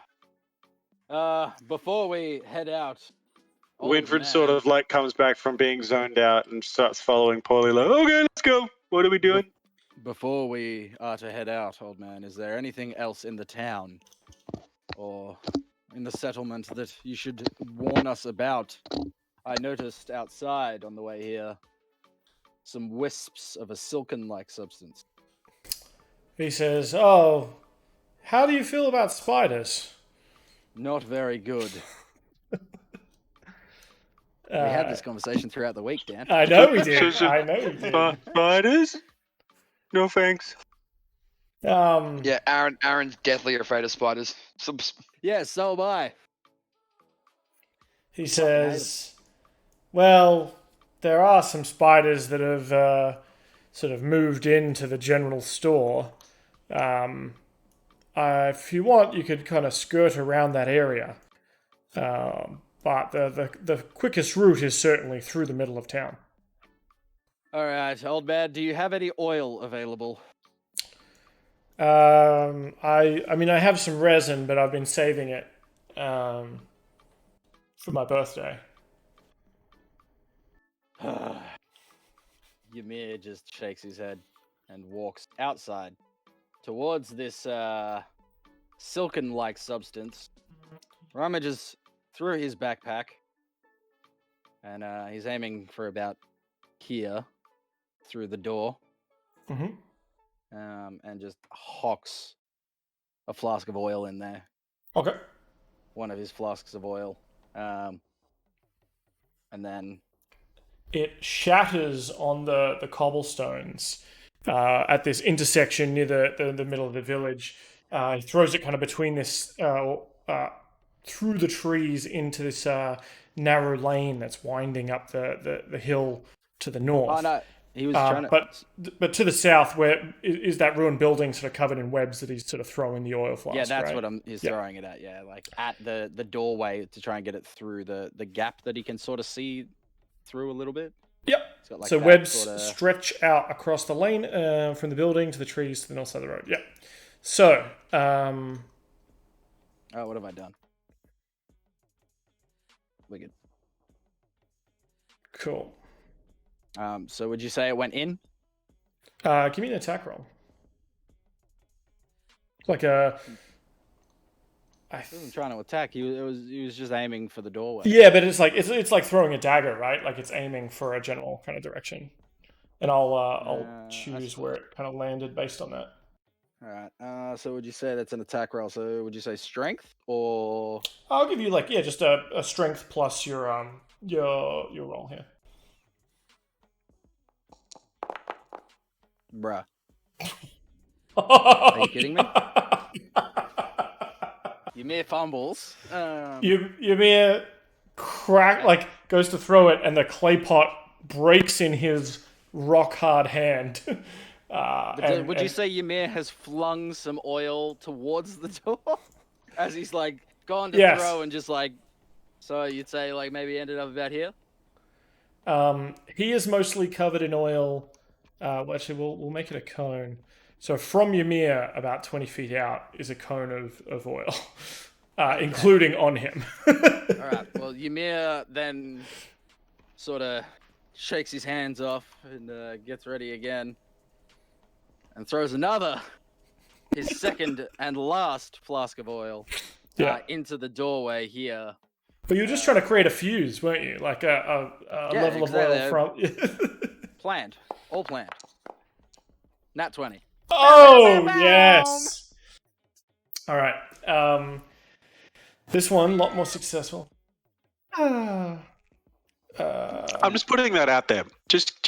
Before we head out, old Winfred man, sort of like comes back from being zoned out and starts following Paulie like, okay, let's go. What are we doing? Before we are to head out, old man, is there anything else in the town or in the settlement that you should warn us about? I noticed outside on the way here some wisps of a silken-like substance. He says, "Oh, how do you feel about spiders?" Not very good. We had this conversation throughout the week, Dan. I know we did. I know we did. Spiders? No thanks. Yeah, Aaron's deathly afraid of spiders. Yeah, so am I. He says, "Well, there are some spiders that have sort of moved into the general store. If you want, you could kind of skirt around that area. But the quickest route is certainly through the middle of town." All right, old man, do you have any oil available? I mean, I have some resin, but I've been saving it for my birthday. Ymir just shakes his head and walks outside towards this silken-like substance, rummages through his backpack, and he's aiming for about here, through the door, and just hocks a flask of oil in there. Okay. One of his flasks of oil. And then... It shatters on the cobblestones at this intersection near the middle of the village. He throws it kind of between this, through the trees into this narrow lane that's winding up the hill to the north. Oh, no. He was trying to... But to the south, where is that ruined building sort of covered in webs that he's sort of throwing the oil flask, Yeah, that's right? what he's throwing it at, yeah. Like, at the doorway to try and get it through the gap that he can sort of see through a little bit. Yep. Got, like, so that webs sorta... stretch out across the lane from the building to the trees to the north side of the road. Yep. So, Oh, what have I done? Wicked. Cool. So would you say it went in? Give me an attack roll. Like a... He wasn't trying to attack. He was just aiming for the doorway. Yeah, but it's like throwing a dagger, right? Like it's aiming for a general kind of direction. And I'll choose where it kind of landed based on that. All right. So would you say that's an attack roll? So would you say strength or? I'll give you just a strength plus your roll here. Bruh. Are you kidding me? Ymir fumbles. Ymir goes to throw it, and the clay pot breaks in his rock hard hand. Would you say Ymir has flung some oil towards the door as he's like gone to throw and just like? So you'd say like maybe ended up about here. He is mostly covered in oil. Well, actually, we'll make it a cone. So from Ymir, about 20 feet out, is a cone of oil, including on him. All right. Well, Ymir then sort of shakes his hands off and gets ready again, and throws his second and last flask of oil into the doorway here. But you were just trying to create a fuse, weren't you? Like a level of oil from... Planned. All planned. Nat 20. Oh, yes! All right. This one, a lot more successful. I'm just putting that out there. Just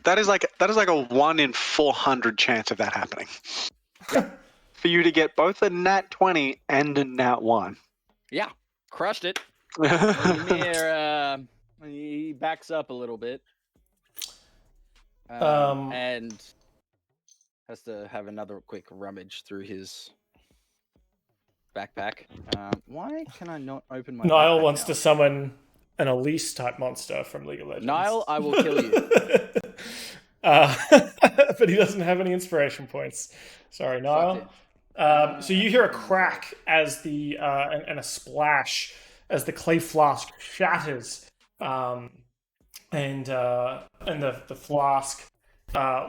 that is like a 1 in 400 chance of that happening. For you to get both a nat 20 and a nat 1. Yeah, crushed it. Ymir, he backs up a little bit. And has to have another quick rummage through his backpack. Why can I not open my Niall backpack wants now? to summon an Elise type monster from League of Legends. Niall, I will kill you. But he doesn't have any inspiration points. Sorry, Niall. So you hear a crack as the and a splash as the clay flask shatters, and the flask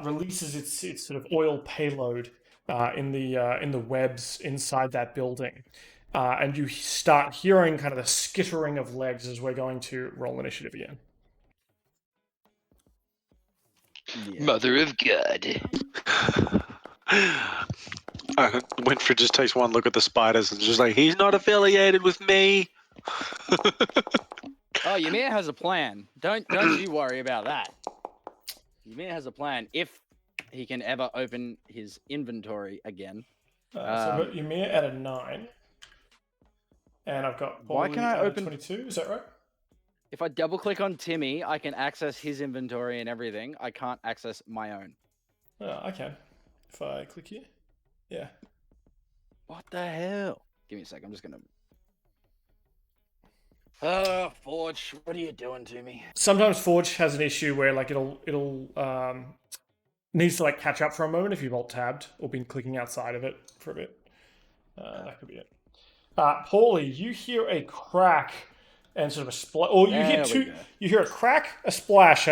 releases its sort of oil payload in the webs inside that building, and you start hearing kind of the skittering of legs as we're going to roll initiative again. Yeah. Mother of God. Winfred just takes one look at the spiders and just like, he's not affiliated with me. Oh, Ymir has a plan. Don't you worry about that. Ymir has a plan if he can ever open his inventory again. So I've got Ymir at a 9. And I've got Why can I open 22, is that right? If I double click on Timmy, I can access his inventory and everything. I can't access my own. Oh, I can. If I click here. Yeah. What the hell? Give me a sec, I'm just gonna... Forge, what are you doing to me? Sometimes Forge has an issue where like it'll needs to like catch up for a moment if you've alt-tabbed or been clicking outside of it for a bit. That could be it. Pauly, you hear a crack and sort of a splash, or you hear a crack, a splash,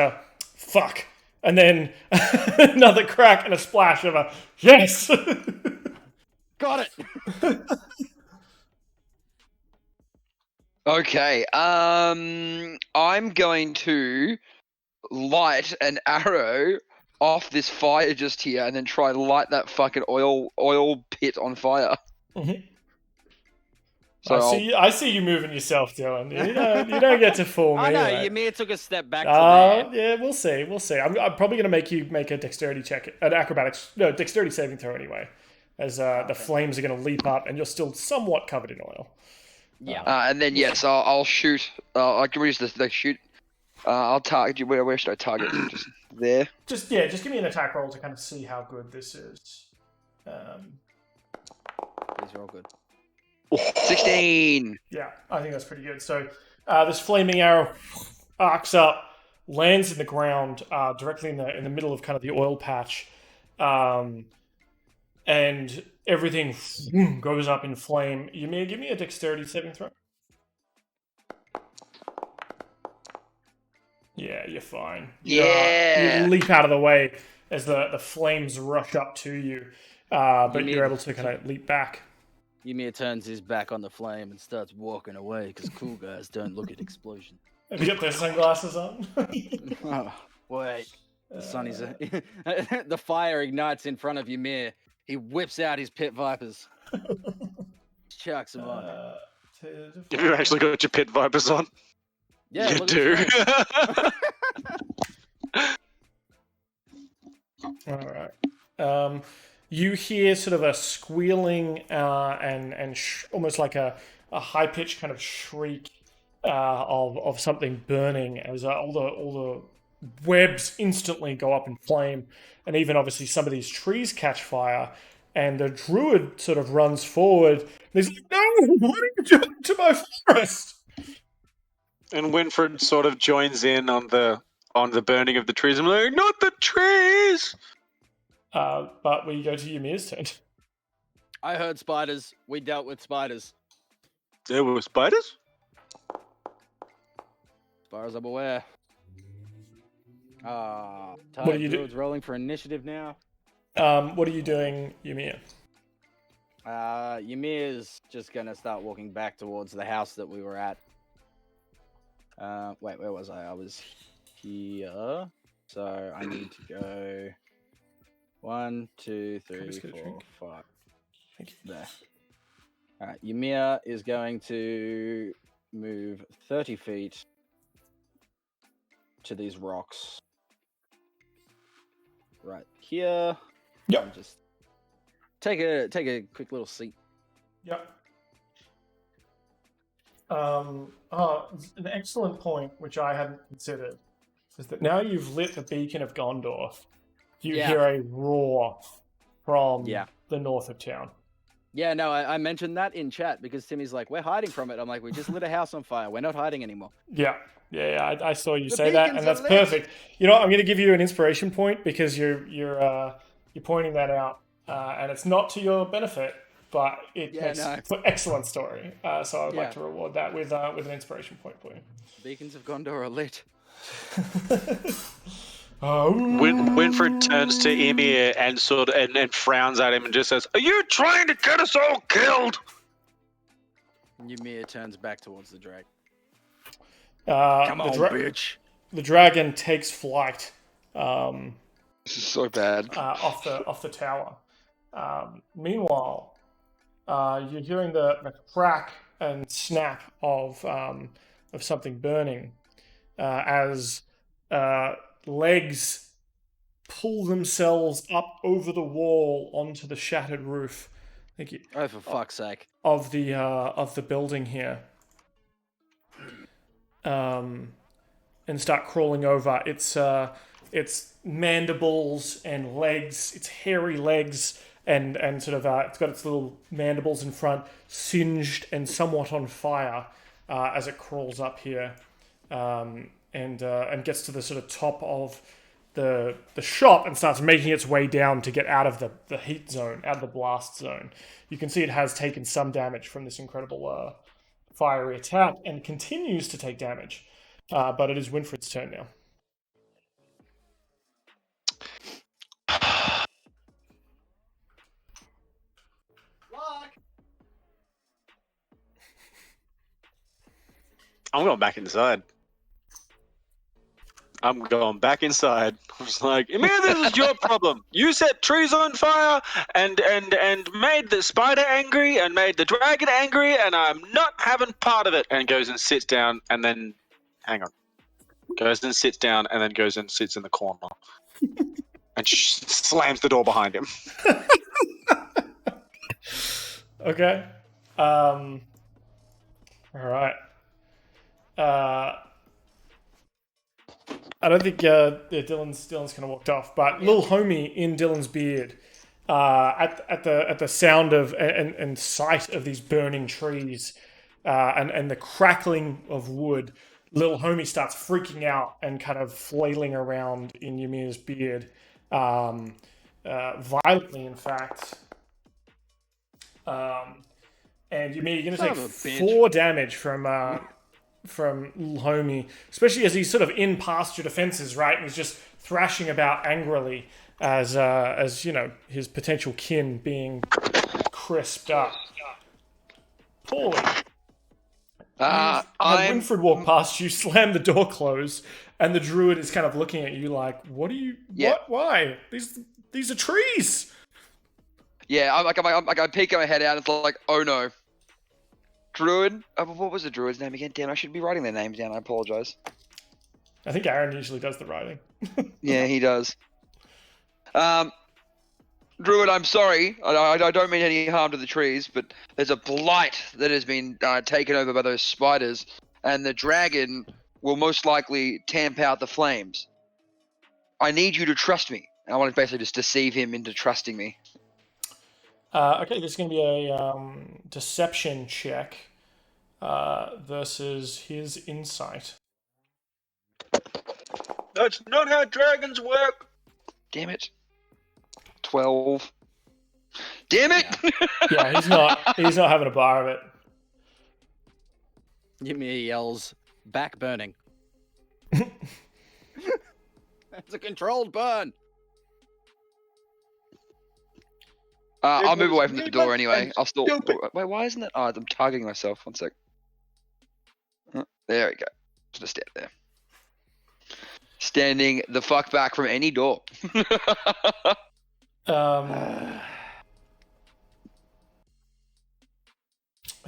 fuck, And then another crack and a splash of a yes. Got it. Okay. I'm going to light an arrow off this fire just here, and then try and light that fucking oil pit on fire. Mhm. So I see you moving yourself, Dylan. You don't get to fool me. I know, mate. Ymir took a step back to there. Yeah, we'll see. I'm probably going to make you make a dexterity check, dexterity saving throw anyway, as the flames are going to leap up, and you're still somewhat covered in oil. Yeah. and then yes, I'll shoot. I can use the shoot. I'll target you. Where should I target? Just there. Just give me an attack roll to kind of see how good this is. These are all good. 16. Yeah, I think that's pretty good. So this flaming arrow arcs up, lands in the ground directly in the middle of kind of the oil patch, and everything goes up in flame. You may give me a dexterity saving throw. Yeah, you're fine. Yeah. You leap out of the way as the flames rush up to you, but you're able to kind of leap back. Ymir turns his back on the flame and starts walking away because cool guys don't look at explosion. Have you got those sunglasses on? Oh, wait. The sun is the fire ignites in front of Ymir. He whips out his pit vipers. Chucks them on. Have you actually got your pit vipers on? Yeah, you look do. at All right. You hear sort of a squealing and almost like a high-pitched kind of shriek of something burning as all the webs instantly go up in flame, and even obviously some of these trees catch fire. And the druid sort of runs forward. And he's like, "No! What are you doing to my forest?" And Winfred sort of joins in on the burning of the trees. I'm like, not the trees. But we go to Ymir's turn. I heard spiders. We dealt with spiders. There were spiders? As far as I'm aware. What are Tired you do- Druid's rolling for initiative now. What are you doing, Ymir? Ymir's just gonna start walking back towards the house that we were at. Wait, where was I? I was here. So I need to go 1, 2, 3, just get a 4, drink? 5. Thank you. There. Alright, Ymir is going to move 30 feet to these rocks. Right here. Yep. And just take a quick little seat. Yep. An excellent point, which I hadn't considered, is that now you've lit the beacon of Gondor, you Yeah. hear a roar from Yeah. the north of town. Yeah, no, I mentioned that in chat because Timmy's like, we're hiding from it. I'm like, we just lit a house on fire. We're not hiding anymore. Yeah. I saw you The say that, beacons and that's are lit. perfect. You know what? I'm going to give you an inspiration point because you're pointing that out, and it's not to your benefit, but it Yeah, makes no. for an excellent story. So I would like Yeah. to reward that with an inspiration point for you. Beacons of Gondor are lit. Winfred turns to Ymir and and frowns at him and just says, "Are you trying to get us all killed?" Ymir turns back towards the dragon. Come on, bitch. The dragon takes flight This is so bad. off the tower. Meanwhile, you're hearing the crack and snap of something burning as legs pull themselves up over the wall onto the shattered roof. Thank you. Oh, for fuck's sake. Of the building here, and start crawling over. It's mandibles and legs. It's hairy legs and sort of it's got its little mandibles in front, singed and somewhat on fire as it crawls up here, and gets to the sort of top of the shop and starts making its way down to get out of the heat zone, out of the blast zone. You can see it has taken some damage from this incredible fiery attack and continues to take damage. But it is Winfred's turn now. I'm going back inside. I'm going back inside. I was like, Ymir, this is your problem. You set trees on fire and made the spider angry and made the dragon angry, and I'm not having part of it. And goes and sits down, and then hang on, goes and sits down, and then goes and sits in the corner, and slams the door behind him. Okay. All right. I don't think Dylan's kind of walked off, but little homie in Dylan's beard, at the sound of and sight of these burning trees, and the crackling of wood, little homie starts freaking out and kind of flailing around in Ymir's beard, violently, in fact. And Ymir, you're going to take 4 damage from little homie, especially as he's sort of in past your defenses, right? And he's just thrashing about angrily as you know, his potential kin being crisped up. Pauly, Winfred walked past you, slammed the door closed, and the druid is kind of looking at you like, "What are you? Yeah. What? Why? These are trees." Yeah, I peek my head out. It's like, oh no. Druid? What was the druid's name again? Damn, I should be writing their names down. I apologize. I think Aaron usually does the writing. Yeah, he does. Druid, I'm sorry. I don't mean any harm to the trees, but there's a blight that has been taken over by those spiders, and the dragon will most likely tamp out the flames. I need you to trust me. I want to basically just deceive him into trusting me. Okay, this is going to be a deception check versus his insight. That's not how dragons work. Damn it. 12. Damn it! Yeah, he's not having a bar of it. Ymir yells, "Back burning." It's a controlled burn. I'll move away from the door anyway. I'll still. Wait, why isn't it? Oh, I'm targeting myself. 1 sec. There we go. Just stand there. Standing the fuck back from any door.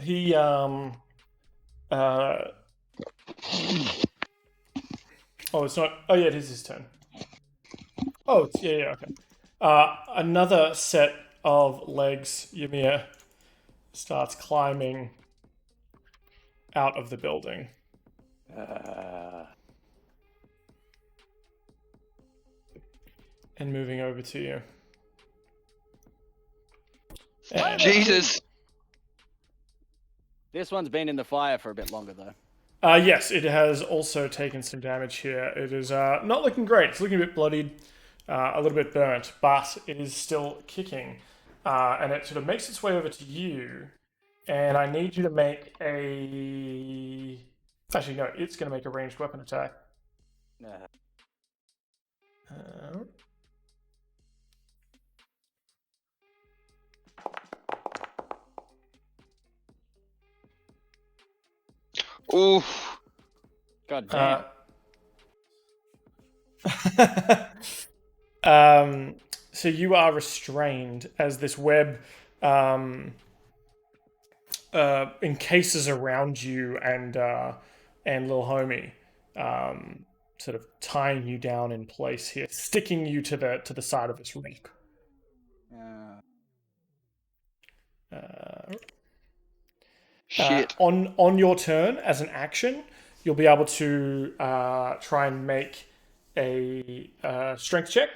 He oh, it's not. Oh yeah, it is his turn. Oh, yeah, okay. Another set of legs, Ymir starts climbing out of the building. And moving over to you. And, Jesus! This one's been in the fire for a bit longer, though. Yes, it has also taken some damage here. It is not looking great. It's looking a bit bloodied, a little bit burnt, but it is still kicking. And it sort of makes its way over to you. And I need you to make a... Actually, no, it's going to make a ranged weapon attack. Oof. God damn. So you are restrained as this web encases around you and little homie, sort of tying you down in place here, sticking you to the side of this rock. Shit. On your turn, as an action, you'll be able to try and make a strength check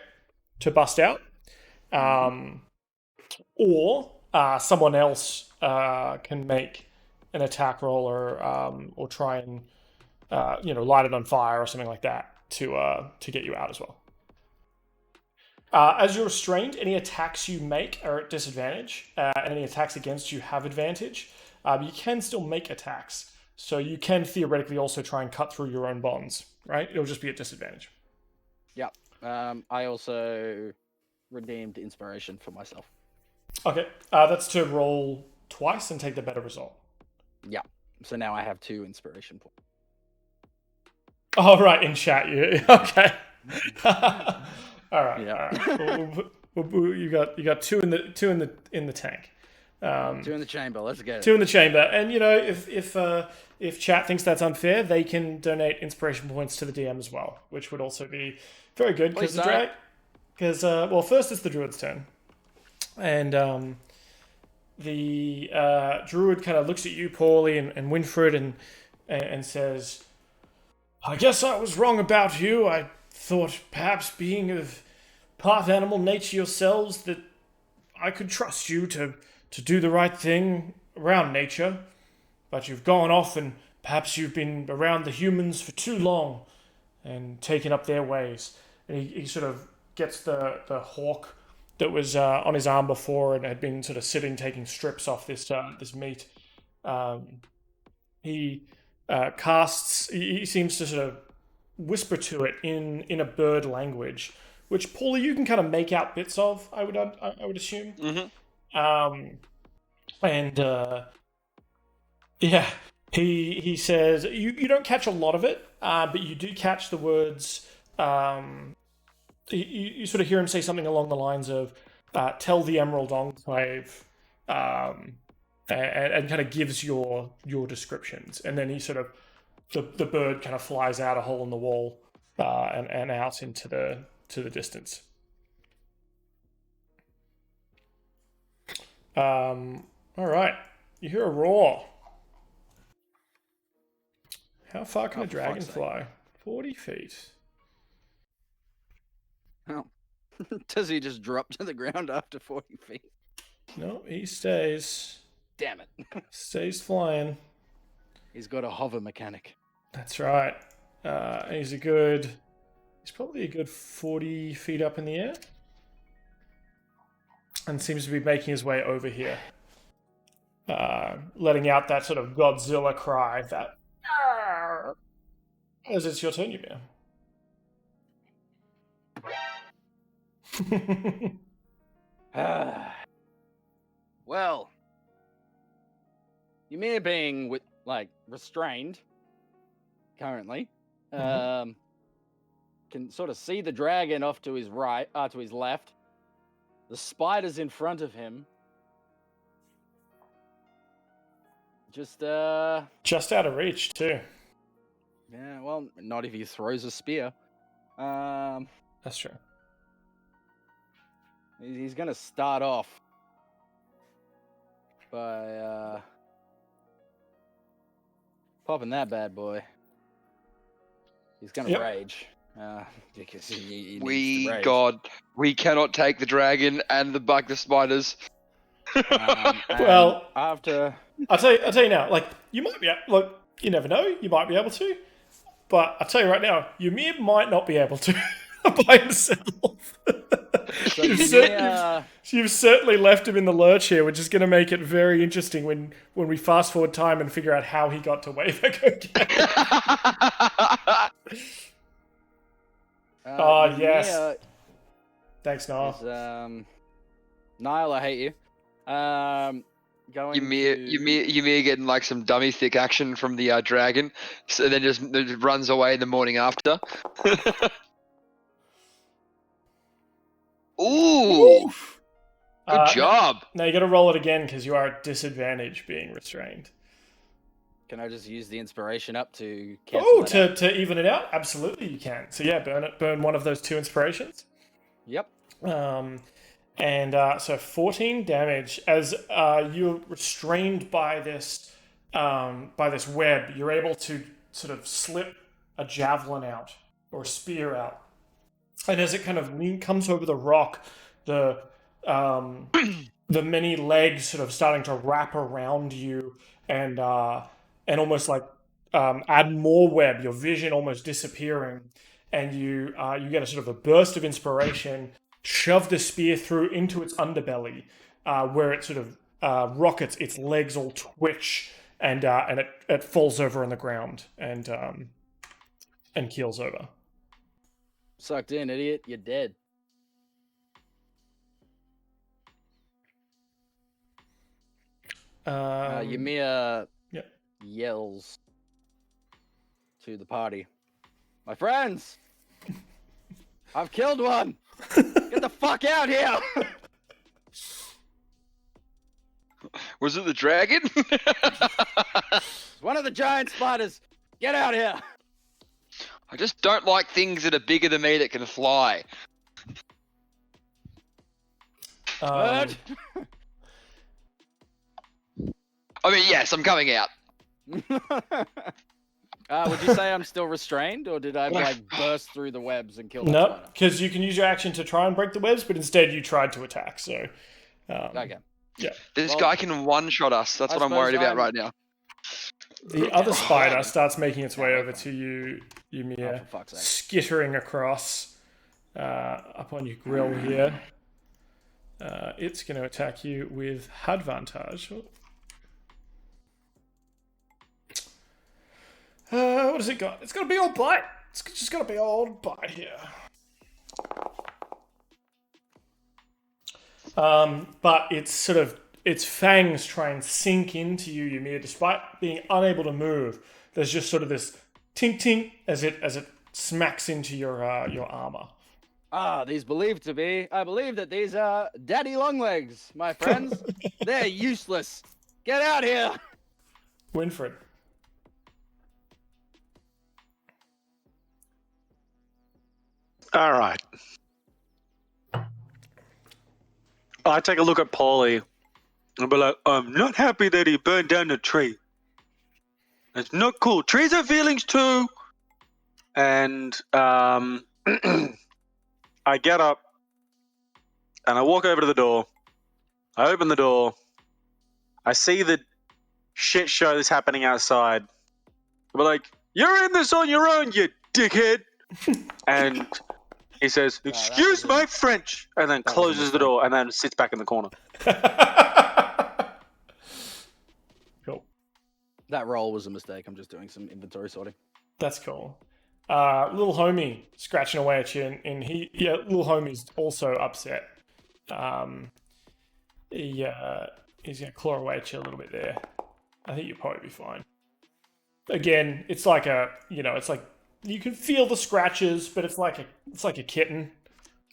to bust out, or someone else can make an attack roll or try and light it on fire or something like that to get you out as well. As you're restrained, any attacks you make are at disadvantage, and any attacks against you have advantage. But you can still make attacks, so you can theoretically also try and cut through your own bonds, right? It'll just be at disadvantage. Yep. I also redeemed inspiration for myself. Okay, that's to roll twice and take the better result. Yeah. So now I have 2 inspiration points. Oh, right, in chat. You okay? All right. Yeah. All right. You got two in the tank. Two in the chamber. Let's get it. Two in the chamber, and if chat thinks that's unfair, they can donate inspiration points to the DM as well, which would also be very good because first it's the druid's turn, and the druid kind of looks at you, Pauly, and Winfred, and says, "I guess I was wrong about you. I thought perhaps being of part animal nature yourselves that I could trust you to do the right thing around nature, but you've gone off and perhaps you've been around the humans for too long and taken up their ways." And he sort of gets the hawk that was on his arm before and had been sort of sitting taking strips off this meat. He casts. He seems to sort of whisper to it in a bird language, which Paulie you can kind of make out bits of. I would assume. Mm-hmm. He says you don't catch a lot of it, but you do catch the words. You sort of hear him say something along the lines of, "Tell the Emerald Enclave," and kind of gives your descriptions, and then he sort of the bird kind of flies out a hole in the wall and out into the distance. All right, you hear a roar. How far can a dragon fly? 40 feet. Oh. Does he just drop to the ground after 40 feet? No, he stays. Damn it. Stays flying. He's got a hover mechanic. That's right. He's probably a good 40 feet up in the air. And seems to be making his way over here. Letting out that sort of Godzilla cry. That. As it's your turn, Ymir. Well, Ymir being restrained currently, can sort of see the dragon off to his right, to his left. The spiders in front of him. Just out of reach too. Yeah, well, not if he throws a spear. That's true. He's gonna start off by popping that bad boy. He's gonna rage because he needs to rage. God, we cannot take the dragon and the spiders. Well, after I'll tell you now. Like you might be look, you never know. You might be able to, but I'll tell you right now, Ymir might not be able to by himself. So you've certainly left him in the lurch here, which is going to make it very interesting when we fast forward time and figure out how he got to Wayback again. Yes. Thanks, Niall. Niall, I hate you. Ymir getting like some dummy thick action from the dragon, so then just runs away the morning after. Ooh! Good job. Now you got to roll it again because you are at disadvantage being restrained. Can I just use the inspiration up to cancel to even it out? Absolutely, you can. So yeah, burn one of those 2 inspirations. Yep. So 14 damage as you're restrained by this web. You're able to sort of slip a javelin out or a spear out, and as it kind of comes over the rock, the many legs sort of starting to wrap around you and almost like add more web. Your vision almost disappearing, and you get a sort of a burst of inspiration. Shove the spear through into its underbelly, where it sort of rockets. Its legs all twitch, and it falls over on the ground and keels over. Sucked in, idiot. You're dead. Ymir yells to the party. My friends! I've killed one! Get the fuck out here! Was it the dragon? It's one of the giant spiders! Get out here! I just don't like things that are bigger than me that can fly. Bird! I mean, yes, I'm coming out. Would you say I'm still restrained, or did I like burst through the webs and kill that No, spider? because you can use your action to try and break the webs, but instead you tried to attack. So, Okay. yeah. This Well, guy can one-shot us. That's I what I'm worried suppose about I'm- right now. The other spider starts making its way over to you, Ymir, Oh, for fuck's sake. skittering across up on your grill here. It's going to attack you with advantage. What has it got? It's got a big old bite. It's just got a big old bite here. But its fangs try and sink into you, Ymir, despite being unable to move. There's just sort of this tink tink as it smacks into your armor. These believed to be. I believe that these are daddy longlegs, my friends. They're useless. Get out here! Winfred. All right. I take a look at Pauly and be like, I'm not happy that he burned down the tree. It's not cool. Trees have feelings too. And I get up and I walk over to the door. I open the door. I see the shit show that's happening outside. I'm like, you're in this on your own, you dickhead. And he says, excuse my French, and then closes the door and then sits back in the corner. Cool. That roll was a mistake. I'm just doing some inventory sorting. That's cool. Little homie scratching away at you, and little homie's also upset. He's gonna claw away at you a little bit there. I think you'll probably be fine. Again, it's like it's like you can feel the scratches, but it's like a kitten.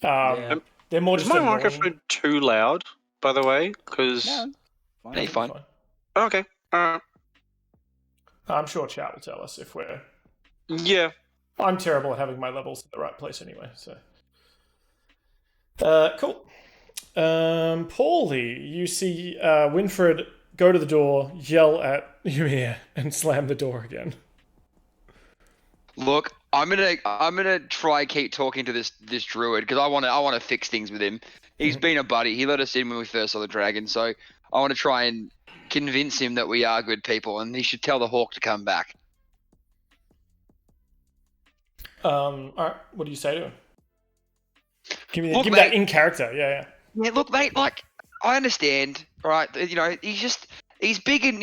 Yeah. They're more Is just my annoying. microphone too loud, by the way? Because No, Hey, fine. okay, I'm sure chat will tell us if we're. yeah. I'm terrible at having my levels in the right place anyway. So, cool. Pauly, you see Winfred go to the door, yell at Ymir, and slam the door again. Look, I'm gonna try keep talking to this druid because I wanna fix things with him. He's been a buddy. He let us in when we first saw the dragon, so I want to try and convince him that we are good people, and he should tell the hawk to come back. All right, what do you say to him? Give me Look, that mate. in character. Yeah. Yeah, look, mate. Like, I understand, right? You know, he's big and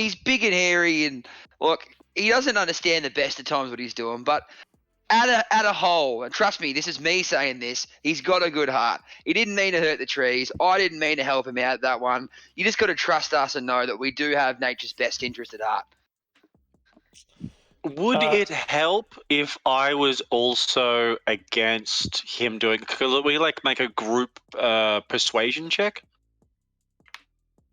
hairy, and look, he doesn't understand the best of times what he's doing. But at a whole, and trust me, this is me saying this. He's got a good heart. He didn't mean to hurt the trees. I didn't mean to help him out that one. You just got to trust us and know that we do have nature's best interest at heart. Would it help if I was also against him doing? Could we make a group persuasion check?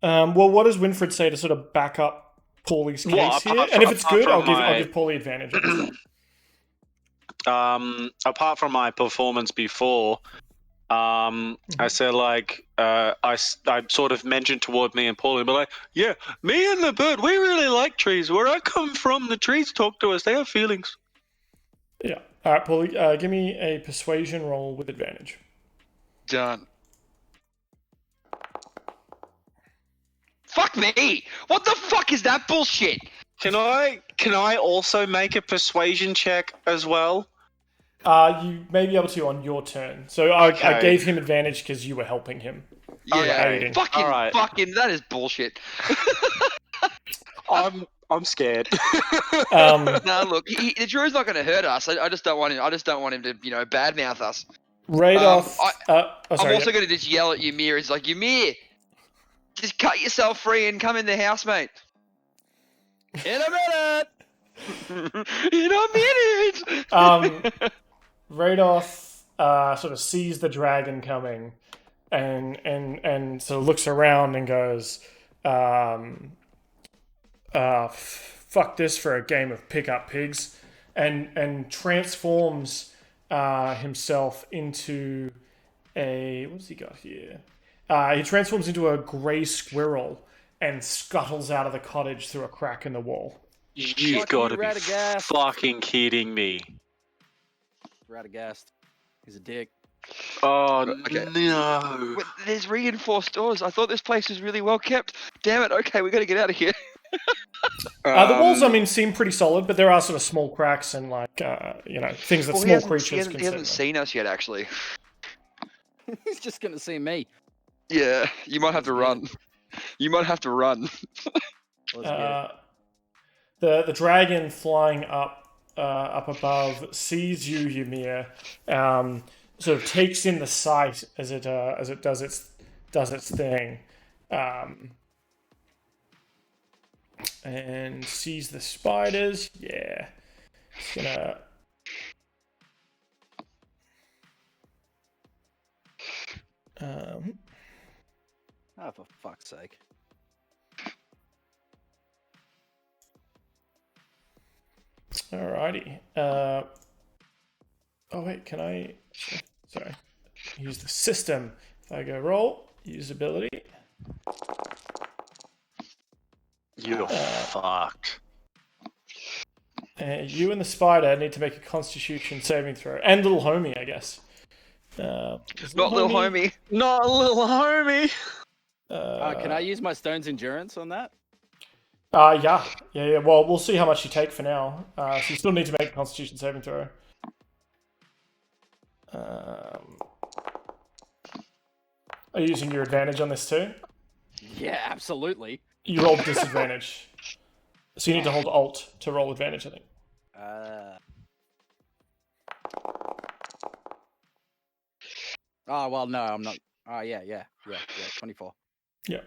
Well, what does Winfred say to sort of back up Pauly's case Well, here? apart And if from- it's apart good, I'll from give Pauly advantage. Apart from my performance before, I said I sort of mentioned toward me and Paulie, but like, yeah, me and the bird, we really like trees. Where I come from, the trees talk to us. They have feelings. Yeah. All right, Pauly, give me a persuasion roll with advantage. Done. Fuck me! What the fuck is that bullshit? Can I also make a persuasion check as well? You may be able to on your turn. So I Okay. gave him advantage because you were helping him. Yeah, aiding. Alright. fucking, that is bullshit. I'm scared. No, look, the druid's not going to hurt us. I just don't want him. I just don't want him to, badmouth us. Radolf. I'm Sorry, also going to just yell at Ymir. It's like, Ymir, just cut yourself free and come in the house, mate. In a minute! In a minute. Radoth sort of sees the dragon coming, and sort of looks around and goes, "Fuck this for a game of pick-up pigs," and transforms himself into a, what's he got here? He transforms into a grey squirrel and scuttles out of the cottage through a crack in the wall. You've Fuck got you, to be Radagast. fucking kidding me. Radagast. He's a dick. Oh, Okay. no. Wait, there's reinforced doors. I thought this place was really well kept. Damn it. Okay, we got to get out of here. The walls, I mean, seem pretty solid, but there are sort of small cracks and things that Well, small creatures he can hasn't, see. he hasn't seen us yet, actually. He's just gonna see me. Yeah, you might have to Let's run. You might have to run. Let's get it. The dragon flying up above sees you, Ymir. Sort of takes in the sight as it does its thing, and sees the spiders. Yeah, it's gonna. Oh, for fuck's sake. Alrighty. Oh wait, can I? Sorry. Use the system. If I go roll, use ability. You're fucked. You and the spider need to make a Constitution saving throw, and little homie, I guess. Is Not little homie. Not a little homie. Can I use my stone's endurance on that? Yeah. Well, we'll see how much you take for now. So you still need to make a Constitution saving throw. Are you using your advantage on this too? Yeah, absolutely. You rolled disadvantage. So you need to hold Alt to roll advantage, I think. Oh, well, no, I'm not. Oh, yeah, 24. Yeah.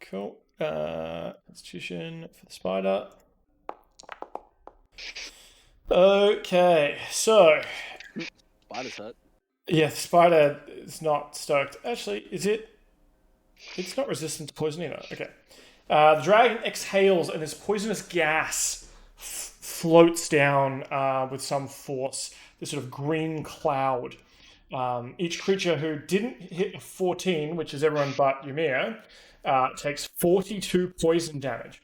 Cool. Constitution for the spider. Okay, so Spider's hurt. yeah, the spider is not stoked. Actually, is it? It's not resistant to poison either. Okay. The dragon exhales, and this poisonous gas floats down with some force. This sort of green cloud. Each creature who didn't hit a 14, which is everyone but Ymir, takes 42 poison damage.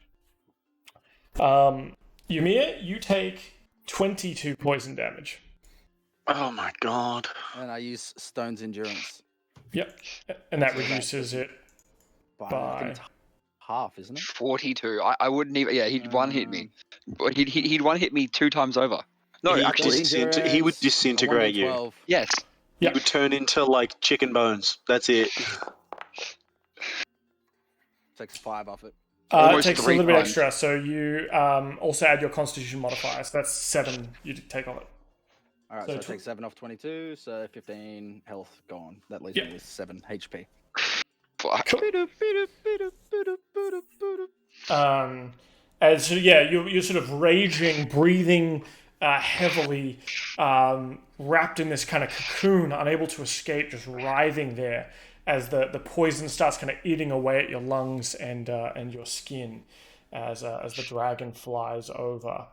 Ymir, you take 22 poison damage. Oh my god. And I use stone's endurance. Yep. And that reduces it I think by... it's half, isn't it? 42. I wouldn't even. Yeah, he'd one hit me. But he'd one hit me 2 times over. No, He actually, he would disintegrate you. 1d12. yes. He would turn into like chicken bones. That's it. Takes 5 off it. it Almost takes a 3 little bit times. extra, so you also add your Constitution modifier, so that's 7 you take on it. Alright, So so I tw- take 7 off 22, so 15 health gone. That leaves Yeah. me with 7 HP. Fuck. And so yeah, you're sort of raging, breathing heavily, wrapped in this kind of cocoon, unable to escape, just writhing there as the poison starts kind of eating away at your lungs and your skin as the dragon flies over.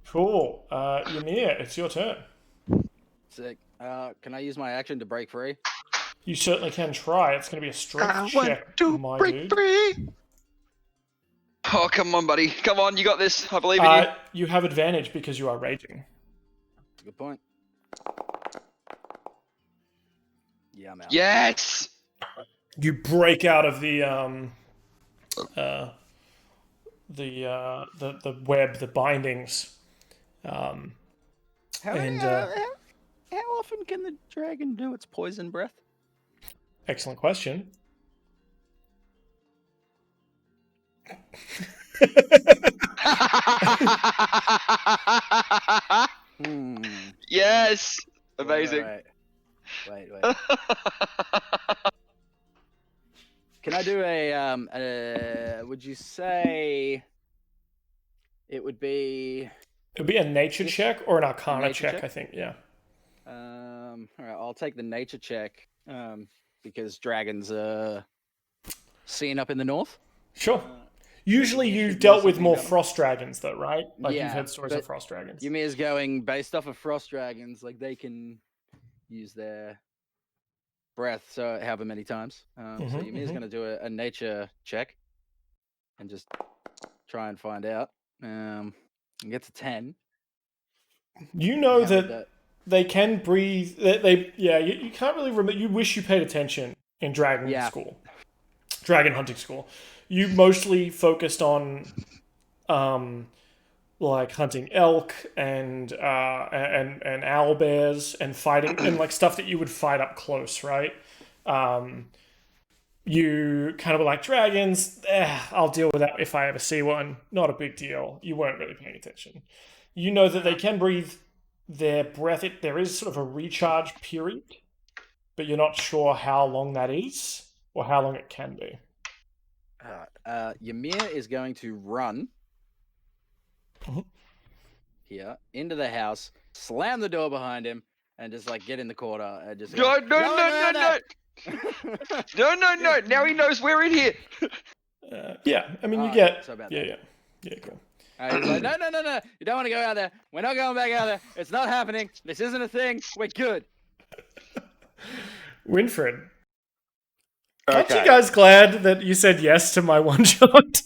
Cool. Ymir, it's your turn. Sick. Can I use my action to break free? You certainly can try. It's going to be a strength check, my dude. free. Oh, come on, buddy. Come on, you got this. I believe in you. You have advantage because you are raging. Good point. Yeah, I'm out. Yes. You break out of the web, the bindings. How often can the dragon do its poison breath? Excellent question. Yes. Amazing. Wait. Can I do a would you say It would be. It would be a nature check or an arcana nature check, check? I think. Yeah. All right, I'll take the nature check. Because dragons are seen up in the north. Sure. Usually you you've should know dealt with something more about 'em. frost dragons, though, right? Like you've Yeah, heard stories but of frost dragons. Ymir's going based off of frost dragons. Like they can use their breath so however many times. So Ymir's going to do a nature check and just try and find out. And gets a 10. You know How would that they can breathe. You can't really remember. You wish you paid attention in dragon hunting school. You mostly focused on, like hunting elk and owl bears and fighting and like stuff that you would fight up close, right? You kind of were like dragons. I'll deal with that if I ever see one. Not a big deal. You weren't really paying attention. You know that they can breathe their breath. There is sort of a recharge period, but you're not sure how long that is or how long it can be. Ymir is going to run here into the house, slam the door behind him, and just like get in the corner and just No. No. Now he knows we're in here. Yeah, I mean, you Alright, get... so about Yeah, cool. He's like, no. You don't want to go out there. We're not going back out there. It's not happening. This isn't a thing. We're good. Winfred. Aren't you guys glad that you said yes to my one shot?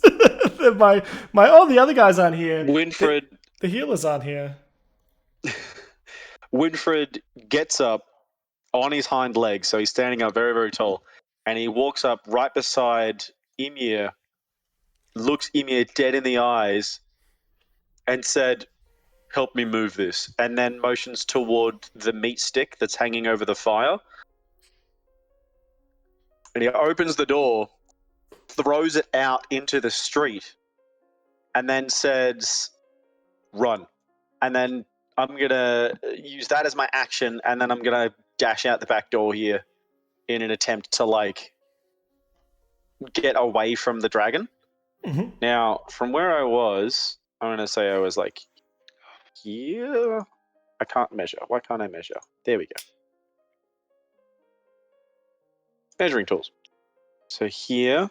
The other guys aren't here. Winfred The healers aren't here. Winfred gets up on his hind legs, so he's standing up very, very tall, and he walks up right beside Ymir, looks Ymir dead in the eyes, and said, "Help me move this," and then motions toward the meat stick that's hanging over the fire. And he opens the door, throws it out into the street, and then says, "Run." And then I'm going to use that as my action, and then I'm going to dash out the back door here in an attempt to, like, get away from the dragon. Mm-hmm. Now, from where I was, I'm going to say I was, like, here. I can't measure. Why can't I measure? There we go. Measuring tools. So here.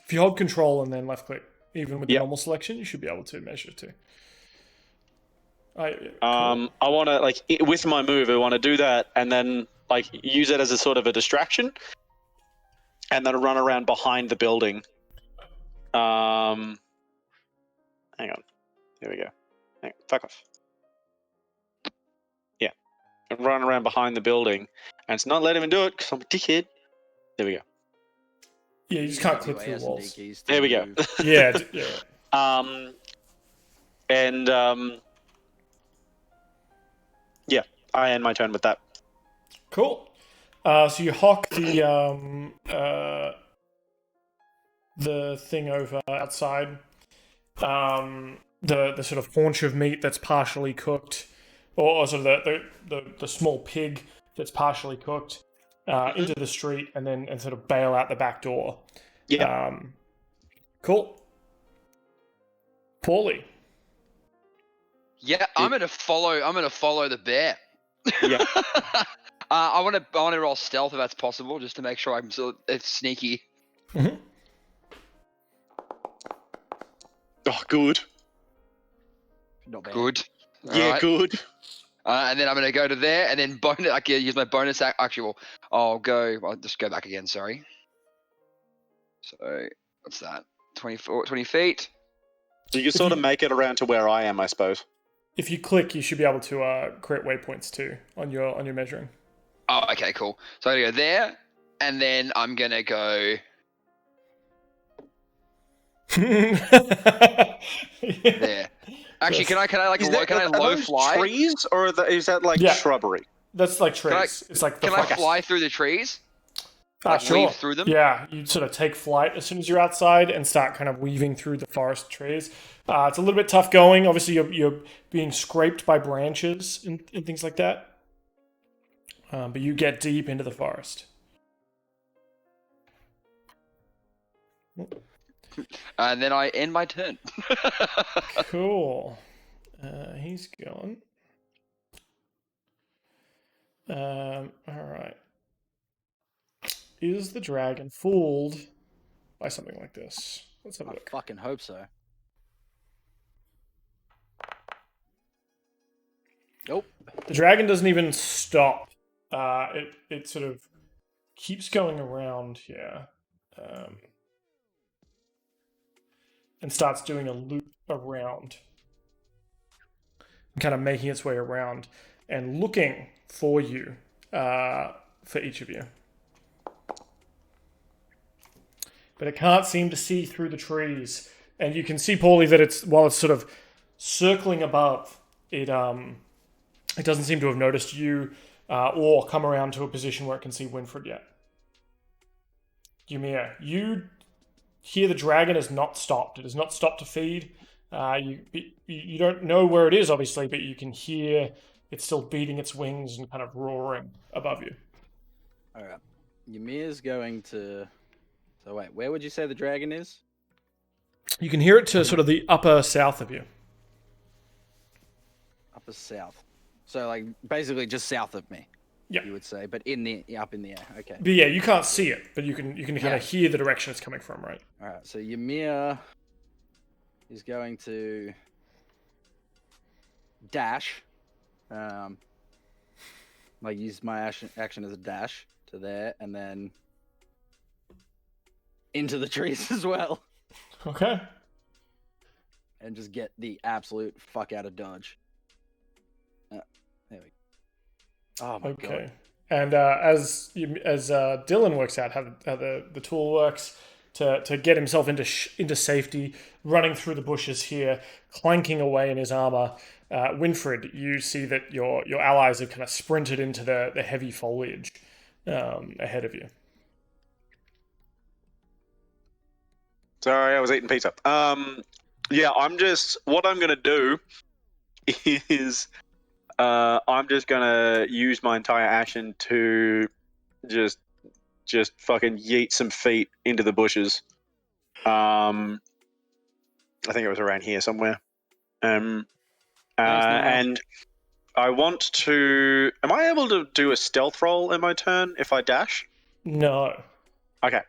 If you hold control and then left click, even with the Yep. normal selection, you should be able to measure too. Cool. I want to, like, with my move, I want to do that and then, like, use it as a sort of a distraction and then run around behind the building. Hang on. There we go. Hang on. Fuck off. Yeah. And run around behind the building. And it's not letting him do it because I'm a dickhead. There we go. Yeah, you just can't click through walls. There we go. Yeah. Yeah, I end my turn with that. Cool. So you hawk the thing over outside. The sort of haunch of meat that's partially cooked, or sort of the small pig that's partially cooked, into the street, and sort of bail out the back door. Yeah. Cool. Pauly. Yeah, I'm gonna follow the bear. Yeah. I want to roll stealth if that's possible, just to make sure it's sneaky. Mm-hmm. Oh, good. Not bad. Good. Yeah, Alright. good. And then I'm gonna go to there, and then I can use my bonus actually. I'll just go back again. Sorry. So what's that? 20 feet. So you can sort of make it around to where I am, I suppose. If you click, you should be able to create waypoints too on your measuring. Oh, okay, cool. So I'm gonna go there, and then I'm gonna go. There. Actually, can I like low fly? Trees or is that like shrubbery? That's like trees. It's like the Can I fly through the trees? Like sure. weave through them? Yeah, you sort of take flight as soon as you're outside and start kind of weaving through the forest trees. It's a little bit tough going. Obviously, you're being scraped by branches and things like that. But you get deep into the forest. And then I end my turn. Cool. He's gone. All right. Is the dragon fooled by something like this? Let's have a I look. fucking hope so. Nope. The dragon doesn't even stop. It sort of keeps going around here, and starts doing a loop around, kind of making its way around and looking for you, for each of you. But it can't seem to see through the trees, and you can see, Pauly, that while it's sort of circling above, it doesn't seem to have noticed you, or come around to a position where it can see Winfred yet. Ymir, you hear the dragon has not stopped. It has not stopped to feed. You don't know where it is, obviously, but you can hear it's still beating its wings and kind of roaring above you. All right. Ymir's going to. So wait, where would you say the dragon is? You can hear it to sort of the upper south of you. Upper south. So like basically just south of me. Yeah. You would say, but up in the air. Okay. But yeah, you can't see it, but you can kind of hear the direction it's coming from, right? All right. So Ymir is going to dash. Like use my action as a dash to there, and then into the trees as well, Okay. and just get the absolute fuck out of dodge. There we go. Oh my Okay. god. And as Dylan works out how the tool works to get himself into safety, running through the bushes here, clanking away in his armor, Winfred, you see that your allies have kind of sprinted into the heavy foliage ahead of you. Sorry, I was eating pizza. Yeah, what I'm gonna do is I'm just gonna use my entire action to just fucking yeet some feet into the bushes. I think it was around here somewhere. And I want to. Am I able to do a stealth roll in my turn if I dash? No. Okay.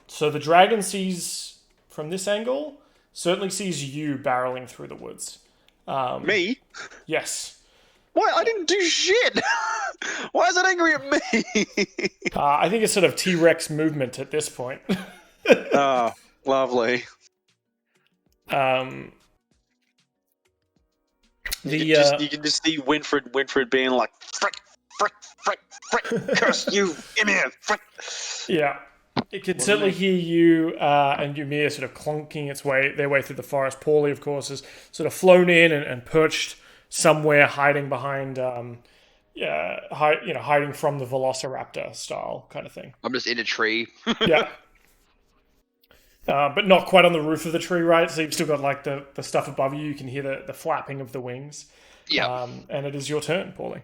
So the dragon sees from this angle, certainly sees you barreling through the woods. Me? Yes. Why? I didn't do shit. Why is it angry at me? I think it's sort of T-Rex movement at this point. Oh, lovely. You can just see Winfred being like, frick, curse you, Ymir, frick. Yeah. It can certainly hear you and Ymir sort of clunking their way through the forest. Pauly, of course, has sort of flown in and perched somewhere, hiding behind, hiding from the Velociraptor style kind of thing. I'm just in a tree. Yeah. But not quite on the roof of the tree, right? So you've still got like the stuff above you. You can hear the flapping of the wings. Yeah. And it is your turn, Pauly.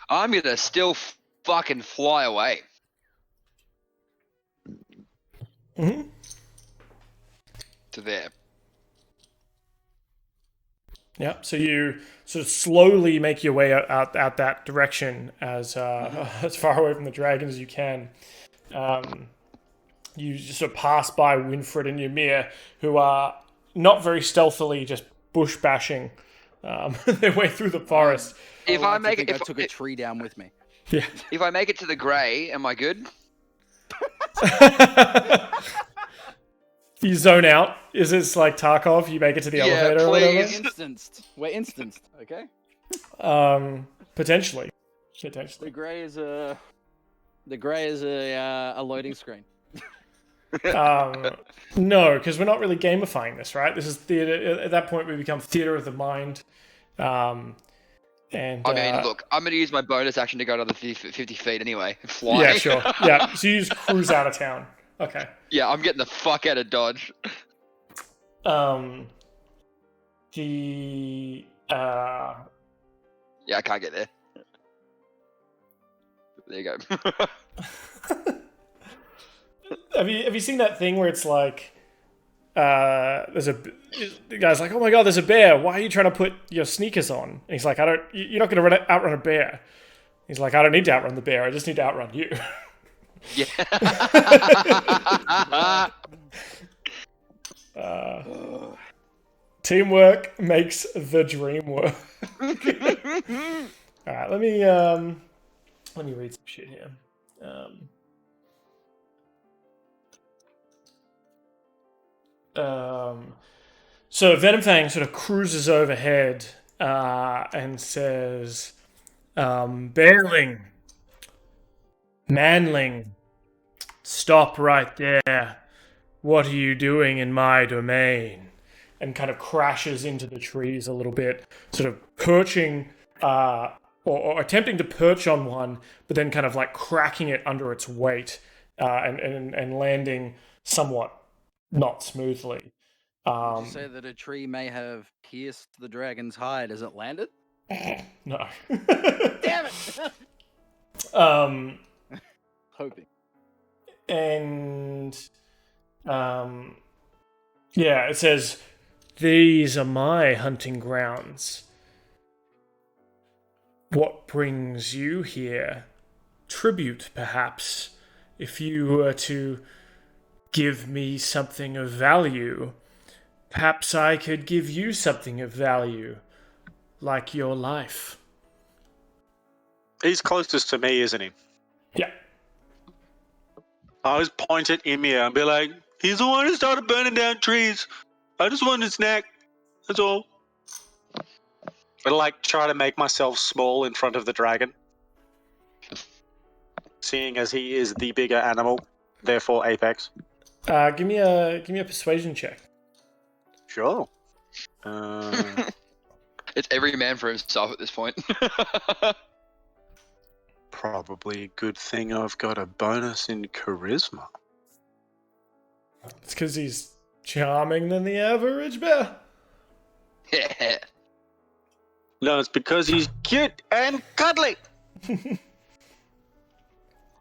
I'm gonna still fucking fly away. Mm-hmm. To there. Yeah, so you sort of slowly make your way out that direction as far away from the dragon as you can. You just sort of pass by Winfred and Ymir, who are not very stealthily just bush bashing their way through the forest. If I make it, I took a tree down with me. Yeah. If I make it to the grey, am I good? You zone out. Is this like Tarkov? You make it to the elevator or whatever? We're instanced, okay? Potentially. The grey is a loading screen. No, because we're not really gamifying this, right? This is theater. At that point, we become theater of the mind. And I mean, look, I'm going to use my bonus action to go another 50 feet anyway. Fly. Yeah, sure. Yeah, so you just cruise out of town. Okay. Yeah, I'm getting the fuck out of Dodge. Yeah, I can't get there. There you go. have you seen that thing where it's like, the guy's like, oh my god, there's a bear. Why are you trying to put your sneakers on? And he's like, you're not going to outrun a bear. He's like, I don't need to outrun the bear. I just need to outrun you. Yeah. Teamwork makes the dream work. All right, let me read some shit here. So Venomfang sort of cruises overhead and says, Bearling, Manling, stop right there. What are you doing in my domain? And kind of crashes into the trees a little bit, sort of perching, or attempting to perch on one, but then kind of like cracking it under its weight and landing somewhat not smoothly. Did you say that a tree may have pierced the dragon's hide as it landed? No. Damn it! Hoping. And yeah, it says, these are my hunting grounds. What brings you here? Tribute, perhaps. If you were to give me something of value, perhaps I could give you something of value, like your life. He's closest to me, isn't he? Yeah. I always point at Ymir and be like, he's the one who started burning down trees. I just wanted a snack. That's all. I like try to make myself small in front of the dragon. Seeing as he is the bigger animal, therefore apex. Give me a persuasion check. Sure. It's every man for himself at this point. Probably a good thing I've got a bonus in charisma. It's because he's charming than the average bear. Yeah. No, it's because he's cute and cuddly.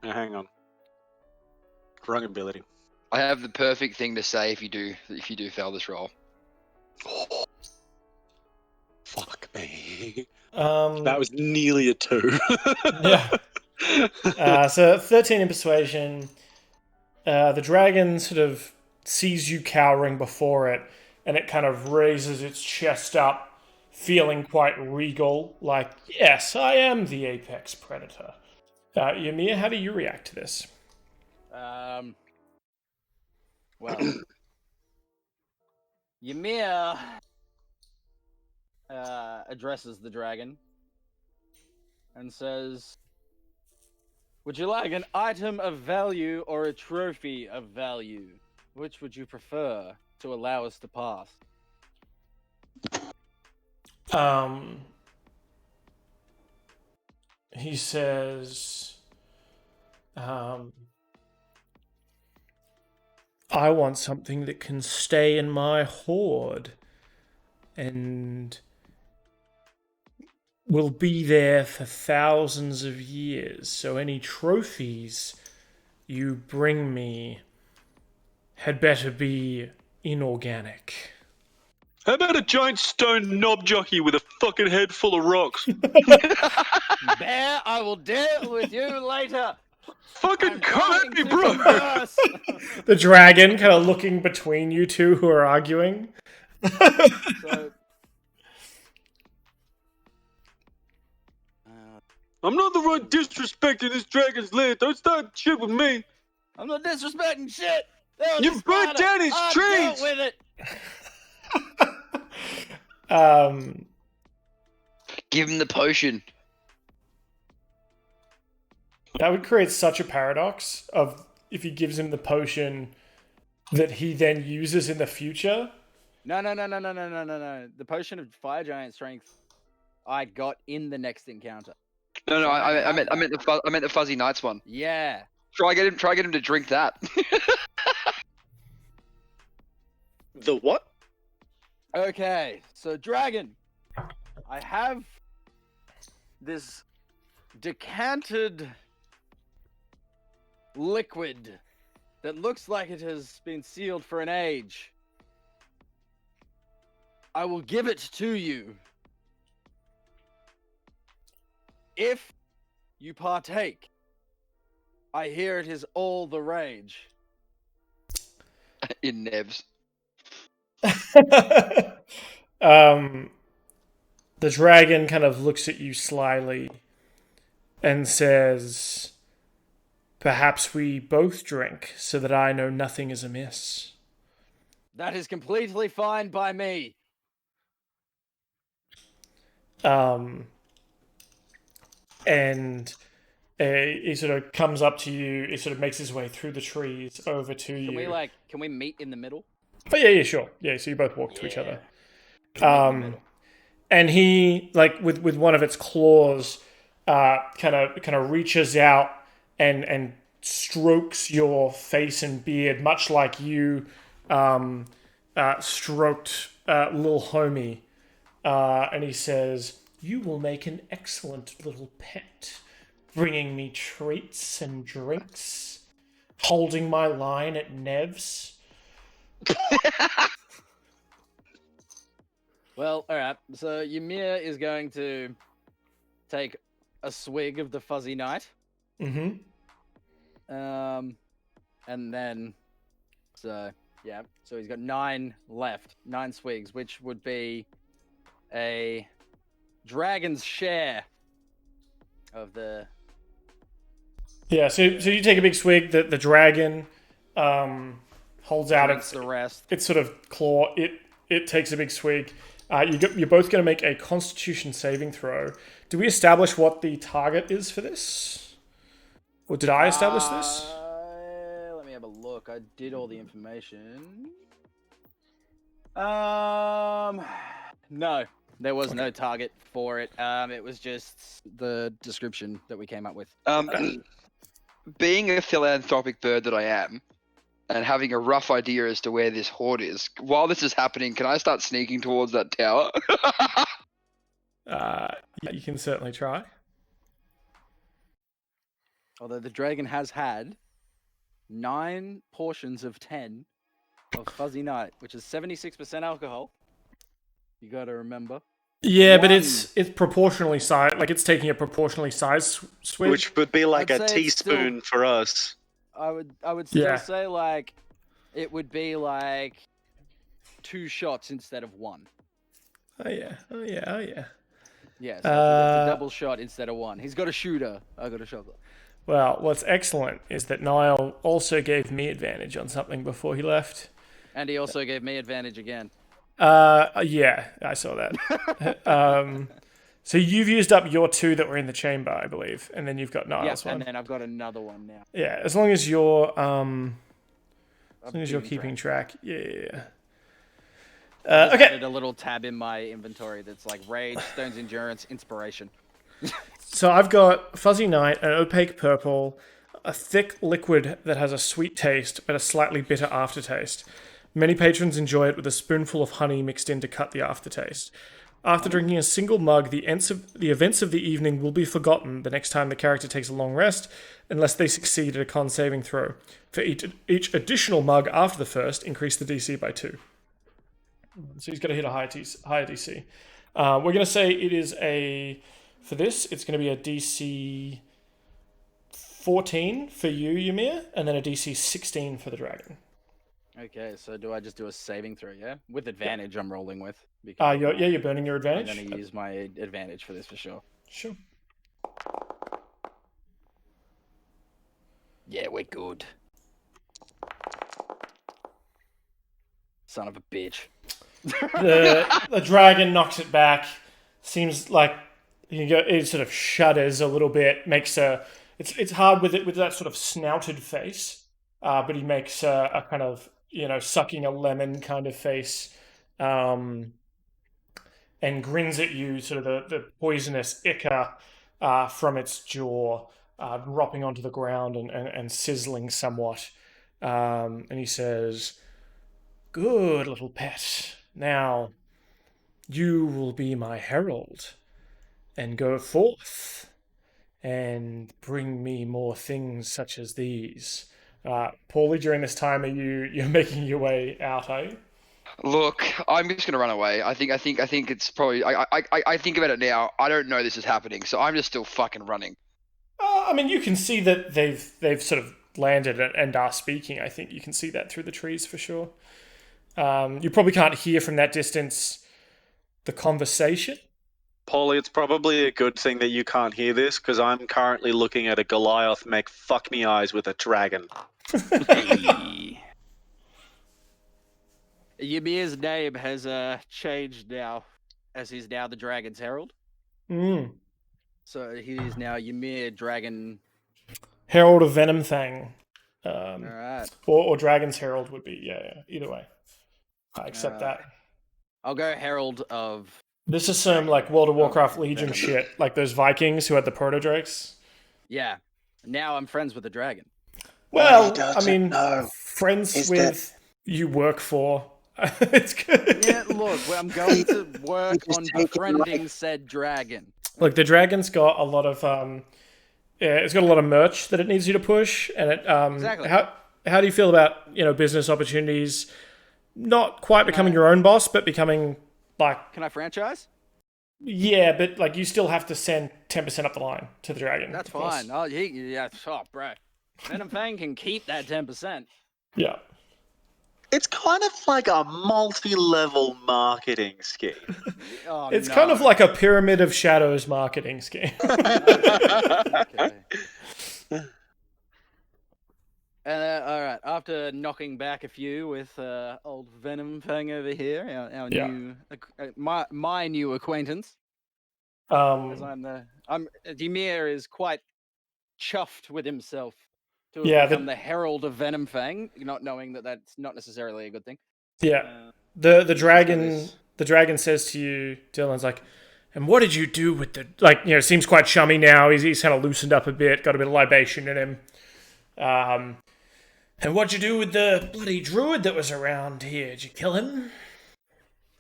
Now, hang on. Wrong ability. I have the perfect thing to say if you do fail this roll. Oh, fuck me. That That was nearly a 2. Yeah. So 13 in persuasion. The dragon sort of sees you cowering before it, and it kind of raises its chest up, feeling quite regal, like, yes, I am the apex predator. Ymir, how do you react to this? Well, Ymir addresses the dragon and says, would you like an item of value or a trophy of value? Which would you prefer to allow us to pass? He says, I want something that can stay in my hoard and will be there for thousands of years. So any trophies you bring me had better be inorganic. How about a giant stone knob jockey with a fucking head full of rocks? Bear, I will deal with you later. Fucking I'm come at going me, to bro! converse. The dragon kind of looking between you two who are arguing. So, I'm not the one disrespecting this dragon's lair. Don't start shit with me. I'm not disrespecting shit. There was You a burnt spider. down his I trees! dealt with it. Give him the potion. That would create such a paradox of if he gives him the potion that he then uses in the future. No. The potion of fire giant strength I got in the next encounter. No, I meant the Fuzzy Knights one. Yeah. Try get him to drink that. The what? Okay, so dragon, I have this decanted liquid that looks like it has been sealed for an age. I will give it to you if you partake. I hear it is all the rage. In Nevs. The dragon kind of looks at you slyly and says, "Perhaps we both drink, so that I know nothing is amiss." That is completely fine by me. And he sort of comes up to you. He sort of makes his way through the trees over to you. Can we meet in the middle? But yeah, sure. Yeah, so you both walk to each other. Meet in the middle. And he, like, with one of its claws, kind of reaches out and strokes your face and beard, much like you stroked little homie. And he says, "You will make an excellent little pet, bringing me treats and drinks, holding my line at Nevs." Well, all right. So Ymir is going to take a swig of the fuzzy night. Mm-hmm. And then, so he's got 9 left, 9 swigs, which would be a dragon's share of the. Yeah. So you take a big swig. The dragon holds out its the rest. Its sort of claw. It takes a big swig. You're both going to make a Constitution saving throw. Do we establish what the target is for this? Or did I establish this? Let me have a look. I did all the information. No, there was no target for it. It was just the description that we came up with. Being a philanthropic bird that I am, and having a rough idea as to where this hoard is, while this is happening, can I start sneaking towards that tower? Yeah, you can certainly try. Although the dragon has had 9 portions of 10 of Fuzzy Night, which is 76% alcohol. You got to remember. Yeah, but it's proportionally sized. Like, it's taking a proportionally sized swig, Which would be like I'd a say it's teaspoon for us. I would still Yeah. say like it would be like 2 shots instead of 1. Oh yeah. Yeah, so it's a double shot instead of 1. He's got a shooter. I got a shotgun. Well, what's excellent is that Niall also gave me advantage on something before he left. And he also gave me advantage again. Yeah, I saw that. So you've used up your 2 that were in the chamber, I believe, and then you've got Niall's one. And then I've got another one now. Yeah, as long as you're keeping track. Yeah. Okay. Added a little tab in my inventory that's like rage, stone's endurance, inspiration. So I've got Fuzzy Night, an opaque purple, a thick liquid that has a sweet taste but a slightly bitter aftertaste. Many patrons enjoy it with a spoonful of honey mixed in to cut the aftertaste. After drinking a single mug, the events of the evening will be forgotten the next time the character takes a long rest, unless they succeed at a con saving throw. For each additional mug after the first, increase the DC by 2. So he's got to hit a higher DC. We're going to say it is for this, it's going to be a DC 14 for you, Ymir, and then a DC 16 for the dragon. Okay, so do I just do a saving throw, yeah? With advantage I'm rolling with. Because you're burning your advantage. I'm going to use my advantage for this for sure. Sure. Yeah, we're good. Son of a bitch. The dragon knocks it back. Seems like it sort of shudders a little bit. It's hard with that sort of snouted face, but he makes a kind of sucking a lemon kind of face, and grins at you. Sort of the poisonous ichor from its jaw dropping onto the ground and sizzling somewhat. And he says, "Good little pet. Now, you will be my herald, and go forth, and bring me more things such as these. Paulie, during this time, you're making your way out, are you? Look, I'm just gonna run away. I think it's probably. I think about it now. I don't know this is happening, so I'm just still fucking running. I mean, you can see that they've sort of landed and are speaking. I think you can see that through the trees for sure. You probably can't hear from that distance the conversation. Paulie, it's probably a good thing that you can't hear this because I'm currently looking at a Goliath make fuck me eyes with a dragon. Ymir's name has changed now, as he's now the Dragon's Herald. Mm. So he is now Ymir Dragon. Herald of Venomfang. All right. Or Dragon's Herald would be, yeah. Either way. I accept that. I'll go Herald of... This is some, like, World of Warcraft Legion Venom. shit. Like those Vikings who had the proto-drakes. Yeah. Now I'm friends with the dragon. Well, I mean, friends with you work for. It's good. Yeah, look, I'm going to work on befriending said dragon. Look, the dragon's got a lot of it's got a lot of merch that it needs you to push, and it Exactly. How do you feel about business opportunities? Not quite becoming your own boss, but becoming like Can I franchise? yeah, but like you still have to send 10% up the line to the dragon. That's of course. fine. Oh, bro. Venom Fang can keep that 10%. Yeah. It's kind of like a multi-level marketing scheme. Oh, It's no. kind of like a Pyramid of Shadows marketing scheme. Okay. All right. After knocking back a few with old Venom Fang over here, our Yeah. new, my new acquaintance. Because Ymir is quite chuffed with himself to have Yeah, become the Herald of Venom Fang, not knowing that that's not necessarily a good thing. Yeah. The dragon this. the dragon says to you, Dylan's like, and what did you do with the seems quite chummy now. He's kind of loosened up a bit, got a bit of libation in him. And what'd you do with the bloody druid that was around here? Did you kill him?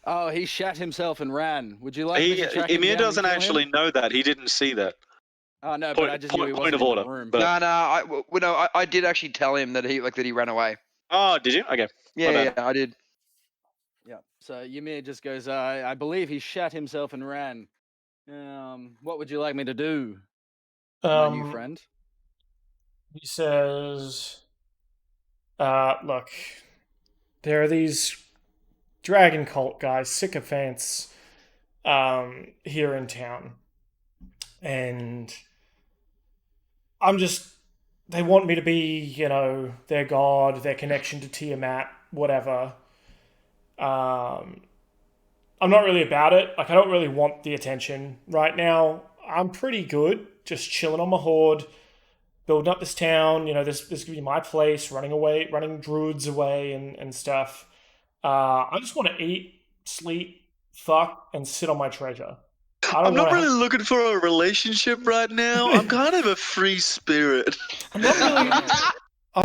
Oh, he shat himself and ran. Would you like me to track him Ymir down and doesn't kill him? actually know that. He didn't see that. Oh no, Point- but I just knew he point wasn't of in order, the room. but- I did actually tell him that he ran away. Oh, did you? Okay. Yeah, I did. Yeah. So Ymir just goes, I believe he shat himself and ran. What would you like me to do, my new friend? He says, look, there are these dragon cult guys, sycophants, here in town. And they want me to be, their god, their connection to Tiamat, whatever. I'm not really about it. Like, I don't really want the attention right now. I'm pretty good, just chilling on my horde, building up this town. This could be my place, running druids away and stuff. I just want to eat, sleep, fuck, and sit on my treasure. I'm not really looking for a relationship right now. I'm kind of a free spirit. I'm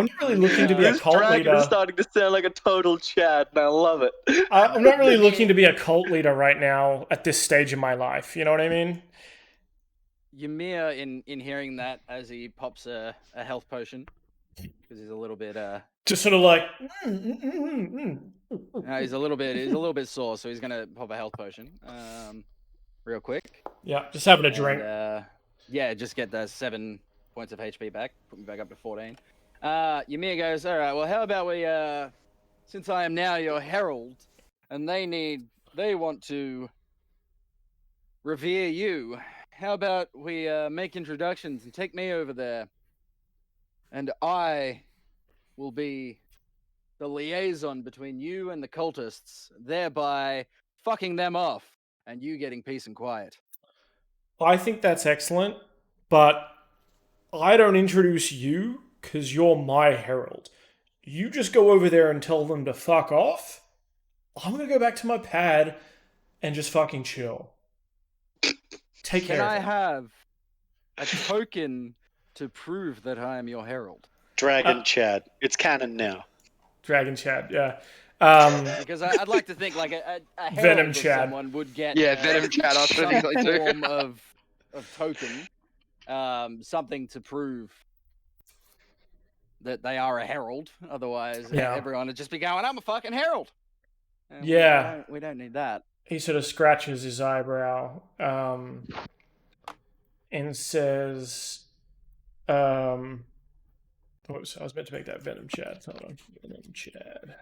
not really looking to be a This cult dragon leader. is starting to sound like a total Chad, and I love it. I'm not really looking to be a cult leader right now at this stage of my life. You know what I mean? Ymir, in hearing that, as he pops a health potion, because he's a little bit Just sort of like. he's a little bit sore, so he's gonna pop a health potion, real quick. Yeah, just having a drink. And, just get the 7 points of HP back, put me back up to 14. Ymir goes, all right, well, how about we, since I am now your herald, and they want to revere you, how about we make introductions and take me over there, and I will be the liaison between you and the cultists, thereby fucking them off, and you getting peace and quiet. I think that's excellent, but I don't introduce you because you're my herald. You just go over there and tell them to fuck off. I'm gonna go back to my pad and just fucking chill. Take care. Can I have a token to prove that I am your herald? Dragon Chad. It's canon now. Dragon Chad, yeah. Because I'd like to think like a herald Venom of Chad. someone would get Venom Chad. I was some thinking like too. form of token, something to prove that they are a herald. Otherwise, Yeah. everyone would just be going, "I'm a fucking herald." And Yeah. we don't need that. He sort of scratches his eyebrow and says, Whoops, I was meant to make that Venom Chad. Hold on. Venom Chad.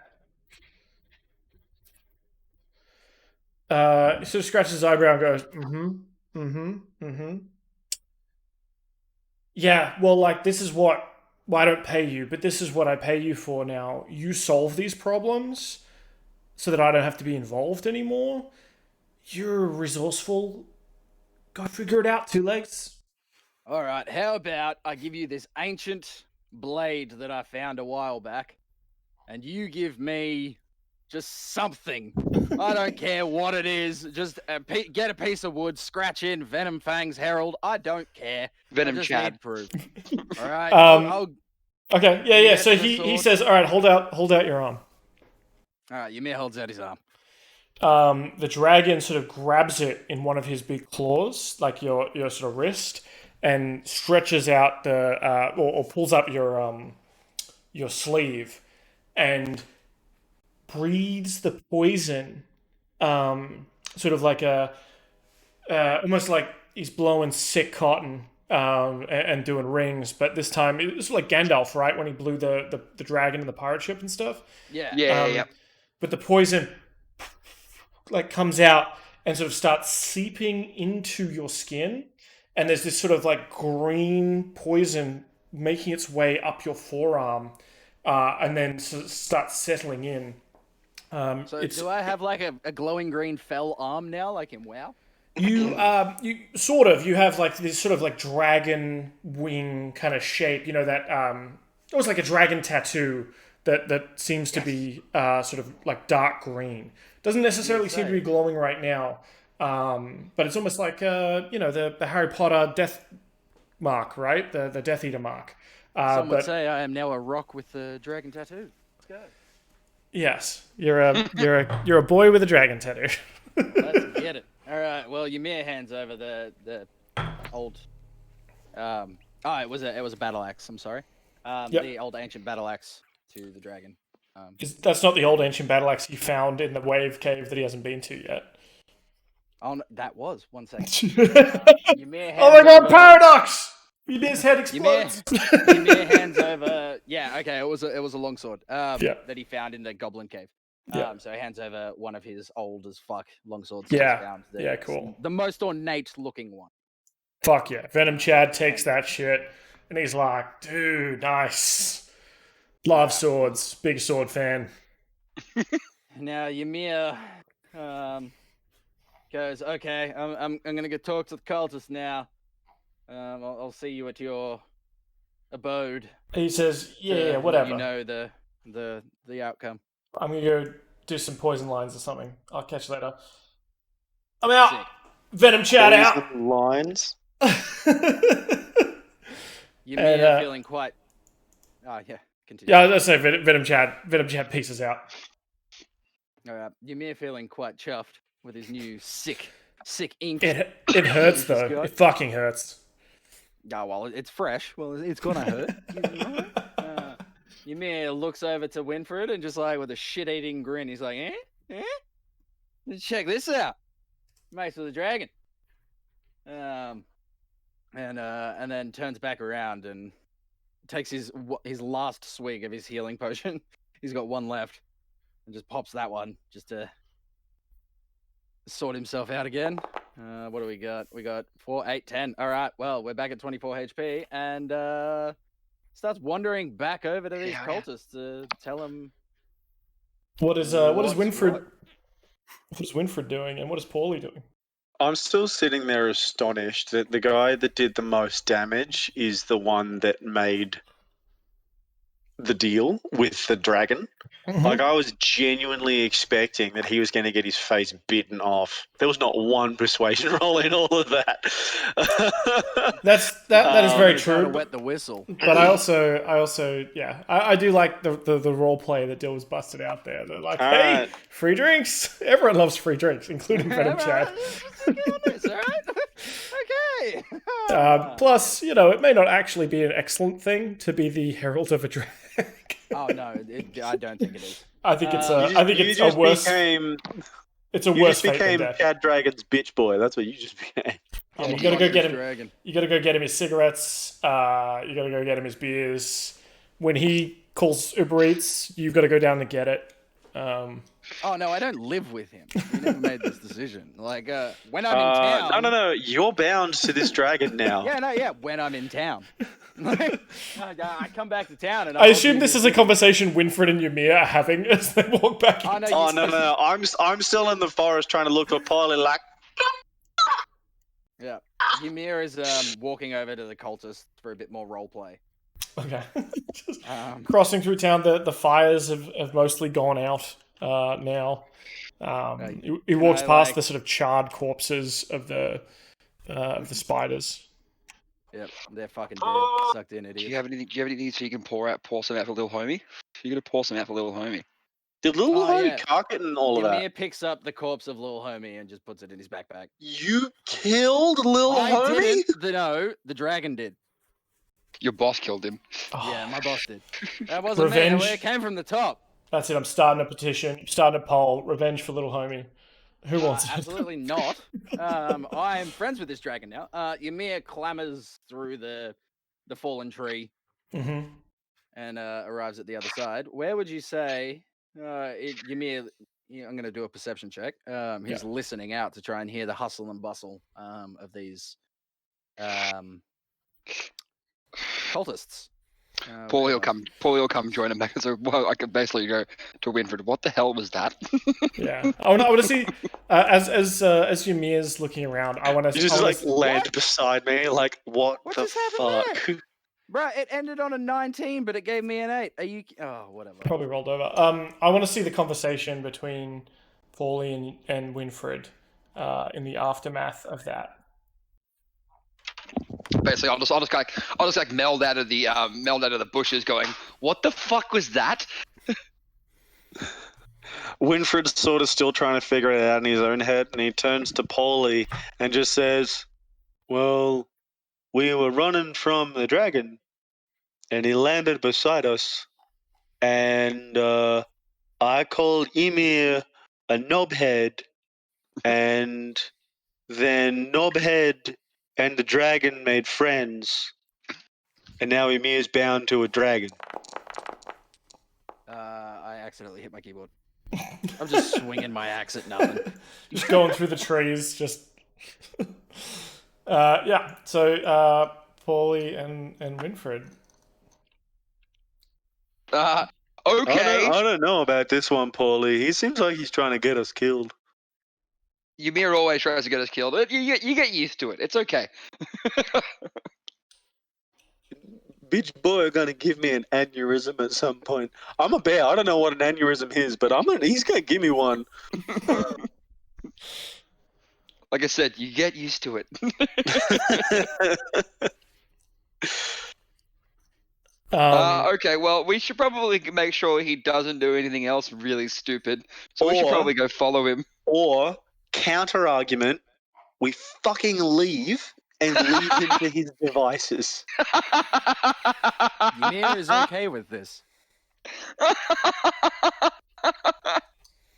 He sort of scratches his eyebrow and goes, Yeah, well, like, this is what... Well, I don't pay you, but this is what I pay you for now. You solve these problems so that I don't have to be involved anymore. You're resourceful. Go figure it out, Two Legs. All right, how about I give you this ancient blade that I found a while back, and you give me just something. I don't care what it is. Just get a piece of wood, scratch in Venom Fangs Herald. I don't care. Venom I just Chad. need proof. All right. Okay, yeah. So he says, all right, hold out your arm. All right, Ymir holds out his arm. The dragon sort of grabs it in one of his big claws, like your sort of wrist, and stretches out the or pulls up your sleeve, and breathes the poison, sort of like almost like he's blowing sick cotton, and doing rings. But this time it was like Gandalf, right, when he blew the dragon in the pirate ship and stuff. Yeah. But the poison like comes out and sort of starts seeping into your skin, and there's this sort of like green poison making its way up your forearm, and then sort of starts settling in. So do I have like a glowing green fell arm now, like in WoW? You sort of, you have like this sort of like dragon wing kind of shape, you know, that it was like a dragon tattoo that seems to be sort of like dark green. Doesn't necessarily seem to be glowing right now, but it's almost like you know, the Harry Potter death mark, right? The Death Eater mark. Some would say I am now a rock with the dragon tattoo. Let's go. Yes, you're a boy with a dragon tattoo. Let's get it. All right. Well, Ymir hands over the old. It was a battle axe. I'm sorry. Yep. The old ancient battle axe to the dragon. That's not the old ancient battle axe he found in the wave cave that he hasn't been to yet. Oh, no, that was 1 second. Ymir Oh my god, Paradox! Ymir's head Ymir, explodes. Ymir hands over. Yeah, okay. It was a longsword. That he found in the goblin cave. So he hands over one of his old as fuck longswords. Yeah. Found Cool. The most ornate looking one. Fuck yeah. Venom Chad takes that shit and he's like, dude, nice. Love swords. Big sword fan. Now Ymir goes, okay, I'm gonna go talk to the cultists now. I'll see you at your abode. He says, yeah, whatever. You know the outcome. I'm gonna go do some poison lines or something. I'll catch you later. I'm out. Sick. Venom Chad out. Lines. Ymir feeling quite. Oh yeah, continue. Yeah, let's say Venom Chad pieces out. All right, Ymir feeling quite chuffed with his new sick ink. It hurts though. It fucking hurts. Oh, well, it's fresh. Well, it's gonna hurt. Ymir looks over to Winfred and just like with a shit-eating grin, he's like, check this out. Mace of the Dragon. And then turns back around and takes his last swig of his healing potion. He's got one left. And just pops that one just to sort himself out again. What do we got? We got 4, 8, 10. All right, well, we're back at 24 HP and starts wandering back over to these cultists to tell them what is Winfred doing and what is Pauly doing? I'm still sitting there astonished that the guy that did the most damage is the one that made the deal with the dragon. Mm-hmm. Like, I was genuinely expecting that he was going to get his face bitten off. There was not one persuasion roll in all of that. that is very true. To wet the whistle. But I also I do like the role play that Dill was busted out there. They're like, hey, free drinks. Everyone loves free drinks, including Venom Chad. All right? Hey! Plus, it may not actually be an excellent thing to be the herald of a drag. Oh no, I don't think it is. I think it's You a worse. It's a worse fate than death. Chad Dragon's bitch boy. That's what you just became. Yeah, I'm you a gotta go get monstrous him. dragon. You gotta go get him his cigarettes. You gotta go get him his beers. When he calls Uber Eats, you've got to go down to get it. Oh no, I don't live with him. He never made this decision. Like when I'm in town. No. You're bound to this dragon now. Yeah. When I'm in town. I come back to town and I assume this is a conversation Winfred and Ymir are having as they walk back. No. I'm still in the forest trying to look for Pauly. Like. Yeah, Ymir is walking over to the cultists for a bit more roleplay. Okay. Just crossing through town, the fires have mostly gone out now. He walks past the sort of charred corpses of the spiders. Yep, they're fucking dead, sucked in idiots. Do you have anything so you can pour some out for little homie? You're gonna pour some out for little homie. Did little homie cock it and all of that? Ymir picks up the corpse of little homie and just puts it in his backpack. You killed little homie? The dragon did. Your boss killed him. Yeah, my boss did. That wasn't Revenge. me. It came from the top. That's it. I'm starting a petition. I'm starting a poll. Revenge for little homie. Who wants it? Absolutely not. I'm friends with this dragon now. Ymir clambers through the fallen tree and arrives at the other side. Where would you say Ymir? I'm going to do a perception check. He's listening out to try and hear the hustle and bustle of these cultists. Pauly will come join him back. So I could basically go to Winfred. What the hell was that? Yeah, I want to see as Ymir's looking around. I want to just land beside me. Like what the fuck? Bro, it ended on a 19, but it gave me an 8. Are you? Oh, whatever. Probably rolled over. I want to see the conversation between Pauly and Winfred in the aftermath of that. Basically, I'll just meld out of the bushes, going, "What the fuck was that?" Winfred's sort of still trying to figure it out in his own head, and he turns to Pauly and just says, "Well, we were running from the dragon, and he landed beside us, and I called Ymir a knobhead, and then knobhead and the dragon made friends, and now Ymir's bound to a dragon." I accidentally hit my keyboard. I'm just swinging my axe at nothing. Just going through the trees, just... yeah, so Pauly and Winfred. Okay. I don't know about this one, Pauly. He seems like he's trying to get us killed. Ymir always tries to get us killed. You get used to it. It's okay. Bitch boy gonna give me an aneurysm at some point. I'm a bear. I don't know what an aneurysm is, but he's gonna give me one. Like I said, you get used to it. Okay, well, we should probably make sure he doesn't do anything else really stupid. So we should probably go follow him. Or, counter argument, we fucking leave and leave him to his devices. Ymir is okay with this.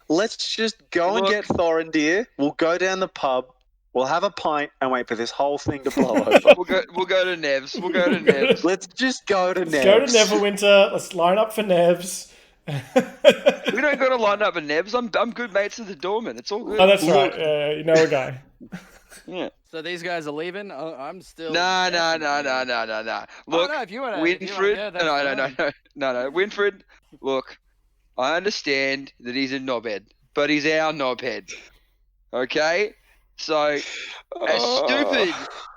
Let's just go and get Thorendir. We'll go down the pub. We'll have a pint and wait for this whole thing to blow over. We'll go to Nev's. We'll go to Nev's. Let's just go to Nev's. Go to Neverwinter. Let's line up for Nev's. We don't got to line up for Nev's. I'm good mates with the doorman. It's all good. Oh, that's right. You know a guy. Yeah. So these guys are leaving. I'm still. No. Look, if you wanna, Winfred. No. Winfred. Look, I understand that he's a knobhead, but he's our knobhead. Okay. So, as stupid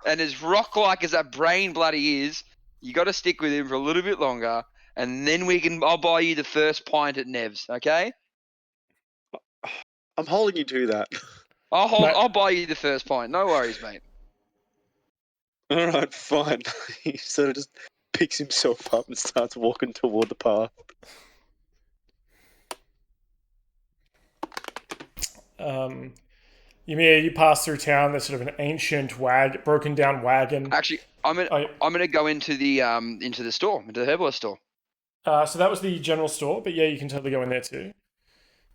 and as rock-like as that brain bloody is, you got to stick with him for a little bit longer, and then I'll buy you the first pint at Nev's. Okay. I'm holding you to that. I'll buy you the first pint. No worries, mate. All right, fine. He sort of just picks himself up and starts walking toward the path. Ymir, you pass through town. There's sort of an ancient broken down wagon. Actually, I'm gonna go into the store, into the herbalist store. So that was the general store, but yeah, you can totally go in there too.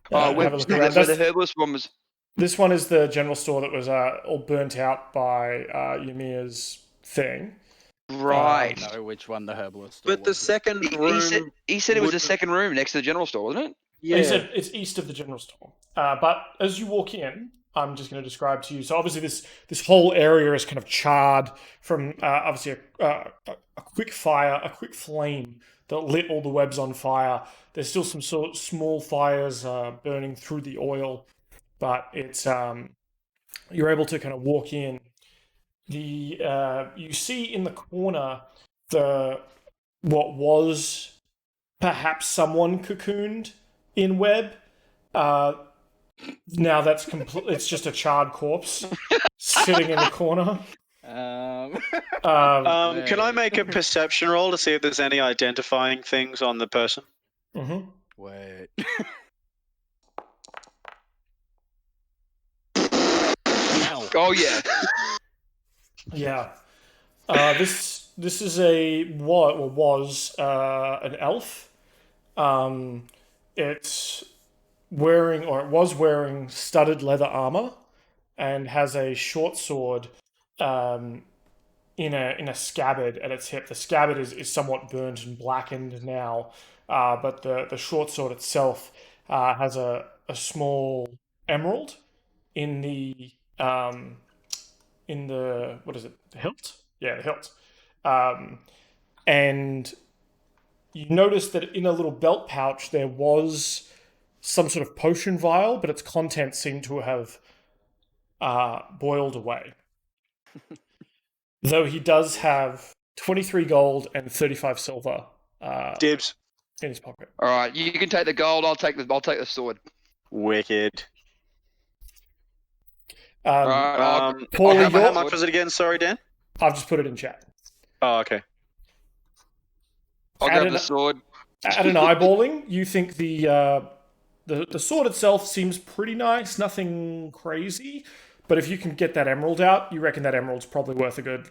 Where, have a look around. where the herbalist one was. This one is the general store that was all burnt out by Ymir's thing. Right. I know which one the herbalist. But the second room. He said it was the second room next to the general store, wasn't it? Yeah. He said it's east of the general store. But as you walk in, I'm just going to describe to you. So obviously this whole area is kind of charred from obviously a quick fire, a quick flame that lit all the webs on fire. There's still some sort of small fires burning through the oil, but it's you're able to kind of walk in. You see in the corner what was perhaps someone cocooned in web. Now that's complete. It's just a charred corpse sitting in the corner. Can I make a perception roll to see if there's any identifying things on the person? Mm-hmm. Wait. Oh yeah. Yeah. This is was an elf. It was wearing studded leather armor and has a short sword in a scabbard at its hip. The scabbard is somewhat burnt and blackened now, but the short sword itself has a small emerald in the what is it? The hilt? Yeah, the hilt. And you notice that in a little belt pouch there was some sort of potion vial, but its contents seem to have boiled away. Though he does have 23 gold and 35 silver Dibs. in his pocket. All right, you can take the gold. I'll take the sword. Wicked. All right, Pauly, how much was it again? Sorry, Dan. I've just put it in chat. Oh, okay. I'll grab the sword. At an eyeballing, you think the sword itself seems pretty nice, nothing crazy. But if you can get that emerald out, you reckon that emerald's probably worth a good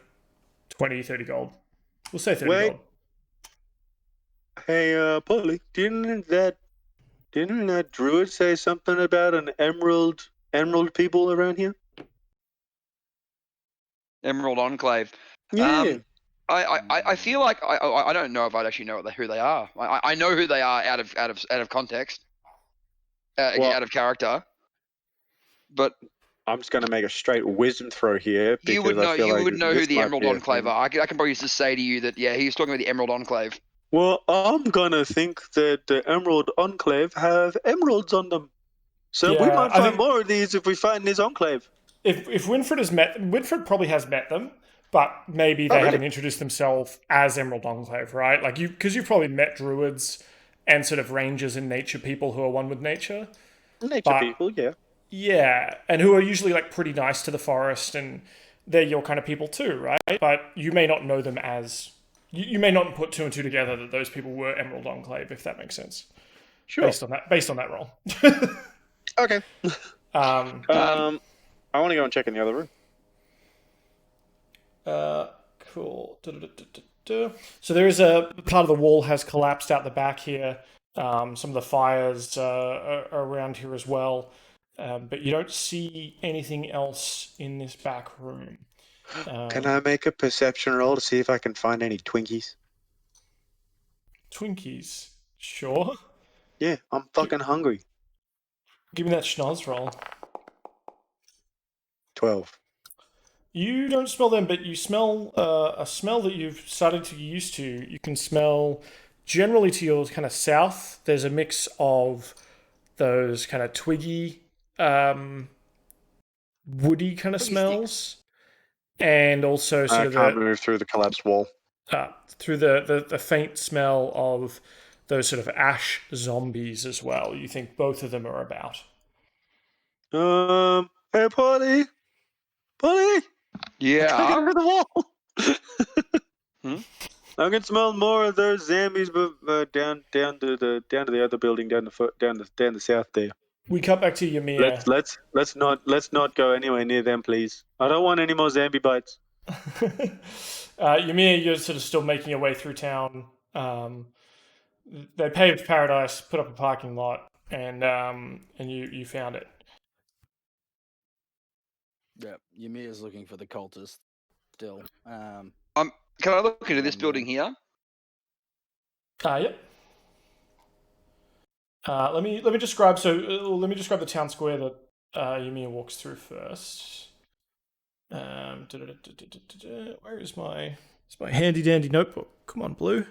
20, 30 gold. We'll say 30 gold. Hey, Pauly, didn't that druid say something about an emerald people around here? Emerald Enclave. Yeah. I feel like I don't know if I'd actually know who they are. I know who they are out of context, out of character. But I'm just going to make a straight wisdom throw here. You would know who the Emerald Enclave are. I can probably just say to you that he's talking about the Emerald Enclave. Well, I'm going to think that the Emerald Enclave have emeralds on them. So we might find more of these if we find this enclave. If Winfred probably has met them, but maybe they haven't introduced themselves as Emerald Enclave, right? Like because you've probably met druids and sort of rangers and nature people who are one with nature. People, yeah. Yeah, and who are usually like pretty nice to the forest, and they're your kind of people too, right? But you may not know them as you may not put two and two together that those people were Emerald Enclave, if that makes sense. Sure. Based on that role. Okay. I want to go and check in the other room. Cool. So there is a part of the wall has collapsed out the back here. Some of the fires are around here as well. But you don't see anything else in this back room. Can I make a perception roll to see if I can find any Twinkies? Twinkies? Sure. Yeah, I'm fucking hungry. Give me that schnoz roll. 12. You don't smell them, but you smell a smell that you've started to get used to. You can smell, generally to your kind of south, there's a mix of those kind of twiggy, woody kind of smells, and also sort of I can't move through the collapsed wall. Through the faint smell of those sort of ash zombies as well. You think both of them are about. Hey, Pauly? Pauly? Yeah. I over the wall. I can smell more of those zombies, but down to the other building, down the south there. We cut back to Ymir. Let's not go anywhere near them, please. I don't want any more zombie bites. Ymir, you're sort of still making your way through town. They paved Paradise, put up a parking lot, and you found it. Yeah, Ymir's looking for the cultist still. Can I look into this building here? Yep. Let me describe. So let me describe the town square that Ymir walks through first. Where is my handy dandy notebook? Come on, Blue.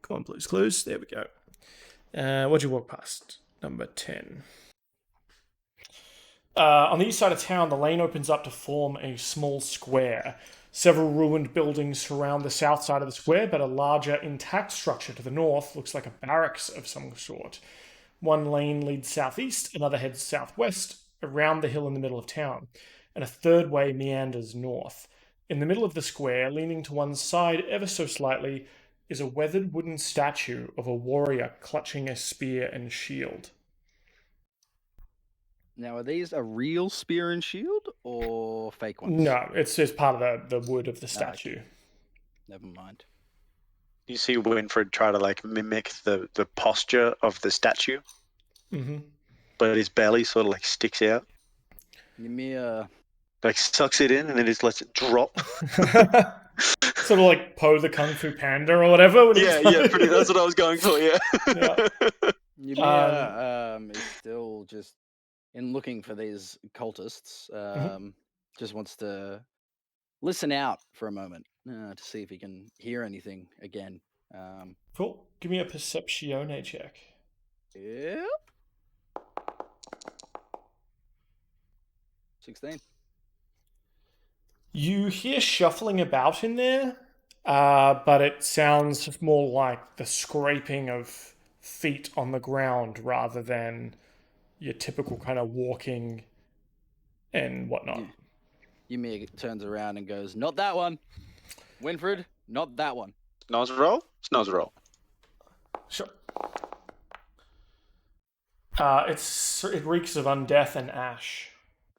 Come on, Blue's Clues. There we go. What'd you walk past? Number 10. On the east side of town, the lane opens up to form a small square. Several ruined buildings surround the south side of the square, but a larger, intact structure to the north looks like a barracks of some sort. One lane leads southeast, another heads southwest, around the hill in the middle of town, and a third way meanders north. In the middle of the square, leaning to one side ever so slightly, is a weathered wooden statue of a warrior clutching a spear and shield. Now, are these a real spear and shield or fake ones? No, it's just part of the wood of the statue. Okay. Never mind. You see Winfred try to like mimic the posture of the statue, but his belly sort of like sticks out. Ymir Like sucks it in and then just lets it drop. Sort of like Poe the Kung Fu Panda or whatever. Pretty. That's what I was going for. Yeah. Ymir is still just in looking for these cultists. Just wants to listen out for a moment to see if he can hear anything again. Cool. Give me a Perceptione check. Yep. 16. You hear shuffling about in there, but it sounds more like the scraping of feet on the ground rather than your typical kind of walking and whatnot. Ymir turns around and goes, "Not that one, Winfred. Not that one." Snoz roll. Sure. It reeks of undeath and ash.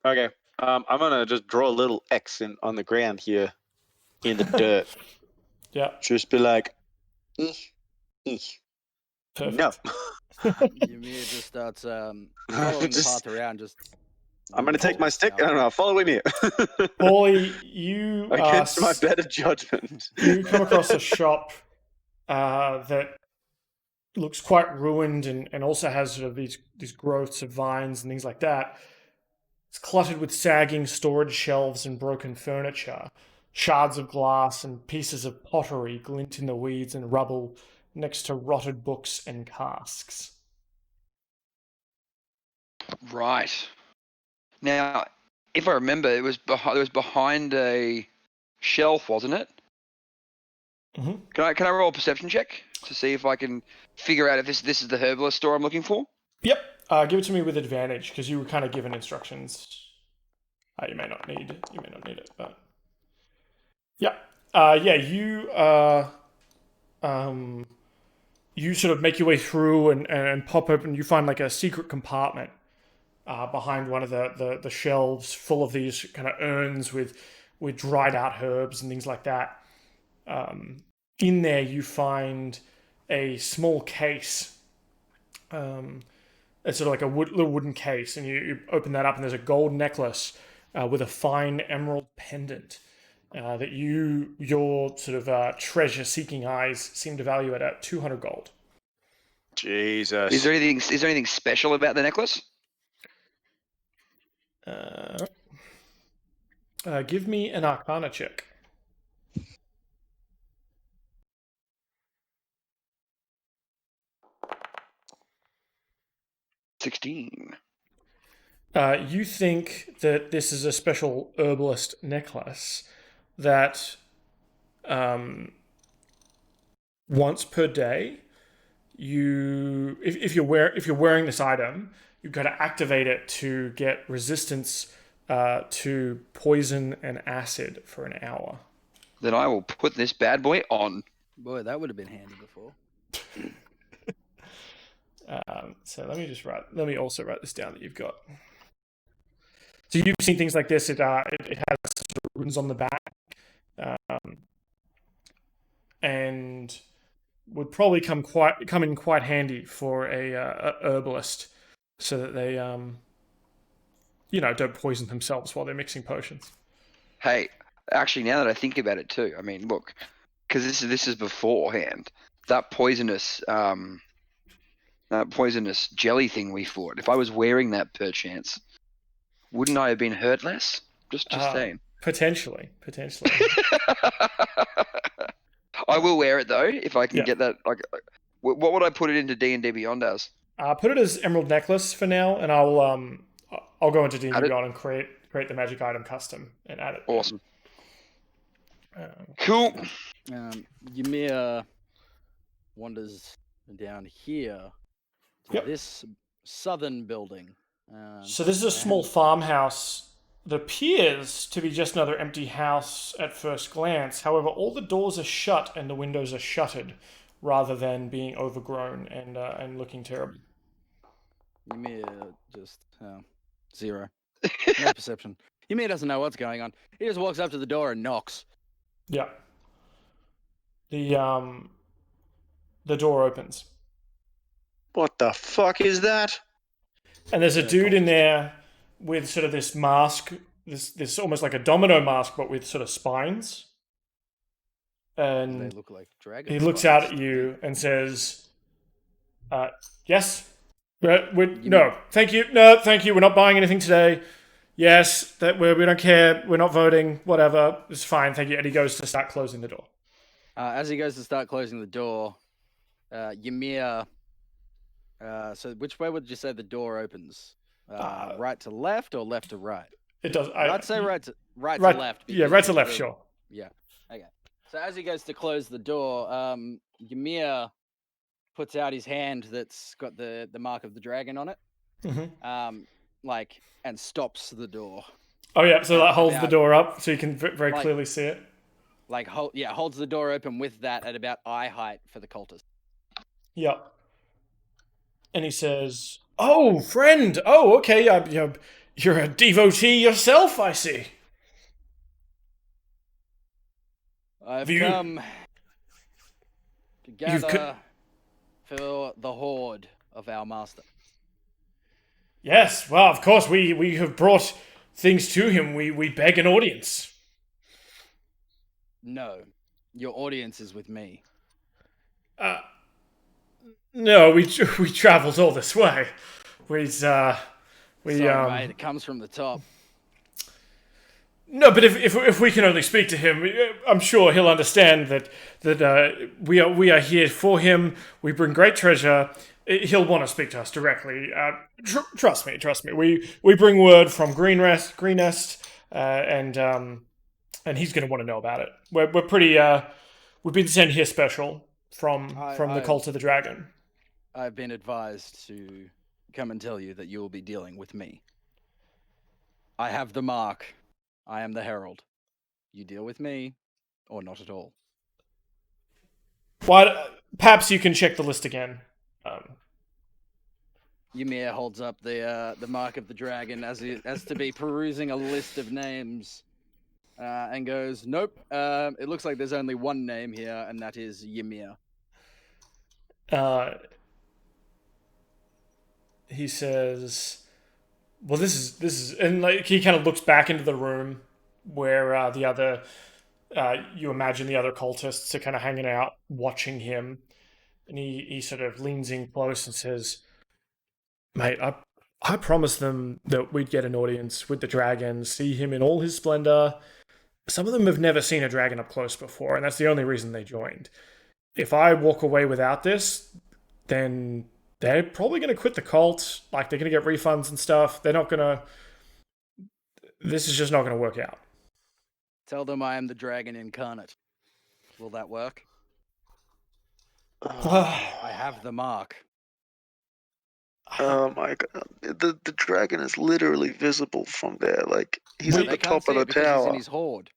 Okay. I'm gonna just draw a little X on the ground here, in the dirt. Yeah. Just be like, Perfect. no. Ymir just starts following the path around. I'm gonna take my stick. I don't know. Follow me. Pauly, you against my better judgment. You come across a shop that looks quite ruined and also has sort of these growths of vines and things like that. It's cluttered with sagging storage shelves and broken furniture. Shards of glass and pieces of pottery glint in the weeds and rubble next to rotted books and casks. Right. Now, if I remember, it was behind a shelf, wasn't it? Mm-hmm. Can I roll a perception check to see if I can figure out if this is the herbalist store I'm looking for? Yep. Give it to me with advantage because you were kind of given instructions. You may not need it, but yeah. You sort of make your way through and pop open. You find like a secret compartment behind one of the shelves, full of these kind of urns with dried out herbs and things like that. In there, you find a small case. It's sort of like a little wooden case, and you open that up, and there's a gold necklace with a fine emerald pendant that your sort of treasure-seeking eyes seem to value at 200 gold. Jesus. Is there anything special about the necklace? Give me an Arcana check. You think that this is a special herbalist necklace that once per day, if you're wearing this item, you've got to activate it to get resistance to poison and acid for an hour. Then I will put this bad boy on. Boy, that would have been handy before. So let me also write this down that you've got. So you've seen things like this. It has sort of runes on the back, and would probably come in quite handy for a herbalist, so that they don't poison themselves while they're mixing potions. Hey, actually, now that I think about it too, I mean, look, because this is beforehand. That poisonous jelly thing we fought. If I was wearing that, perchance, wouldn't I have been hurt less? Just saying. Potentially. I will wear it though if I can get that. Like, what would I put it into D&D Beyond as? Put it as Emerald Necklace for now, and I'll go into D&D Beyond and create the magic item custom and add it. Awesome. Cool. Ymir wanders down here to this southern building. So this is a small farmhouse that appears to be just another empty house at first glance. However, all the doors are shut and the windows are shuttered, rather than being overgrown and looking terrible. Ymir just 0. No perception. Ymir doesn't know what's going on. He just walks up to the door and knocks. Yeah. The door opens. What the fuck is that? And there's a dude in there with sort of this mask, this almost like a domino mask, but with sort of spines. And they look like dragons. He looks out at you and says, yes? No, thank you. No, thank you. We're not buying anything today. Yes, we don't care. We're not voting. Whatever. It's fine. Thank you. And he goes to start closing the door. As he goes to start closing the door, Ymir... so which way would you say the door opens? Right to left or left to right? It does. I'd say right to left. Yeah, right to left, sure. Yeah. Okay. So as he goes to close the door, Ymir puts out his hand that's got the mark of the dragon on it. Mm-hmm. And stops the door. Oh yeah, so that holds the door up so you can very clearly see it. Holds the door open with that at about eye height for the cultist. Yep. And he says, "Oh, friend. Oh, okay. You're a devotee yourself, I see. I've come to gather for the horde of our master." Yes, well, of course, we have brought things to him. We beg an audience. No, your audience is with me. No, we travelled all this way. Sorry, mate, it comes from the top. No, but if we can only speak to him, I'm sure he'll understand that we are here for him. We bring great treasure. He'll want to speak to us directly. Trust me. We bring word from Green Nest, and he's going to want to know about it. We're pretty. We've been sent here special from the Cult of the Dragon. I've been advised to come and tell you that you will be dealing with me. I have the mark. I am the herald. You deal with me, or not at all. Perhaps you can check the list again. Ymir holds up the mark of the dragon as to be perusing a list of names, and goes, "Nope. It looks like there's only one name here, and that is Ymir." He says, "Well, this is," and he kind of looks back into the room where the other, you imagine the other cultists are kind of hanging out, watching him, and he sort of leans in close and says, "Mate, I promised them that we'd get an audience with the dragon, see him in all his splendor. Some of them have never seen a dragon up close before, and that's the only reason they joined. If I walk away without this, then they're probably going to quit the cult. Like, they're going to get refunds and stuff. They're not going to... This is just not going to work out." Tell them I am the dragon incarnate. Will that work? I have the mark. Oh my god. The dragon is literally visible from there. Like, he's at the top of the tower. He's in his horde.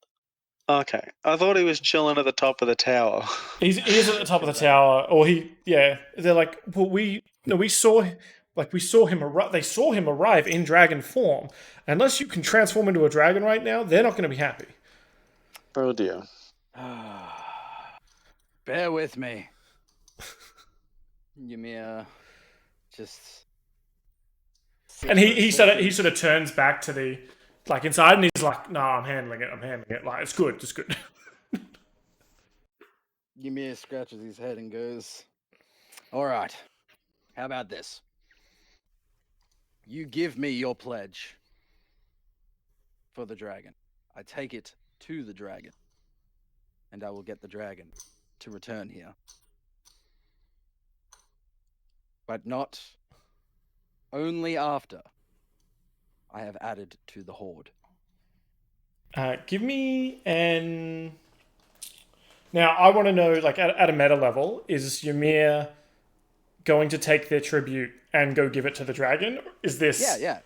Okay. I thought he was chilling at the top of the tower. He is at the top of the tower, or they're like, well, we No, we saw him arrive. They saw him arrive in dragon form. Unless you can transform into a dragon right now, they're not going to be happy. Oh dear. Bear with me. Ymir just. And he sort of turns back to the inside, and he's like, "No, I'm handling it. Like it's good. Ymir scratches his head and goes, "All right, how about this? You give me your pledge for the dragon. I take it to the dragon, and I will get the dragon to return here. But not only after I have added to the horde." Give me an. Now, I want to know, at a meta level, is Ymir going to take their tribute and go give it to the dragon? Is this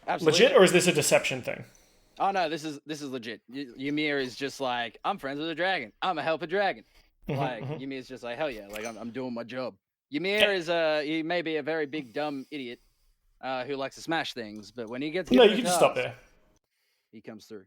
absolutely legit, or is this a deception thing? Oh no, this is legit. Ymir is just like, I'm friends with a dragon. I'm a helper dragon. Ymir's just like, hell yeah, I'm doing my job. Ymir is he may be a very big dumb idiot who likes to smash things, but when he gets No, you can just stop there. He comes through.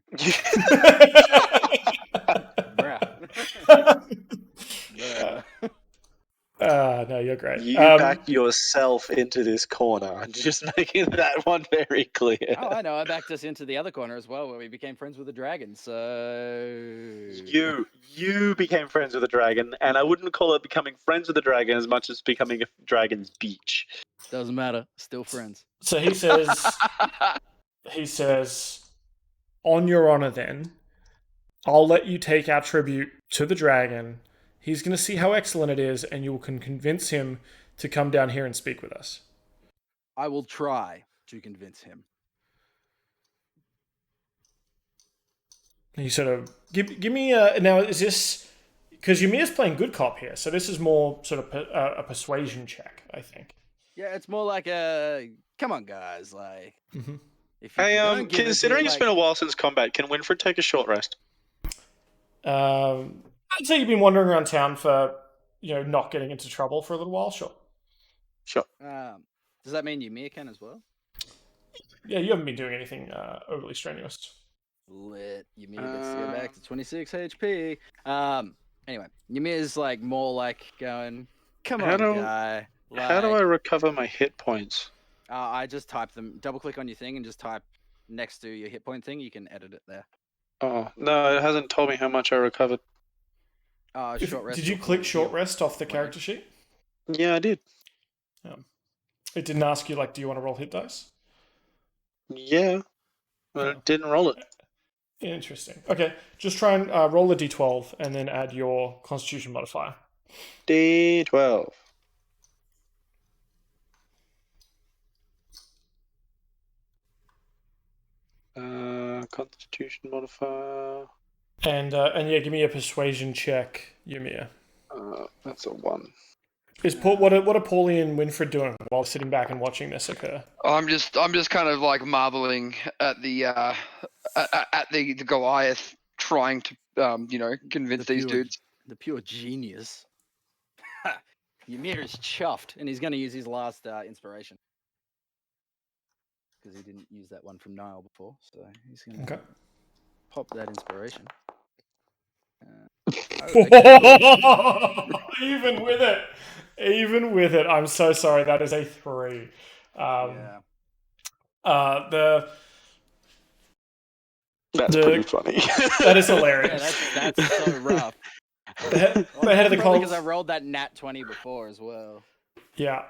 No, you're great. You backed yourself into this corner. Just making that one very clear. Oh, I know. I backed us into the other corner as well, where we became friends with the dragon. So you became friends with the dragon, and I wouldn't call it becoming friends with the dragon as much as becoming a dragon's beach. Doesn't matter. Still friends. So he says, on your honor, then, I'll let you take our tribute to the dragon. He's going to see how excellent it is, and you can convince him to come down here and speak with us. I will try to convince him. You sort of give me a now. Is this because Ymir's playing good cop here? So this is more sort of a persuasion check, I think. Yeah, it's more like a come on, guys. If you Hey, considering it's been a while since combat, can Winfred take a short rest? I'd say you've been wandering around town for, not getting into trouble for a little while. Sure. Does that mean Ymir can as well? Yeah, you haven't been doing anything overly strenuous. Lit. Ymir gets to go back to 26 HP. Anyway, Ymir's more going, come on, guy. How do I recover my hit points? I just type them. Double click on your thing and just type next to your hit point thing. You can edit it there. Oh, no, it hasn't told me how much I recovered. Short rest. Did you click short rest off the character sheet? Yeah, I did. It didn't ask you, do you want to roll hit dice? Yeah, but it didn't roll it. Interesting. Okay, just try and roll a d12 and then add your constitution modifier. D12. Constitution modifier. And yeah, give me a persuasion check, Ymir. That's a 1. What are Pauly and Winfred doing while sitting back and watching this occur? I'm just kind of marveling at the Goliath trying to convince these dudes. The pure genius. Ymir is chuffed, and he's going to use his last inspiration because he didn't use that one from Nile before, so he's going to pop that inspiration. Even with it, I'm so sorry. That is a 3. That's pretty funny. That is hilarious. Yeah, that's so rough. The head of the cult, because I rolled that nat 20 before as well. Yeah,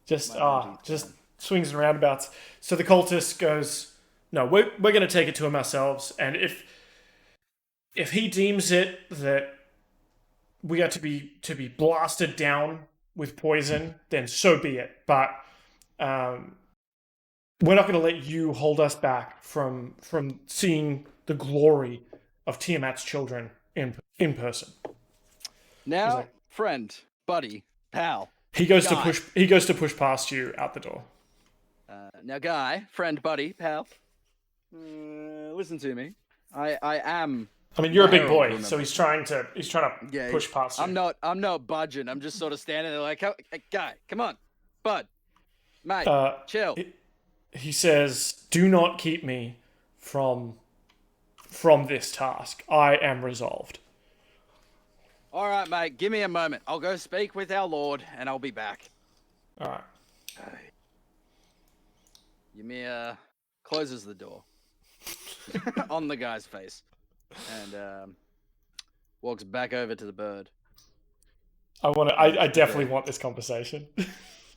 just swings and roundabouts. So the cultist goes, "No, we're going to take it to him ourselves, and if he deems it that we are to be blasted down with poison, then so be it. But we're not going to let you hold us back from seeing the glory of Tiamat's children in person." Now, friend, buddy, pal. He goes to push past you out the door. Now, guy, friend, buddy, pal. Listen to me. I am. I mean, you're a big boy, so he's trying to push past you. I'm not budging. I'm just sort of standing there like, hey, guy, come on, bud. Mate, chill. He says, "Do not keep me from this task. I am resolved." All right, mate. Give me a moment. I'll go speak with our lord, and I'll be back. All right. Ymir closes the door on the guy's face and walks back over to the bird. I definitely want this conversation.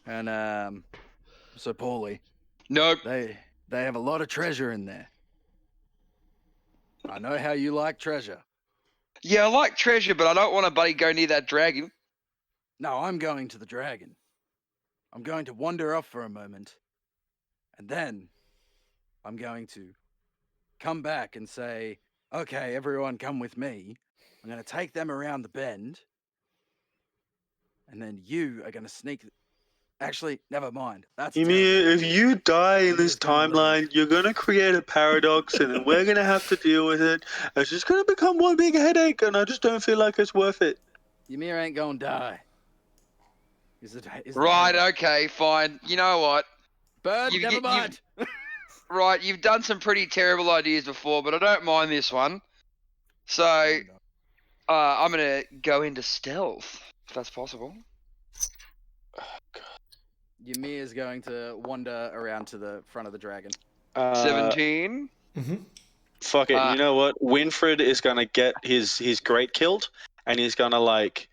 And so Pauly, Nope. they have a lot of treasure in there. I know how you like treasure. Yeah, I like treasure, but I don't want to buddy go near that dragon. No, I'm going to the dragon. I'm going to wander off for a moment. And then I'm going to come back and say, okay, everyone come with me. I'm going to take them around the bend. And then you are going to sneak. Actually, never mind. That's Ymir, terrible. if you die in this Ymir's gonna timeline, leave. you're gonna create a paradox, and then we're gonna have to deal with it. It's just gonna become one big headache, and I just don't feel like it's worth it. Ymir ain't going to die. Is Right, okay, fine. You know what? Bird, never mind. Right, you've done some pretty terrible ideas before, but I don't mind this one. So, I'm going to go into stealth, if that's possible. Ymir is going to wander around to the front of the dragon. 17. Fuck it. You know what? Winfred is gonna get his great kilt, and he's gonna like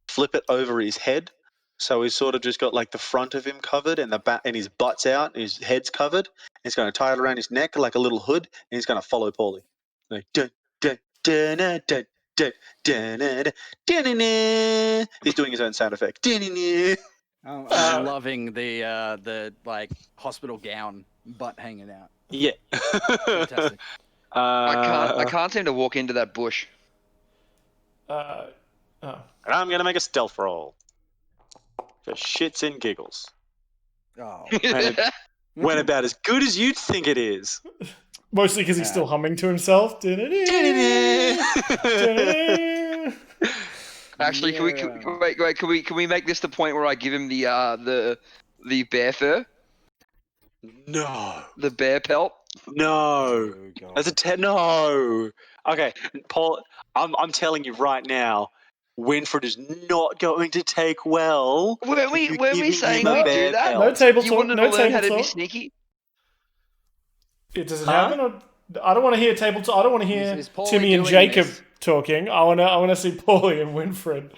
flip it over his head, so he's sort of just got like the front of him covered, and the back, and his butt's out, and his head's covered. He's gonna tie it around his neck like a little hood, and he's gonna follow Pauly. Like dun dun dun dun dun dun dun dun dun dun. He's doing his own sound effect. Dun, dun, dun. I'm loving the like hospital gown butt hanging out. Yeah. Fantastic. I can't seem to walk into that bush. And I'm gonna make a stealth roll. For shits and giggles. Oh. Went about as good as you'd think it is. Mostly because he's still humming to himself. Actually, can we make this the point where I give him the bear fur? No. The bear pelt? No. That's no. Okay, Paul, I'm telling you right now, Winfred is not going to take well. Weren't we saying him a we bear do that? pelt. No table You talk. wanted No to learn how table to be talk. sneaky? Does it happen? Or, I don't want to hear table talk. I don't want to hear Is Pauly Timmy and doing Jacob this? talking. I want to see Pauly and Winfred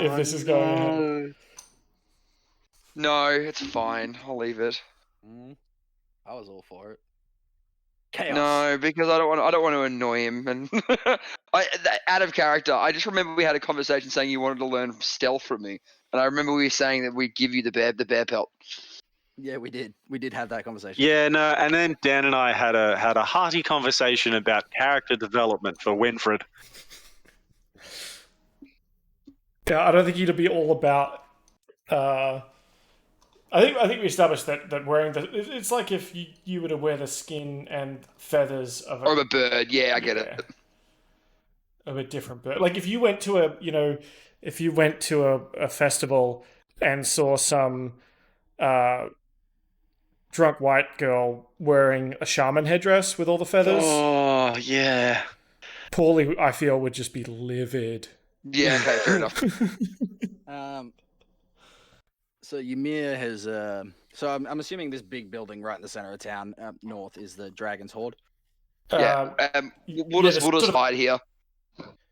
if this is going ahead. No, it's fine. I'll leave it. I was all for it. Chaos. No, because I don't want to annoy him, and out of character. I just remember we had a conversation saying you wanted to learn stealth from me, and I remember we were saying that we'd give you the bear pelt. Yeah, we did. We did have that conversation. Yeah, no, and then Dan and I had a hearty conversation about character development for Winfred. Yeah, I don't think you'd be all about. I think we established that wearing it's like if you were to wear the skin and feathers of a bird. Yeah, I get it. Of a different bird. Like if you went to a festival and saw some drunk white girl wearing a shaman headdress with all the feathers. Oh yeah. Pauly, I feel, would just be livid. Yeah, okay, fair enough. So Ymir has. So I'm assuming this big building right in the center of town, up north, is the Dragon's Hoard. Yeah, we'll just hide here.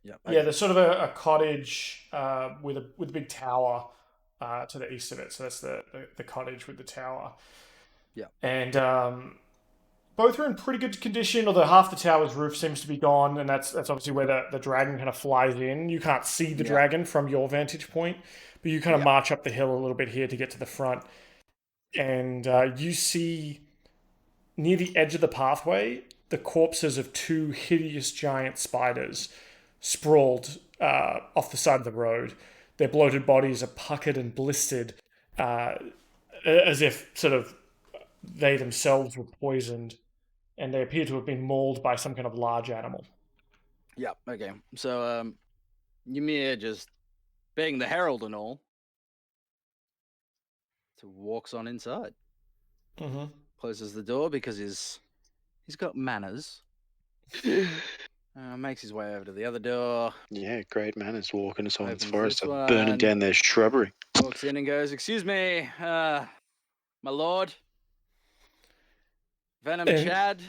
Yeah. Yeah, there's sort of a cottage with a big tower to the east of it. So that's the cottage with the tower. Yeah. And both are in pretty good condition, although half the tower's roof seems to be gone, and that's obviously where the dragon kind of flies in. You can't see the dragon from your vantage point, but you kind of march up the hill a little bit here to get to the front. And you see near the edge of the pathway the corpses of two hideous giant spiders sprawled off the side of the road. Their bloated bodies are puckered and blistered as if sort of they themselves were poisoned, and they appear to have been mauled by some kind of large animal. Yeah, okay. So Ymir, just being the herald and all, so walks on inside. Mm-hmm. Closes the door because he's got manners. Makes his way over to the other door. Yeah, great manners walking to someone's Opens forest, this burning one. down their shrubbery. Walks in and goes, "Excuse me, my lord, Venom And- Chad."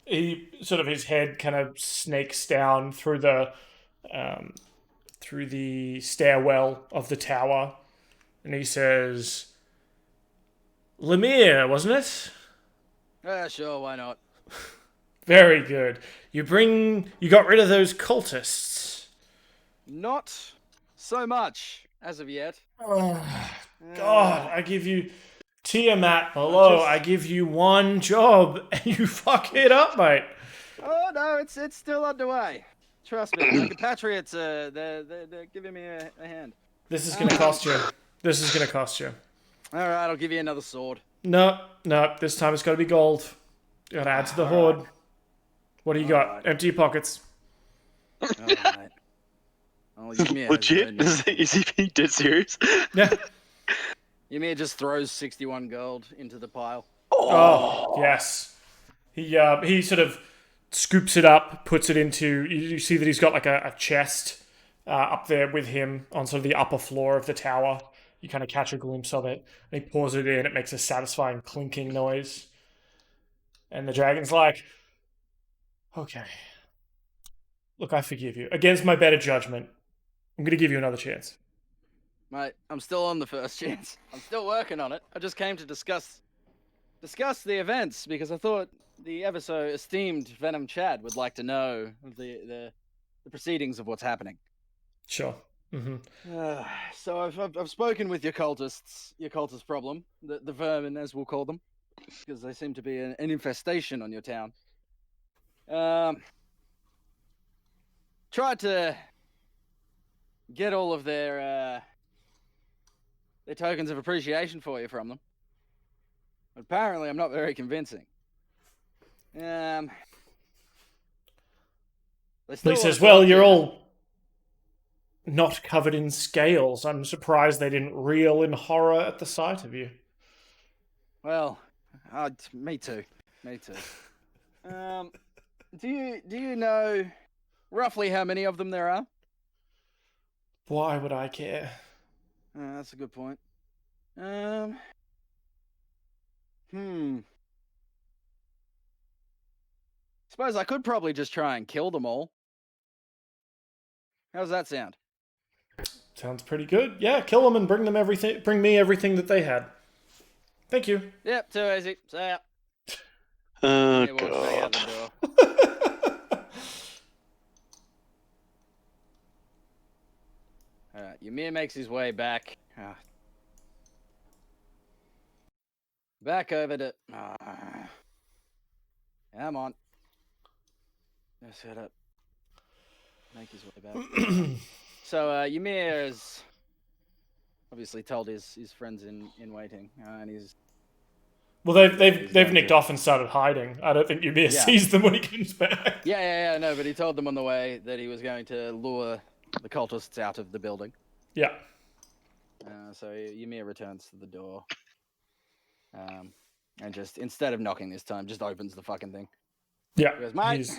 He sort of his head kind of snakes down through the stairwell of the tower, and he says, "Ymir, wasn't it? Sure, why not? Very good. You got rid of those cultists." Not so much as of yet. Oh, God, I give you Tiamat below. I give you one job, and you fuck it up, mate. Oh no, it's still underway. Trust me, my compatriots, they're giving me a hand. This is gonna cost you. This is gonna cost you. All right, I'll give you another sword. No. This time it's got to be gold. You gotta add to the hoard. What do you got? Alright. Empty your pockets. All right. Oh, Ymir has Legit? earned it. Is he being dead serious? Yeah. Ymir just throws 61 gold into the pile. Oh, yes. He sort of scoops it up, puts it into. You see that he's got like a chest up there with him on sort of the upper floor of the tower. You kind of catch a glimpse of it. And he pours it in. It makes a satisfying clinking noise. And the dragon's like, "Okay. Look, I forgive you. Against my better judgment, I'm going to give you another chance." Mate, I'm still on the first chance. I'm still working on it. I just came to discuss the events because I thought the ever so esteemed Venom Chad would like to know the proceedings of what's happening. Sure. Mm-hmm. So I've spoken with your cultist problem, the vermin as we'll call them, because they seem to be an infestation on your town. Tried to get all of their tokens of appreciation for you from them. But apparently, I'm not very convincing. He says, "Well, you're all not covered in scales. I'm surprised they didn't reel in horror at the sight of you." Well, me too. Me too. Do you know roughly how many of them there are? Why would I care? That's a good point. Suppose I could probably just try and kill them all. How's that sound? Sounds pretty good. Yeah, kill them and bring me everything that they had. Thank you. Yep, too easy. See ya. Oh, He walks back out God. the door. Ymir makes his way back. Back over to. Come on. Let's set up. Make his way back. So Ymir has obviously told his friends in waiting, and he's. Well, they've nicked off and started hiding. I don't think Ymir sees them when he comes back. Yeah, no, but he told them on the way that he was going to lure the cultists out of the building. Yeah. So Ymir returns to the door. And just, instead of knocking this time, just opens the fucking thing. Yeah. He goes, "Mate,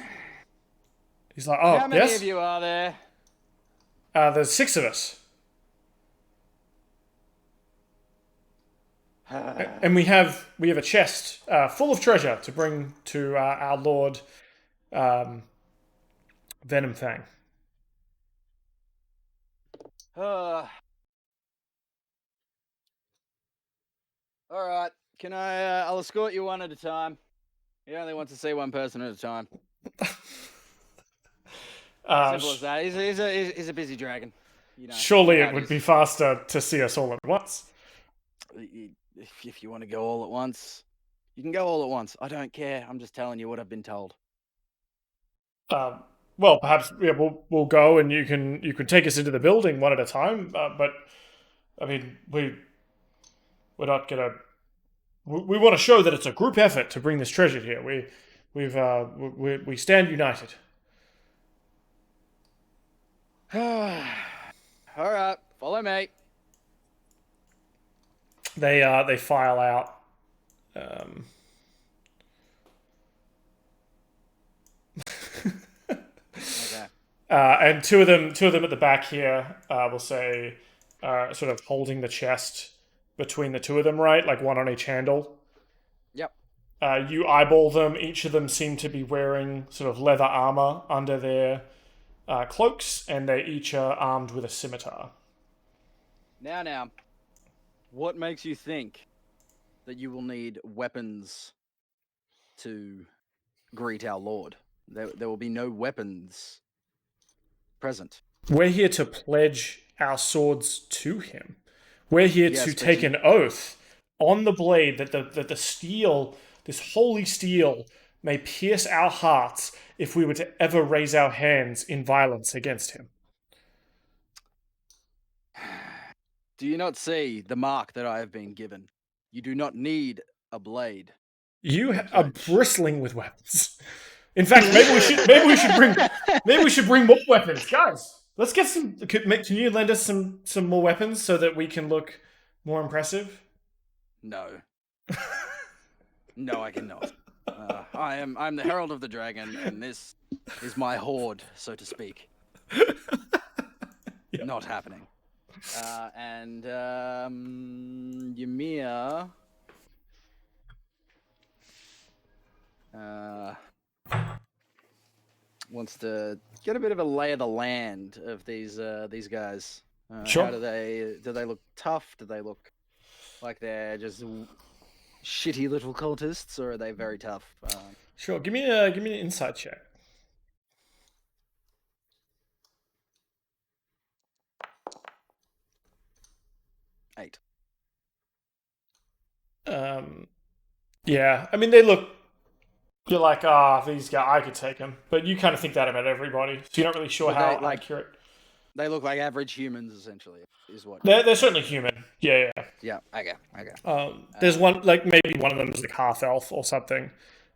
he's like, "Oh, how many yes? of you are there?" There's 6 of us. And we have a chest full of treasure to bring to our lord Venom Fang. All right. Can I? I'll escort you one at a time. He only wants to see one person at a time. Simple as that. He's a busy dragon. You know, surely it would be faster to see us all at once. If you want to go all at once, you can go all at once. I don't care. I'm just telling you what I've been told. Well, perhaps we'll go and you can take us into the building one at a time. But I mean, we're not gonna. We want to show that it's a group effort to bring this treasure here. We stand united. All right, follow me. They file out Okay. And two of them at the back here, we'll say, sort of holding the chest between the two of them, right? Like one on each handle. Yep. You eyeball them. Each of them seem to be wearing sort of leather armor under their cloaks, and they each are armed with a scimitar. Now, what makes you think that you will need weapons to greet our lord? There will be no weapons present. We're here to pledge our swords to him. We're here Yes, to but take you- an oath on the blade that the steel, this holy steel, may pierce our hearts if we were to ever raise our hands in violence against him. Do you not see the mark that I have been given? You do not need a blade. You to are pledge. bristling with weapons. In fact, maybe we should bring more weapons, guys. Let's get some. Can you lend us some more weapons so that we can look more impressive? No. No, I cannot. I'm the Herald of the Dragon, and this is my horde, so to speak. Yeah. Not happening. Ymir. Wants to get a bit of a lay of the land of these guys. Sure. How do they look tough? Do they look like they're just shitty little cultists, or are they very tough? Sure. Give me an insight check. Eight. Yeah. I mean, they look. You're like, these guys, I could take them, but you kind of think that about everybody, so you're not really sure But how they, like- accurate. They look like average humans, essentially, is what. They're certainly human. Yeah. Yeah. Okay. There's one, like maybe one of them is like half elf or something,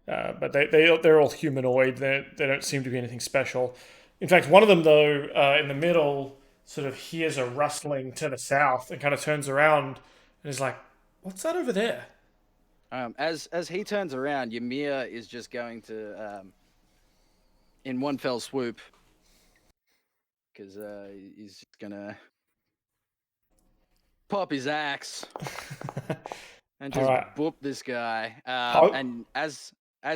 but they're all humanoid. They don't seem to be anything special. In fact, one of them though, in the middle, sort of hears a rustling to the south and kind of turns around and is like, "What's that over there?" As he turns around, Ymir is just going to, in one fell swoop, because he's just gonna pop his axe and just Alright. boop this guy. Oh. And as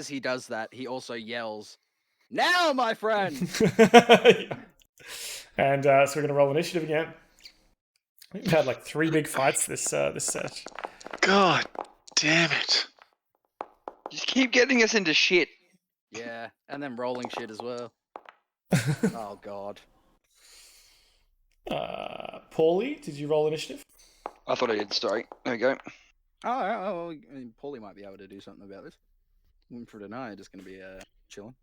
he does that, he also yells, "Now, my friend!" Yeah. And so we're gonna roll initiative again. We've had like 3 big fights this set. God damn it. Just keep getting us into shit. Yeah, and then rolling shit as well. Oh god. Pauly, did you roll initiative? I thought I did. Sorry. There we go. Oh, I mean, Pauly might be able to do something about this. Winfred and I are just going to be chilling.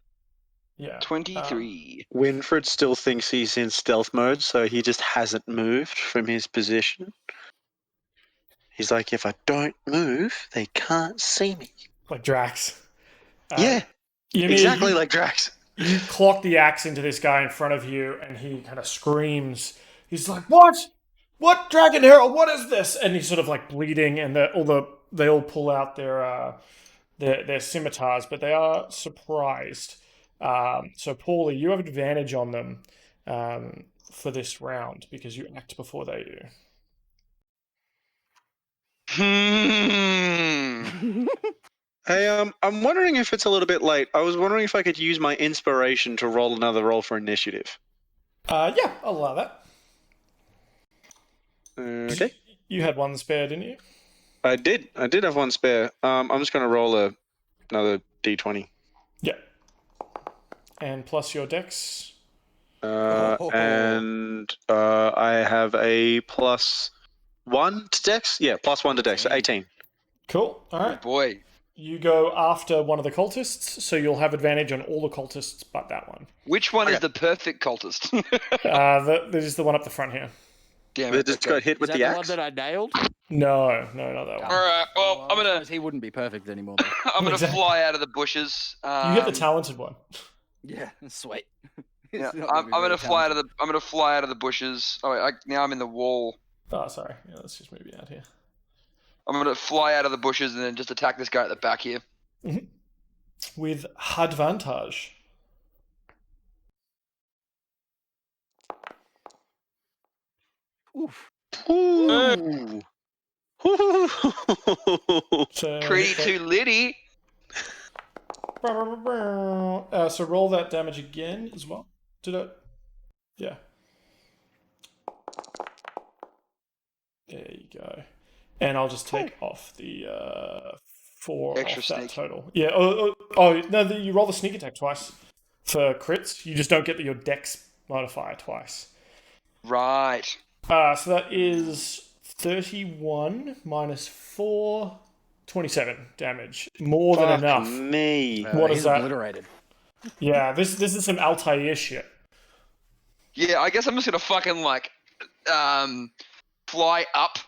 Yeah. 23. Winfred still thinks he's in stealth mode, so he just hasn't moved from his position. He's like, if I don't move, they can't see me. Like Drax. Yeah, Ymir, exactly like Drax. You clock the axe into this guy in front of you, and he kind of screams. He's like, "What? What, Dragon Herald? What is this?" And he's sort of like bleeding, and they all pull out their scimitars, but they are surprised. So, Paulie, you have advantage on them for this round because you act before they do. Hey, I'm wondering if it's a little bit late. I was wondering if I could use my inspiration to roll another roll for initiative. Yeah, I'll allow that. Okay. You had one spare, didn't you? I did have one spare. I'm just going to roll another d20. Yeah. And plus your dex. And I have a +1 to dex. Yeah, +1 to dex. So 18. Cool. All Oh right. boy. You go after one of the cultists, so you'll have advantage on all the cultists but that one. Which one is Okay. the perfect cultist? This is the one up the front here. Damn They it. just okay. got hit Is with that the the one axe. that I nailed? No, not that one. Alright, well, I'm I gonna suppose he wouldn't be perfect anymore. Though. I'm gonna Exactly. fly out of the bushes. You get the talented one. Yeah, sweet. Yeah, He's not I'm be gonna very fly out talented. of the. I'm gonna fly out of the bushes. Oh, now I'm in the wall. Oh, sorry. Yeah, let's just move you out here. I'm gonna fly out of the bushes and then just attack this guy at the back here. With advantage. Oof. Ooh. So, Pretty too litty. so roll that damage again as well. Did it? Yeah. There you go. And I'll just take off the 4 Extra off that sneak. total. Yeah. Oh no! You roll the sneak attack twice for crits. You just don't get your dex modifier twice. Right. So that is 31 minus 4, 27 damage. More than Fuck enough. me. What is He's that? obliterated. Yeah, this is some Altair shit. Yeah, I guess I'm just gonna fucking like fly up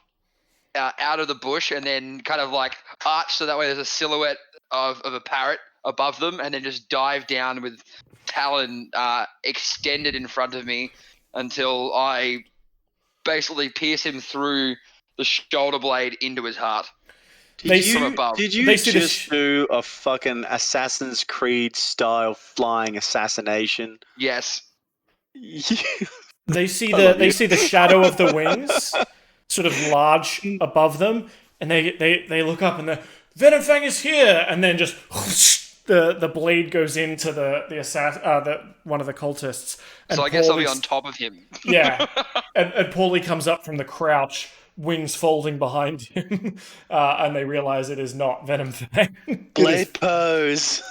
out of the bush and then kind of like arch so that way there's a silhouette of a parrot above them, and then just dive down with talon extended in front of me until I basically pierce him through the shoulder blade into his heart. From above. Did you They see the just do a fucking Assassin's Creed style flying assassination? Yes. They see love the you. shadow of the wings, sort of large above them, and they look up and the Venomfang is here, and then just the blade goes into the one of the cultists. And So I guess I'll be Pauly's- on top of him. Yeah, and Paulie comes up from the crouch, wings folding behind him, and they realize it is not Venomfang. Blade pose.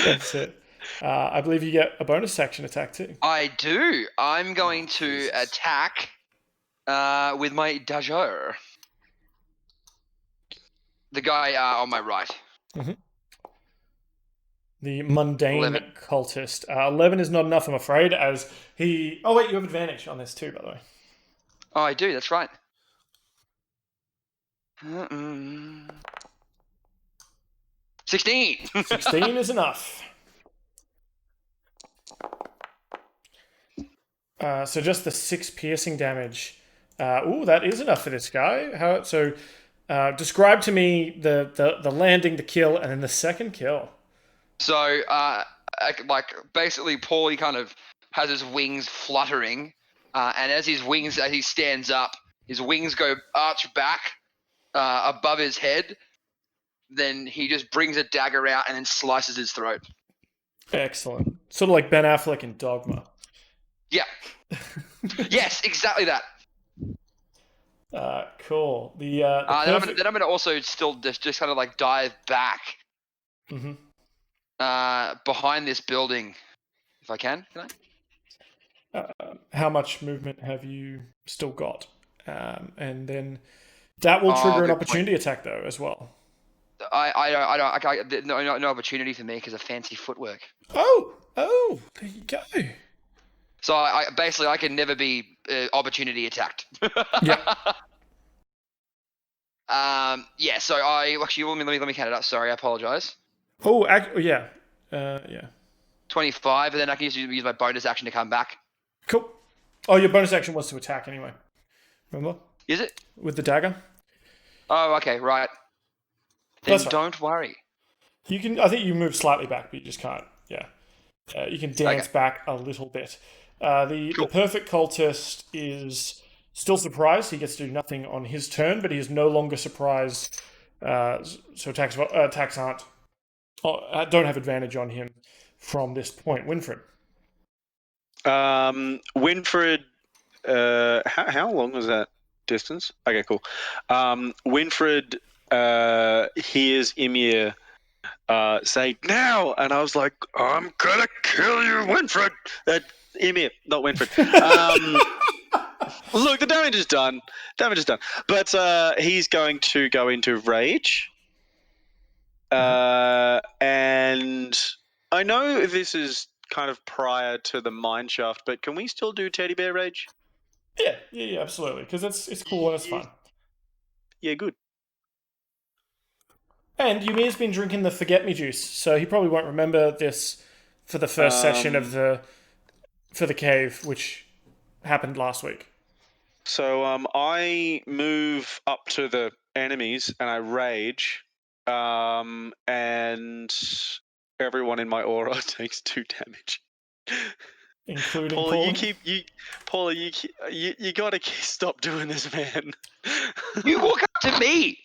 That's it. I believe you get a bonus action attack too. I do. I'm going to attack with my Dagger. The guy on my right. The mundane 11. cultist. 11 is not enough, I'm afraid, as he... Oh, wait, you have advantage on this too, by the way. Oh, I do. That's right. 16. 16 is enough. So just the 6 piercing damage. Ooh, that is enough for this guy. Describe to me the landing, the kill, and then the second kill. So, like, basically, Paulie kind of has his wings fluttering, and as he stands up, his wings go arch back above his head. Then he just brings a dagger out and then slices his throat. Excellent. Sort of like Ben Affleck in Dogma. Yeah. Yes, exactly that. Cool. The Then I'm perfect... gonna also still just kind of like dive back behind this building, if I can. Can I? How much movement have you still got? And then that will trigger an good opportunity attack though as well. No opportunity for me because of fancy footwork. Oh, there you go. So I basically I can never be opportunity attacked. Yeah. Yeah. So I actually let me count it up. Sorry, I apologize. Oh, yeah. Yeah. 25, and then I can use my bonus action to come back. Cool. Oh, your bonus action was to attack anyway. Remember? Is it? With the dagger? Oh, okay, right. Then That's right. don't worry. You can. I think you move slightly back, but you just can't. Yeah. You can dance back a little bit. The perfect cultist is still surprised. He gets to do nothing on his turn, but he is no longer surprised. So attacks don't have advantage on him from this point. Winfred. Winfred. How long was that distance? Okay, cool. Winfred hears Ymir say now, and I was like, I'm gonna kill you, Winfred. Ymir, not Winfred. Look, the damage is done. But he's going to go into rage. And I know this is kind of prior to the mine shaft, but can we still do teddy bear rage? Yeah, absolutely. Because it's cool and it's fun. Yeah, good. And Ymir's been drinking the forget me juice, so he probably won't remember this for the first session of for the cave, which happened last week. So I move up to the enemies and I rage, and everyone in my aura takes 2 damage. Including Paulie, Pauly. you gotta stop doing this, man. You walk up to me.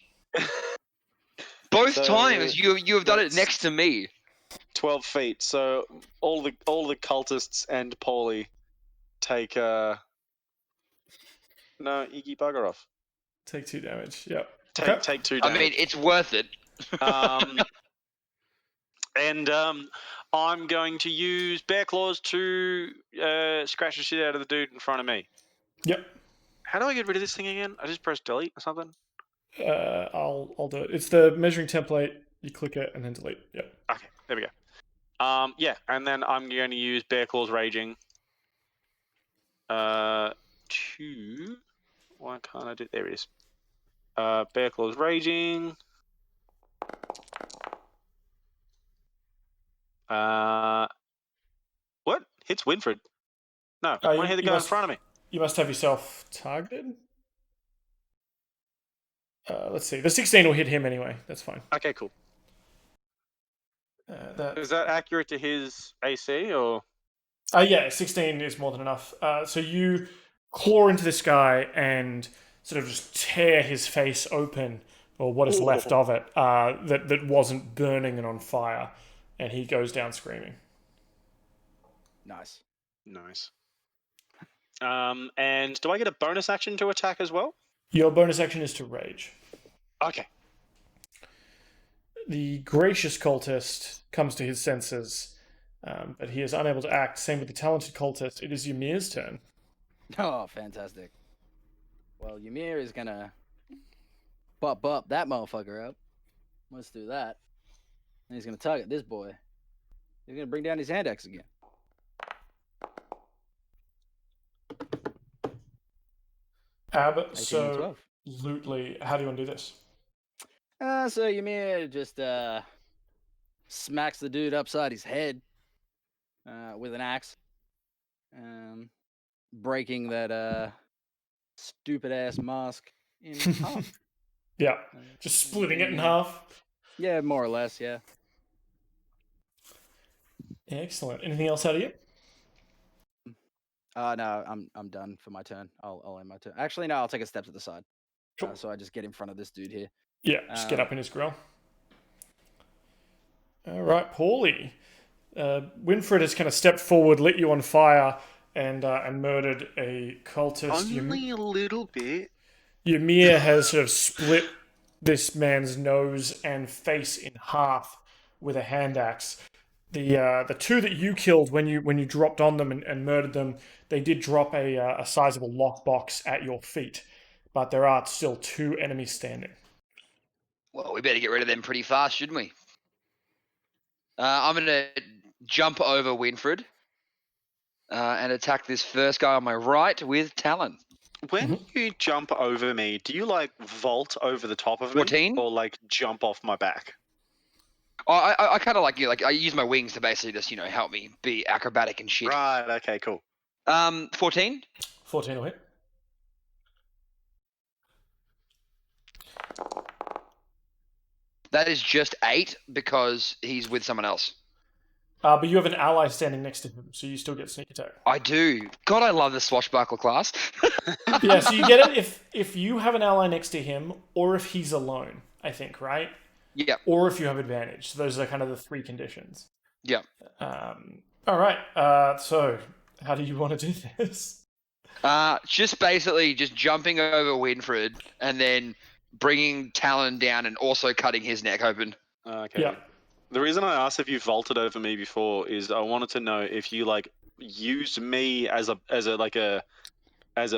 Both So, times you have done it that's next to me. 12 feet. So all the cultists and Paulie take no, Iggy, bugger off. Take 2 damage. Yep. Take 2 I damage. mean, it's worth it. And I'm going to use Bear Claws to scratch the shit out of the dude in front of me. Yep. How do I get rid of this thing again? I just press delete or something? I'll do it. It's the measuring template. You click it and then delete. Yep. Okay, there we go. Yeah, and then I'm going to use Bear Claws Raging. To... Why can't I do... There it is. Bear Claws Raging. What? Hits Winfred. No, I want to hit the guy in front of me. You must have yourself targeted. Let's see. The 16 will hit him anyway. That's fine. Okay, cool. Is that accurate to his AC, or...? Yeah, 16 is more than enough. So you claw into this guy and sort of just tear his face open, or what is left of it, that wasn't burning and on fire, and he goes down screaming. Nice. And do I get a bonus action to attack as well? Your bonus action is to rage. Okay. The gracious cultist comes to his senses, but he is unable to act. Same with the talented cultist. It is Ymir's turn. Oh, fantastic. Well, Ymir is gonna bop that motherfucker up. Let's do that. And he's gonna target this boy. He's gonna bring down his hand axe again. Absolutely. How do you want to do this? So Ymir just smacks the dude upside his head with an axe, breaking that stupid ass mask in half. Yeah, just splitting it in half. Yeah, more or less. Yeah. Excellent. Anything else out of you? No, I'm done for my turn. I'll end my turn. Actually, no, I'll take a step to the side. Sure. So I just get in front of this dude here. Yeah, just get up in his grill. All right, Pauly. Winfred has kind of stepped forward, lit you on fire, and murdered a cultist. Only a little bit. Ymir has sort of split this man's nose and face in half with a hand axe. The 2 that you killed when you dropped on them and murdered them, they did drop a sizable lockbox at your feet, but there are still 2 enemies standing. Well, we better get rid of them pretty fast, shouldn't we? I'm going to jump over Winfred and attack this first guy on my right with Talon. When you jump over me, do you like vault over the top of 14? me, or like jump off my back? Oh, I kind of like I use my wings to basically just help me be acrobatic and shit. Right. Okay. Cool. 14. 14 will hit. That is just 8 because he's with someone else. But you have an ally standing next to him, so you still get sneak attack. I do. God, I love the swashbuckle class. Yeah, so you get it if you have an ally next to him, or if he's alone, I think, right? Yeah. Or if you have advantage. So those are kind of the 3 conditions. Yeah. All right. So how do you want to do this? Just basically just jumping over Winfred and then bringing Talon down and also cutting his neck open. Okay. Yeah. The reason I asked if you vaulted over me before is I wanted to know if you like used me as a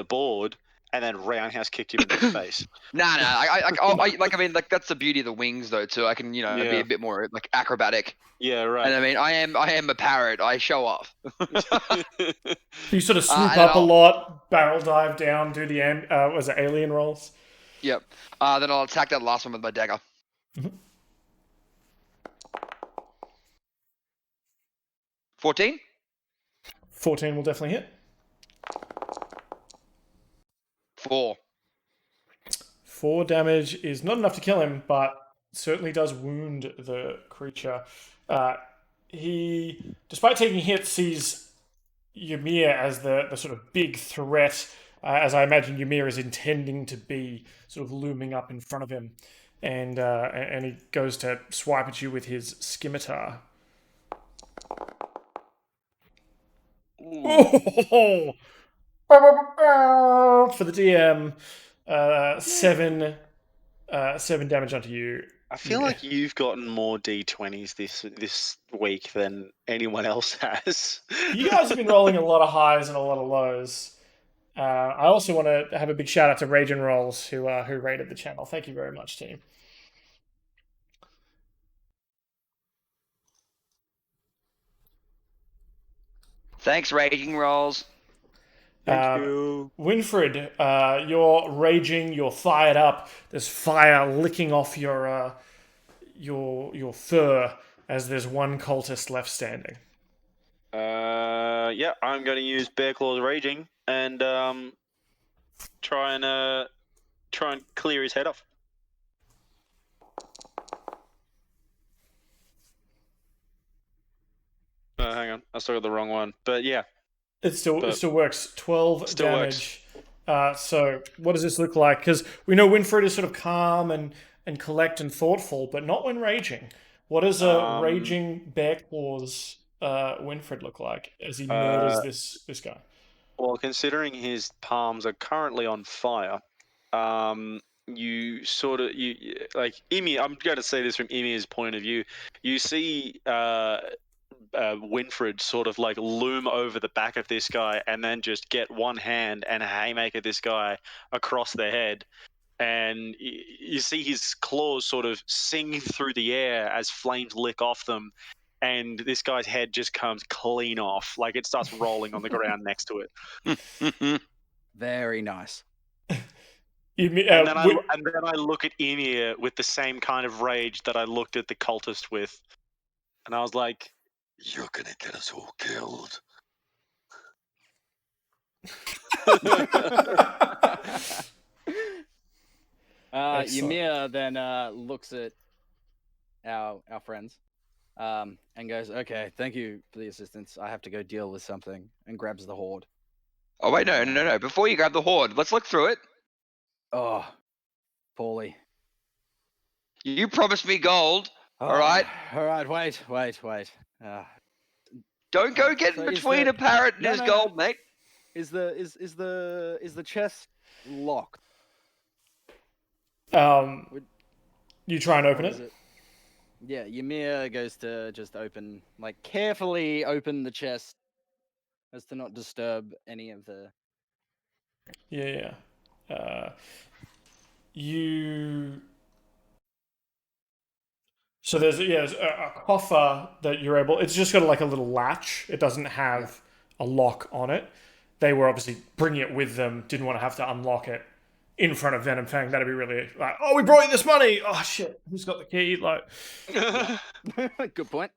board and then roundhouse kicked him in the face. Nah. I mean, that's the beauty of the wings, though. Too, I can, be a bit more like acrobatic. Yeah, right. And I mean, I am a parrot. I show off. You sort of swoop up a lot, barrel dive down, do the alien rolls. Yep. Then I'll attack that last one with my dagger. Mm-hmm. 14? 14 will definitely hit. 4. 4 damage is not enough to kill him, but certainly does wound the creature. He, despite taking hits, sees Ymir as the sort of big threat, as I imagine Ymir is intending to be sort of looming up in front of him. And he goes to swipe at you with his scimitar. Oh! For the DM, 7 damage onto you. I feel like you've gotten more d20s this week than anyone else has. You guys have been rolling a lot of highs and a lot of lows. I also want to have a big shout out to Rage and Rolls who rated the channel. Thank you very much, team. Thanks, Raging Rolls. Thank you. Winfred, you're raging. You're fired up. There's fire licking off your fur as there's one cultist left standing. Yeah, I'm going to use Bear Claw's Raging and try and clear his head off. Hang on, I still got the wrong one, but yeah. It still works. 12 Still damage. So what does this look like? Because we know Winfred is sort of calm and collect and thoughtful, but not when raging. What does a raging Bear Claws Winfred look like as he murders this guy? Well, considering his palms are currently on fire, you like Ymir. I'm going to say this from Ymir's point of view. You see Winfred sort of like loom over the back of this guy and then just get one hand and haymaker this guy across the head. And you see his claws sort of sing through the air as flames lick off them. And this guy's head just comes clean off. Like it starts rolling on the ground next to it. Very nice. And then I look at Ymir with the same kind of rage that I looked at the cultist with. And I was like, "You're gonna get us all killed." Ymir then looks at our friends and goes, "Okay, thank you for the assistance. I have to go deal with something," and grabs the horde. Oh wait, no. Before you grab the horde, let's look through it. Oh, Pauly. You promised me gold. All right. All right. Wait. Don't go getting between a parrot and his gold, mate. Is the chest locked? You try and open it? Yeah, Ymir goes to just carefully open the chest as to not disturb any of the... Yeah. So there's a coffer that you're able... It's just got like a little latch. It doesn't have a lock on it. They were obviously bringing it with them, didn't want to have to unlock it in front of Venom Fang. That'd be really like, oh, we brought you this money. Oh shit, who's got the key? Like, Good point.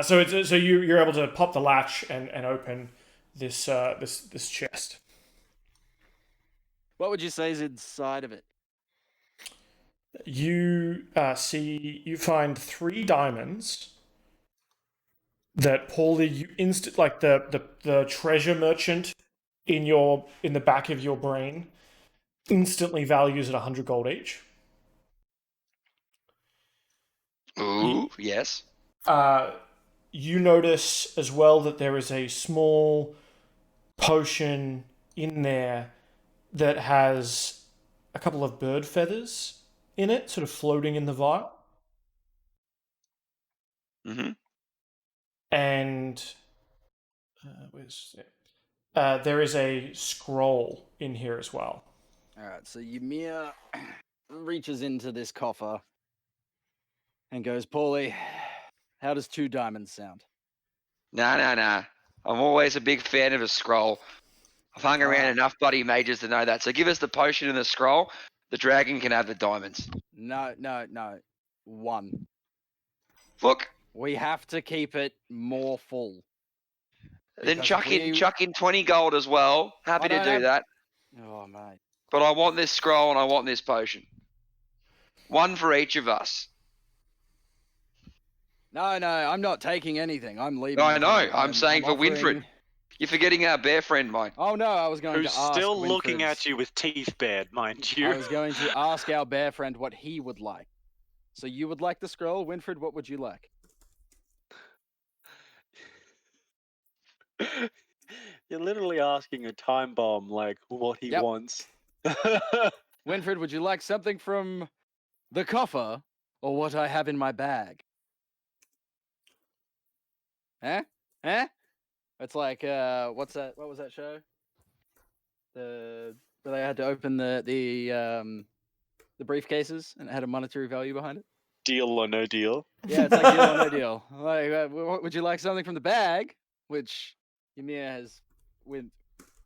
So you're able to pop the latch and open this chest. What would you say is inside of it? You find 3 diamonds that Pauly, you like the treasure merchant in the back of your brain instantly values at 100 gold each. Ooh, yes. You notice as well that there is a small potion in there that has a couple of bird feathers in it, sort of floating in the vial. Mm-hmm. And there is a scroll in here as well. All right, so Ymir reaches into this coffer and goes, "Pauly, how does 2 diamonds sound?" Nah. I'm always a big fan of a scroll. I've hung around enough bloody mages to know that. So give us the potion and the scroll. The dragon can have the diamonds. No. 1. Look. We have to keep it more full. Then chuck in 20 gold as well. Happy to do that. Oh, mate. but I want this scroll and I want this potion. One for each of us. No, I'm not taking anything. I'm leaving. No, I the know. table. I'm saying for offering- Winfred. You're forgetting our bear friend, mate. Oh no, I was going Who's to ask still looking Winfred's- at you with teeth bared, mind I you. was going to ask our bear friend what he would like. So you would like the scroll, Winfred? What would you like? You're literally asking a time bomb like what he Yep. wants. Winfred, would you like something from the coffer or what I have in my bag? Eh? It's like what's that? What was that show? Where they had to open the briefcases and it had a monetary value behind it. Deal or no deal? Yeah, it's like deal or no deal. Like, would you like something from the bag? Which Ymir has, with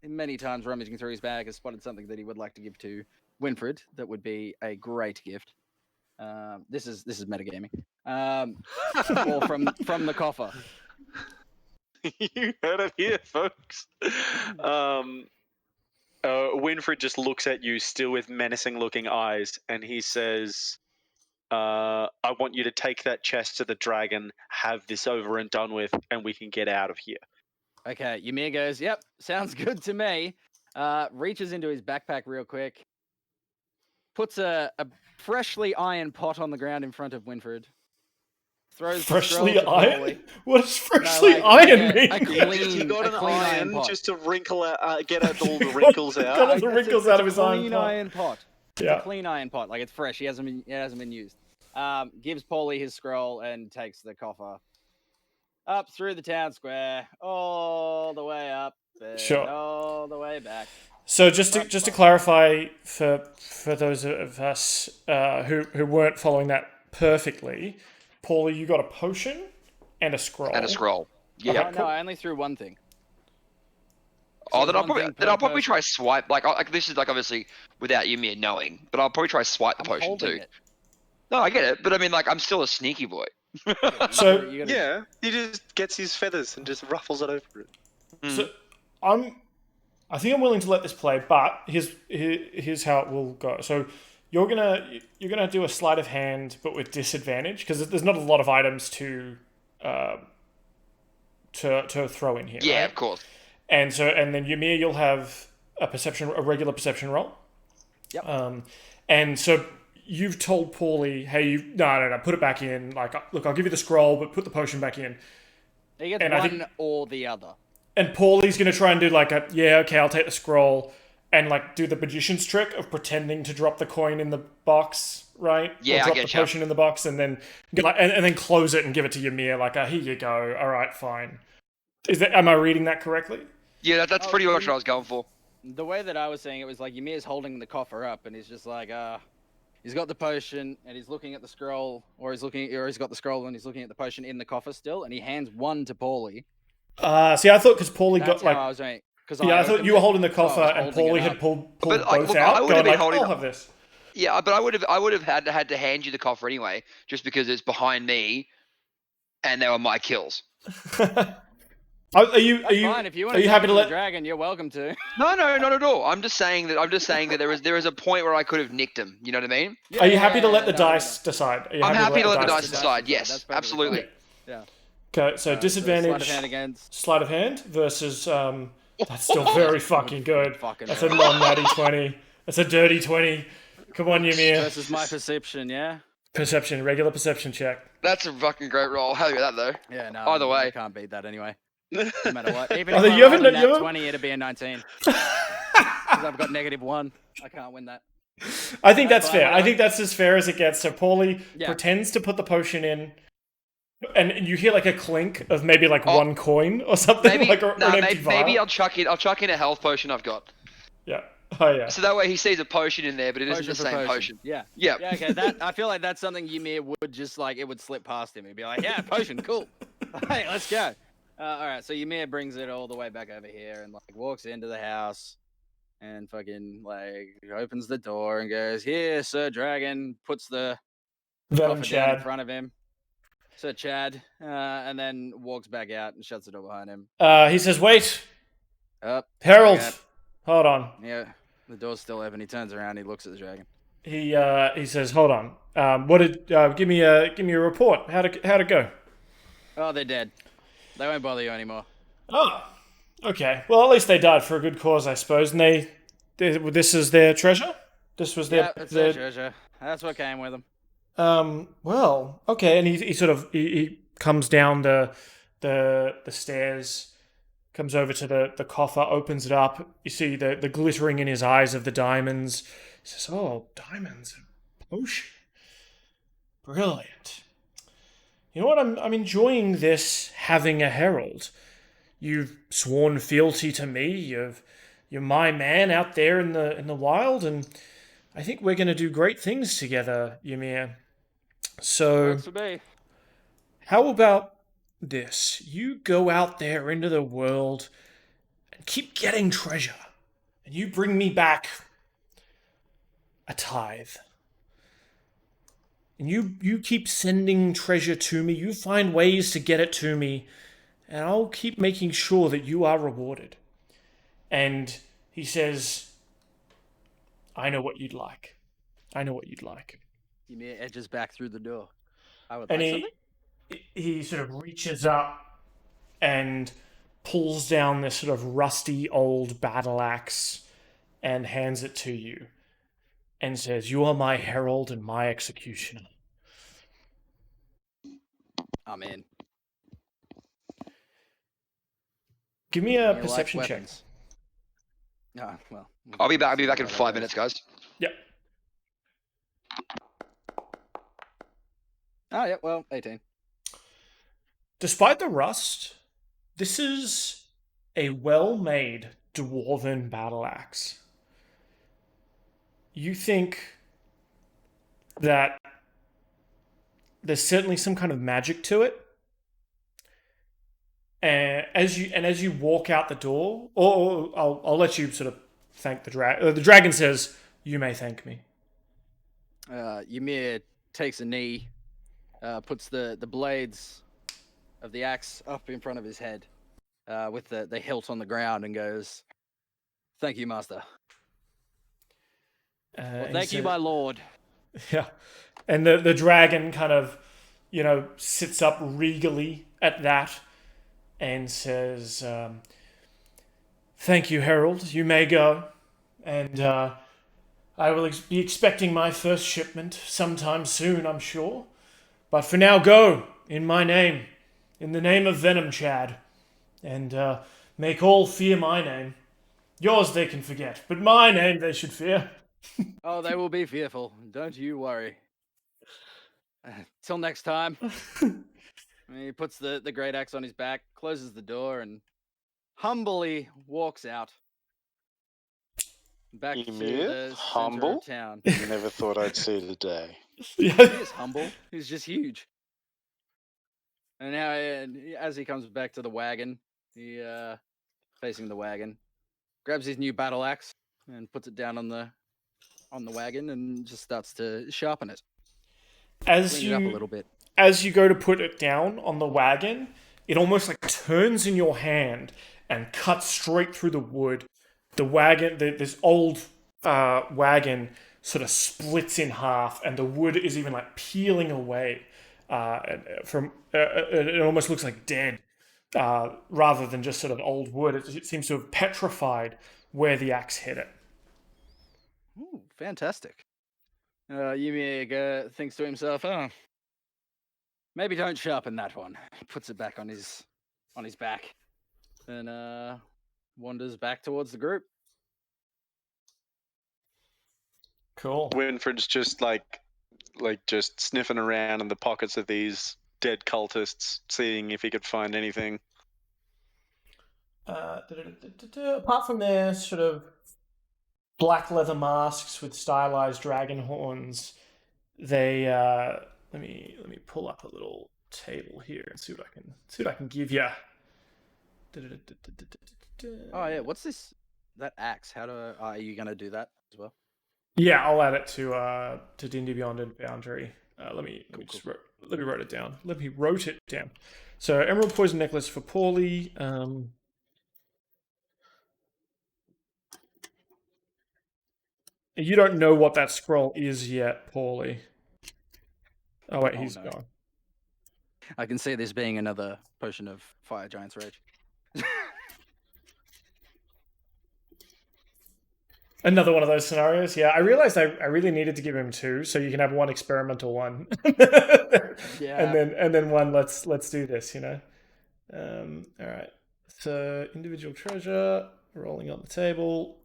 many times rummaging through his bag, has spotted something that he would like to give to Winfred. That would be a great gift. This is metagaming. Or from the coffer. You heard it here, folks. Winfred just looks at you, still with menacing-looking eyes, and he says, "I want you to take that chest to the dragon, have this over and done with, and we can get out of here." Okay, Ymir goes, "Yep, sounds good to me." Reaches into his backpack real quick, puts a freshly ironed pot on the ground in front of Winfred. Throws Freshly the scroll to Pauly. iron? What does freshly like iron a mean? clean- You got a an clean iron iron pot. just to wrinkle out, get out all the wrinkles Got out. all the That's wrinkles it's out a of his iron clean pot. iron pot. It's a Yeah. clean iron pot, like it's fresh. It hasn't been used. Gives Pauly his scroll and takes the coffer up through the town square, all the way up, and Sure. all the way back. So just to clarify for those of us who weren't following that perfectly, Paulie, you got a potion and a scroll. And a scroll. Yeah. Okay, Oh, cool. no, I only threw one thing. Oh, So then one thing per I'll probably person. try swipe. Like this is like obviously without Ymir knowing, but I'll probably try swipe the I'm potion holding too. it. No, I get it, but I mean like I'm still a sneaky boy. So- You gotta- Yeah, he just gets his feathers and just ruffles it over it. So I think I'm willing to let this play, but here's how it will go. So you're gonna do a sleight of hand, but with disadvantage because there's not a lot of items to throw in here. Yeah, right? of course. And then Ymir, you'll have a regular perception roll. Yep. And so you've told Paulie, hey, no, put it back in. Like, look, I'll give you the scroll, but put the potion back in. He gets And I one think- or the other. And Paulie's going to try and do like okay, I'll take the scroll and like do the magician's trick of pretending to drop the coin in the box, right? Yeah, or I drop the getcha. potion in the box and then and then close it and give it to Ymir like, here you go. All right, fine. Am I reading that correctly? Yeah, that's Oh, pretty much you- what I was going for. The way that I was saying it was like Ymir's holding the coffer up and he's just like, he's got the potion and he's looking at the scroll, or he's got the scroll and he's looking at the potion in the coffer still, and he hands one to Pauly. See, I thought because Paulie That's got like, how I was doing. I thought you were holding the coffer I was and holding it Paulie had up. pulled But, like, both look, I out, would've going been like, holding I'll up- have this. Yeah, but I would have had to hand you the coffer anyway, just because it's behind me, and they were my kills. Are you That's fine. If you want are to you take happy it to the let? dragon, you're welcome to. No, not at all. I'm just saying that there is a point where I could have nicked him. You know what I mean? Are you happy to let the No, dice decide? Are you I'm happy to let the dice decide? decide. Yes, That's perfectly absolutely. fine. Yeah. Okay, so disadvantage. Sleight of hand against. Sleight of hand versus that's still very fucking good. Fucking That's a non-natty 20. That's a dirty 20. Come on, Ymir. Versus my perception, yeah? Perception, regular perception check. That's a fucking great roll. Hell yeah, that though. Yeah, no. Either way. I can't beat that anyway. No matter what. Even Although if you I haven't- rolled a you nat haven't- 20, it'd be a 19. Because I've got -1. I can't win that. I think that's fine, fair. I whatever. think that's as fair as it gets. So Paulie Yeah. pretends to put the potion in, and you hear like a clink of maybe like Oh. one coin or something, Maybe like an empty vial. maybe I'll chuck in a health potion I've got. Yeah. Oh yeah. So that way he sees a potion in there, but it isn't the for same potion. Yeah. Yeah. Yeah, okay. That I feel like that's something Ymir would just like, it would slip past him. He'd be like, yeah, potion, cool. Hey, let's go. All right, so Ymir brings it all the way back over here and like walks into the house and fucking like opens the door and goes, "Here, Sir Dragon," puts the Venom coffer down in Chad. front of him. Sir Chad, and then walks back out and shuts the door behind him. He says, "Wait, Up. Harold. Okay. Hold on. Yeah. The door's still open. He turns around. He looks at the dragon. He says, "Hold on. Give me a report. How'd it go?" Oh, they're dead. They won't bother you anymore. Oh, okay. Well, at least they died for a good cause, I suppose. And this is their treasure. This was their. Yeah, it's their treasure. That's what came with them. Well, okay. And he comes down the stairs, comes over to the coffer, opens it up. You see the glittering in his eyes of the diamonds. He says, "Oh, diamonds, potion, brilliant. You know what? I'm enjoying this having a herald. You've sworn fealty to me. You're my man out there in the wild, and I think we're going to do great things together, Ymir. So, Works for me. how about this? You go out there into the world and keep getting treasure, and you bring me back a tithe. And you keep sending treasure to me. You find ways to get it to me, and I'll keep making sure that you are rewarded." And he says, "I know what you'd like. I know what you'd like." Ymir edges back through the door. I would And like something. he sort of reaches up and pulls down this sort of rusty old battle axe and hands it to you and says, "You are my herald and my executioner." I'm in. Give me a Ymir likes perception check. weapons. Oh, well. I'll be back in 5 minutes, guys. Yep. Oh, yeah, well, 18. Despite the rust, this is a well-made dwarven battle axe. You think that there's certainly some kind of magic to it. And as you walk out the door, or I'll let you sort of thank the dragon. The dragon says, "You may thank me." Ymir takes a knee, puts the blades of the axe up in front of his head, with the hilt on the ground, and goes, "Thank you, master." Well, thank you, my lord. Yeah. And the dragon kind of, sits up regally at that and says, "Thank you, Herald. You may go. And I will be expecting my first shipment sometime soon, I'm sure. But for now, go in my name, in the name of Venom Chad. And make all fear my name. Yours they can forget, but my name they should fear." Oh, they will be fearful. Don't you worry. Till next time. He puts the great axe on his back, closes the door, and humbly walks out. Back to the center of town. Never thought I'd see the day. He is humble. He's just huge. And now, as he comes back to the wagon, he facing the wagon, grabs his new battle axe and puts it down on the wagon and just starts to sharpen it. As it up a little bit. As you go to put it down on the wagon, it almost like turns in your hand and cuts straight through the wood. The wagon, this old wagon, sort of splits in half, and the wood is even like peeling away from. It almost looks like dead, rather than just sort of old wood. It seems to have petrified where the axe hit it. Ooh, fantastic. Ymir thinks to himself, "Oh, maybe don't sharpen that one." He puts it back on his back, and wanders back towards the group. Cool. Winfred's just like just sniffing around in the pockets of these dead cultists, seeing if he could find anything. Apart from their sort of black leather masks with stylized dragon horns, they let me pull up a little table here and see what I can give you. Oh yeah, what's this? That axe? How are you gonna do that as well? Yeah, I'll add it to D&D Beyond and Boundary. Let me write it down. Let me wrote it down. So Emerald Poison Necklace for Pauly. You don't know what that scroll is yet, Pauly. Oh wait, he's no. gone. I can see this being another potion of Fire Giant's Rage. Another one of those scenarios. Yeah, I realized I really needed to give him 2, so you can have one experimental one, Yeah. and then one. Let's do this. All right. So individual treasure rolling on the table.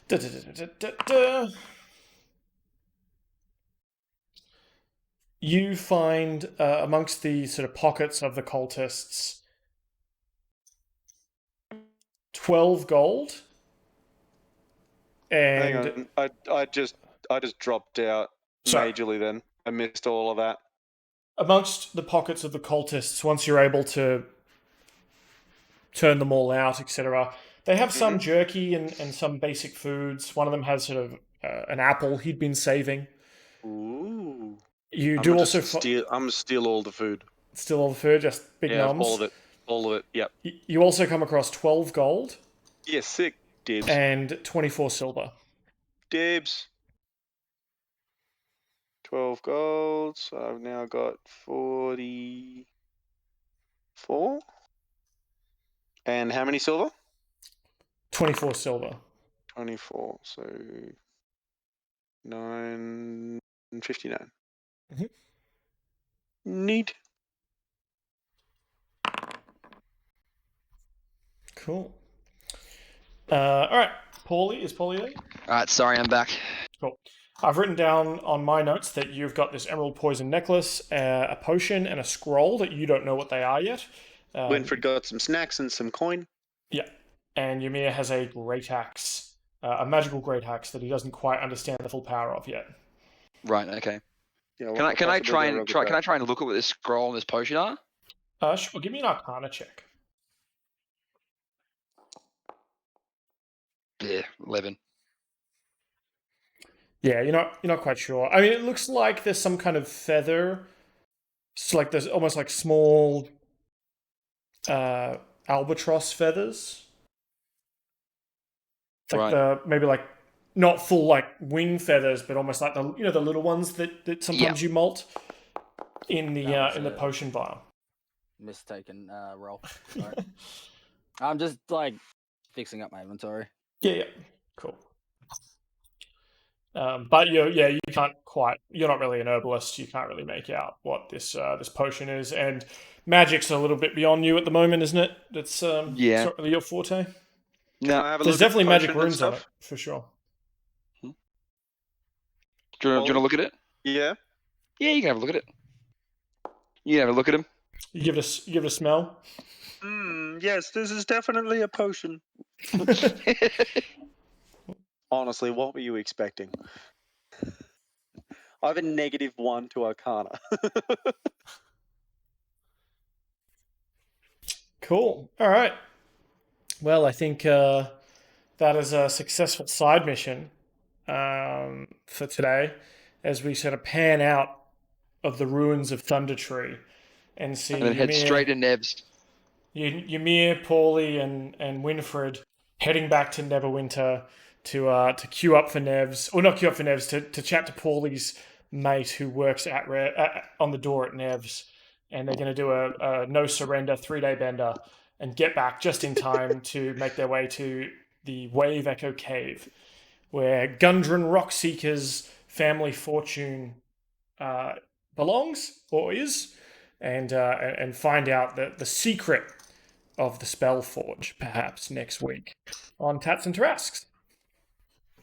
Da, da, da, da, da, da. You find amongst the sort of pockets of the cultists 12 gold. And Hang on, I just dropped out majorly. Then I missed all of that. Amongst the pockets of the cultists, once you're able to turn them all out, etc., they have some jerky and some basic foods. One of them has sort of an apple he'd been saving. Ooh. You I'm do gonna also steal all the food. Still all the food, just big noms. All of it. Yep. You also come across 12 gold. Yeah, sick. Dibs. And 24 silver. Dibs. 12 gold. So I've now got 44. And how many silver? 24 silver. 24. So 959. Mm-hmm. Neat. Cool. All right. Pauly, is Pauly there? All right, sorry, I'm back. Cool. I've written down on my notes that you've got this emerald poison necklace, a potion, and a scroll that you don't know what they are yet. Winfred got some snacks and some coin. Yeah. And Ymir has a great axe, a magical great axe that he doesn't quite understand the full power of yet. Right. Okay. Yeah, Can I try and look at what this scroll and this potion are? Sure. Give me an Arcana check. Yeah, 11. Yeah, you're not quite sure. I mean, it looks like there's some kind of feather. It's like there's almost like small albatross feathers. It's like maybe like not full like wing feathers, but almost like the little ones that sometimes you molt in the potion vial. Mistaken roll. I'm just like fixing up my inventory. Yeah, cool. But you can't quite. You're not really an herbalist. You can't really make out what this potion is, and magic's a little bit beyond you at the moment, isn't it? It's it's not really your forte. No, there's definitely magic runes on it for sure. Do you want to look at it? Yeah. Yeah, you can have a look at it. You can have a look at him. You give it a smell. Yes, this is definitely a potion. Honestly, what were you expecting? I have a -1 to Arcana. Cool. All right. Well, I think that is a successful side mission for today, as we sort of pan out of the ruins of Thundertree and see. And then head straight to Nebs. Ymir, Pauly, and Winfred heading back to Neverwinter to queue up for Nevs, or not queue up for Nevs, to chat to Pauly's mate who works on the door at Nevs, and they're going to do a no surrender 3-day bender and get back just in time to make their way to the Wave Echo Cave, where Gundren Rockseeker's family fortune belongs or is, and find out the secret of the Spellforge, perhaps next week on Tatts Tarasques.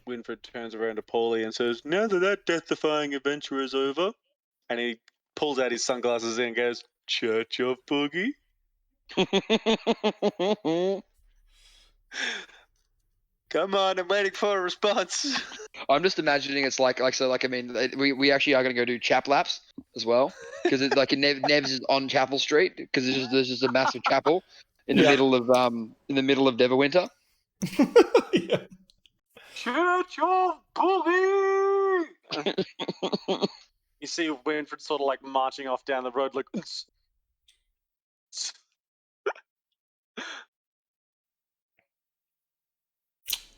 Winfred turns around to Pauly and says, "Now that death-defying adventure is over," and he pulls out his sunglasses and goes, "Church of Boogie." Come on, I'm waiting for a response. I'm just imagining it's like I mean, we actually are going to go do chap laps as well, because it's like Nebs is on Chapel Street, because there's just a massive chapel in the middle of Neverwinter. Yeah. Church of Boogie. You see Winfred sort of like marching off down the road, like.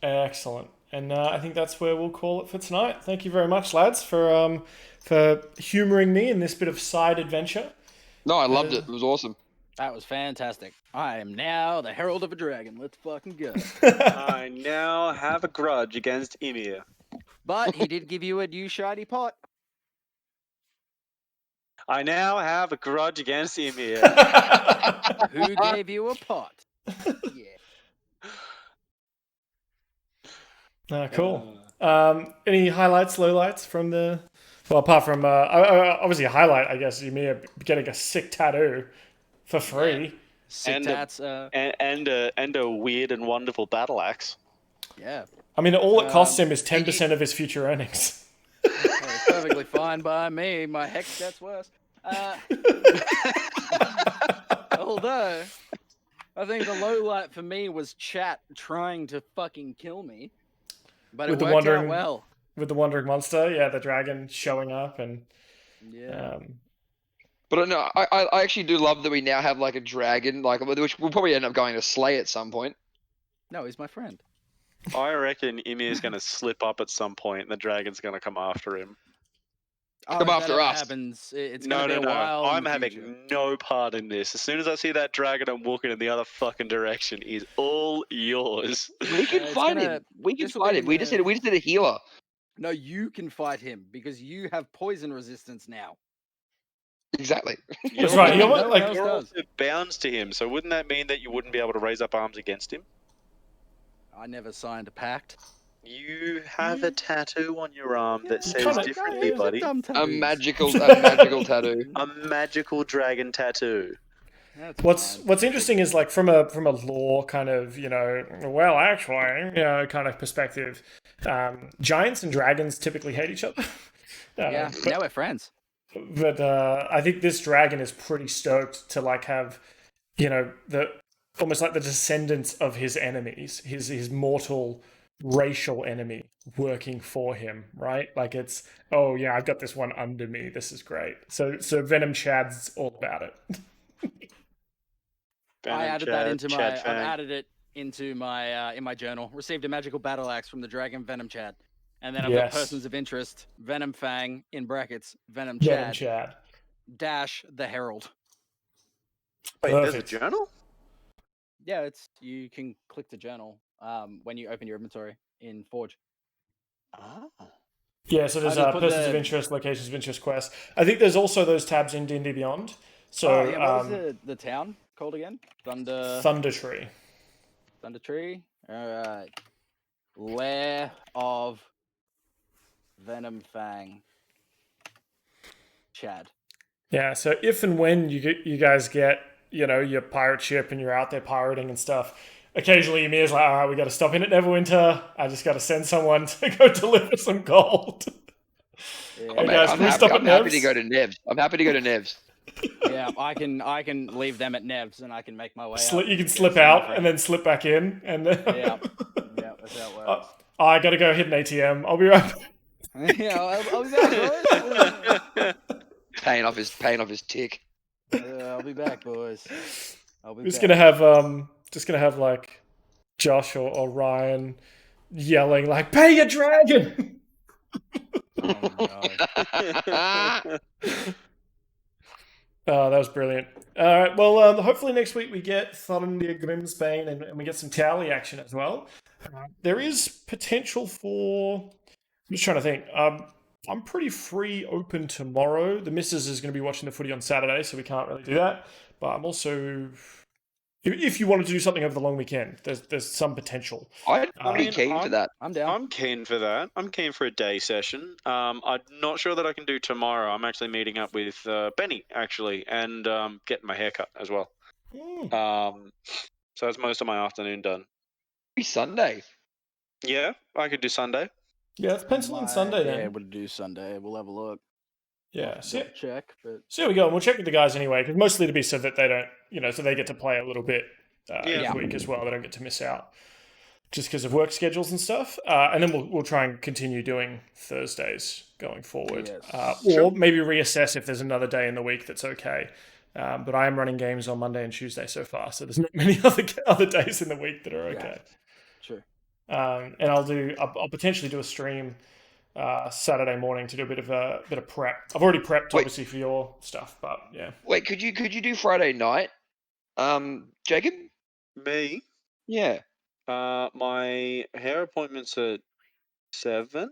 Excellent. And I think that's where we'll call it for tonight. Thank you very much, lads, for humouring me in this bit of side adventure. No, I loved it. It was awesome. That was fantastic. I am now the Herald of a Dragon. Let's fucking go. I now have a grudge against Ymir. But he did give you a new shiny pot. I now have a grudge against Ymir. Who gave you a pot? Yeah. Cool. Any highlights, lowlights from the... Well, apart from, obviously a highlight, I guess, Ymir getting a sick tattoo for free. Sick tats. And a weird and wonderful battle axe. Yeah. I mean, all it costs him is 10% of his future earnings. It's perfectly fine by me. My hex stats worse. Although, I think the low light for me was chat trying to fucking kill me. But it worked out well. With the wandering monster, yeah, the dragon showing up and... Yeah. But no, I actually do love that we now have like a dragon, like which we'll probably end up going to slay at some point. No, he's my friend. I reckon Ymir's going to slip up at some point and the dragon's going to come after him. Come after us. Happens, it's No. a while I'm in the having future. no part in this. As soon as I see that dragon, I'm walking in the other fucking direction. He's all yours. We can fight him. We can fight him. We just need a healer. No, you can fight him because you have poison resistance now. Exactly. That's right. No one else You're does. also bound to him, so wouldn't that mean that you wouldn't be able to raise up arms against him? I never signed a pact. You have a tattoo on your arm that says kinda- differently, buddy. A magical tattoo. A magical dragon tattoo. What's interesting is like from a lore kind of, well, actually, kind of perspective, giants and dragons typically hate each other. Yeah, now we're friends. But I think this dragon is pretty stoked to like have, the almost like the descendants of his enemies, his mortal racial enemy working for him, right? Like it's, oh yeah, I've got this one under me. This is great. So Venom Chad's all about it. I added that into my. I've added it into my in my journal. Received a magical battle axe from the dragon Venom Chad, and then I've got persons of interest: Venom Fang in brackets, Venom Chad dash the Herald. Wait, there's a journal? Yeah, you can click the journal when you open your inventory in Forge. Ah. Yeah, so there's persons of interest, locations of interest, quests. I think there's also those tabs in D&D Beyond. So what was the town called again? Thundertree. Thundertree. All right. Lair of Venom Fang. Chad. Yeah, so if and when you guys get, your pirate ship and you're out there pirating and stuff, occasionally Ymir's like, all right, we got to stop in at Neverwinter. I just got to send someone to go deliver some gold. Yeah. Oh, man, I'm happy to go to Nevs. I'm happy to go to Nevs. Yeah, I can leave them at Nevs and I can make my way out. You can slip out and then slip back in. And then... yeah, that's how it works. I got to go hit an ATM. I'll be right back. Yeah, I'll be back, boys. Paying off his tick. I'll be back, boys. Just gonna have like Josh or Ryan yelling like, "Pay your dragon!" Oh, that was brilliant. All right, well, hopefully next week we get Thorendir Grimsbane and we get some Towley action as well. There is potential for... I'm just trying to think. I'm pretty free open tomorrow. The missus is going to be watching the footy on Saturday, so we can't really do that. But I'm also... If you wanted to do something over the long weekend, there's some potential. I'd be keen for that. I'm down. I'm keen for that. I'm keen for a day session. I'm not sure that I can do tomorrow. I'm actually meeting up with Benny, actually, and getting my hair cut as well. So that's most of my afternoon done. Be Sunday. Yeah, I could do Sunday. Yeah, let's pencil in Sunday then. Yeah, able to do Sunday. We'll have a look. Yeah, Check. But... So here we go. And we'll check with the guys anyway, because mostly to be so that they don't, so they get to play a little bit each week as well. They don't get to miss out just because of work schedules and stuff. And then we'll try and continue doing Thursdays going forward. Yes. Or maybe reassess if there's another day in the week that's okay. But I am running games on Monday and Tuesday so far, so there's not many other days in the week that are okay. Sure. and I'll potentially do a stream Saturday morning to do a bit of prep. I've already prepped obviously for your stuff, but yeah. Wait, could you do Friday night, Jacob? Me? Yeah. My hair appointment's at 7.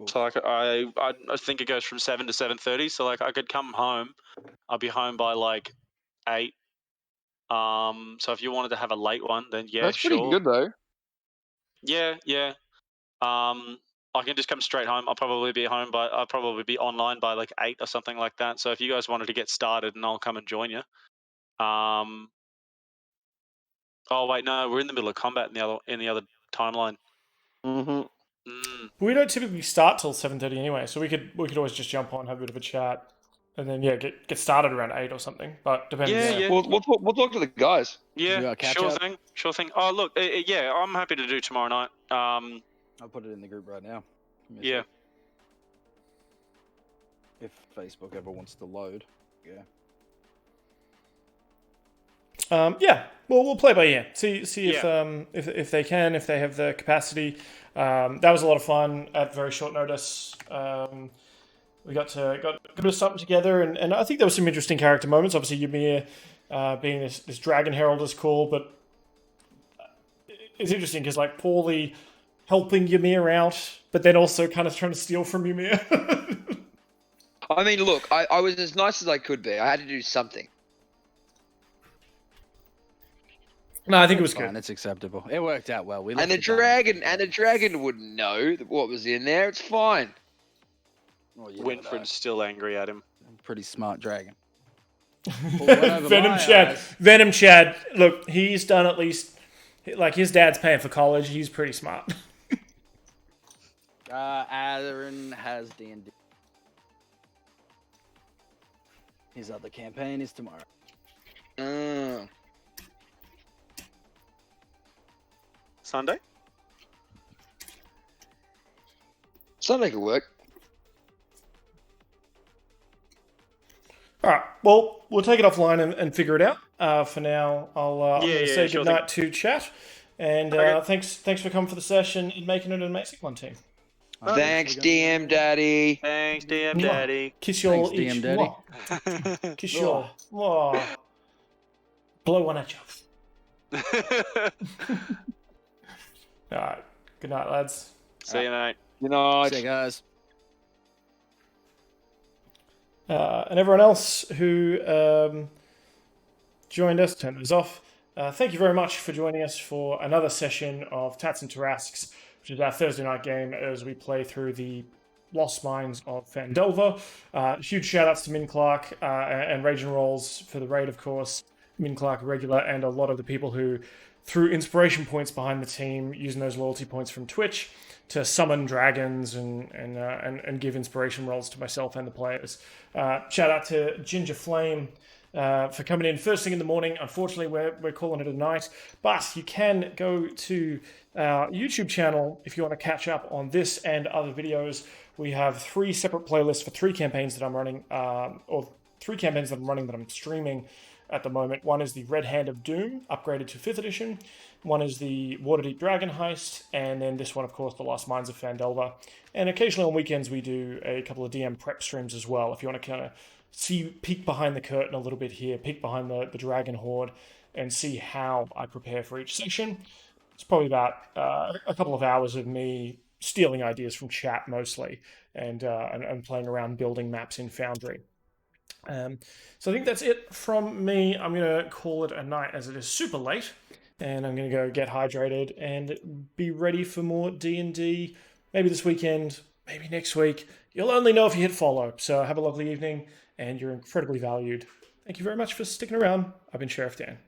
So like I think it goes from 7 to 7:30. So like I could come home. I'll be home by like 8. So if you wanted to have a late one, then yeah, That's pretty sure. good though. Yeah. I can just come straight home. I'll probably be online by like 8 or something like that. So if you guys wanted to get started, and I'll come and join you. Oh wait, no, we're in the middle of combat in the other timeline. Mm-hmm. We don't typically start till 7:30 anyway, so we could always just jump on, have a bit of a chat, and then get started around 8 or something. But depends. Yeah. We'll talk to the guys. Yeah, sure thing. Oh look, yeah, I'm happy to do tomorrow night. I'll put it in the group right now. Yeah. If Facebook ever wants to load, yeah. Yeah, well, we'll play by ear. See if they can, if they have the capacity. That was a lot of fun at very short notice. We got a bit of something together, and I think there were some interesting character moments. Obviously, Ymir being this dragon herald is cool, but it's interesting because like Pauly helping Ymir out, but then also kind of trying to steal from Ymir. I mean, look, I was as nice as I could be. I had to do something. No, I think it was Fine, good. it's acceptable. It worked out well. And the dragon wouldn't know what was in there. It's fine. Well, you know Winfred's that. still angry at him. Pretty smart dragon. Venom Chad. Look, he's done at least like his dad's paying for college. He's pretty smart. Aaron has D&D. His other campaign is tomorrow. Sunday? Sunday could work. All right. Well, we'll take it offline and figure it out. For now, I'm going to say sure goodnight to chat. And thanks for coming for the session and making it an amazing one, team. Thanks, DM Daddy. Thanks, DM Daddy. Kiss your Thanks, each. DM Daddy. Mwah. Kiss your. Mwah. Blow one at you. All right. Good night, lads. See you, mate. Good night. See you guys. And everyone else who joined us, turn those off. Thank you very much for joining us for another session of Tatts Tarasques, which is our Thursday night game as we play through the Lost Mines of Phandelver. Huge shout outs to Min Clark and Rage and Rolls for the raid, of course. Min Clark regular, and a lot of the people who threw inspiration points behind the team using those loyalty points from Twitch to summon dragons and give inspiration rolls to myself and the players. Shout out to Ginger Flame for coming in first thing in the morning. Unfortunately, we're calling it a night, but you can go to our YouTube channel if you want to catch up on this and other videos. We have 3 separate playlists for 3 campaigns that I'm running, or 3 campaigns that I'm running that I'm streaming at the moment. One is the Red Hand of Doom, upgraded to 5th edition. One is the Waterdeep Dragon Heist, and then this one, of course, the Lost Mines of Phandelver. And occasionally on weekends, we do a couple of DM prep streams as well. If you want to kind of peek behind the curtain a little bit here, peek behind the Dragon Horde, and see how I prepare for each session. It's probably about a couple of hours of me stealing ideas from chat mostly, and playing around building maps in Foundry. So I think that's it from me. I'm going to call it a night as it is super late, and I'm going to go get hydrated and be ready for more D&D, maybe this weekend, maybe next week. You'll only know if you hit follow. So have a lovely evening, and you're incredibly valued. Thank you very much for sticking around. I've been Sheriff Dan.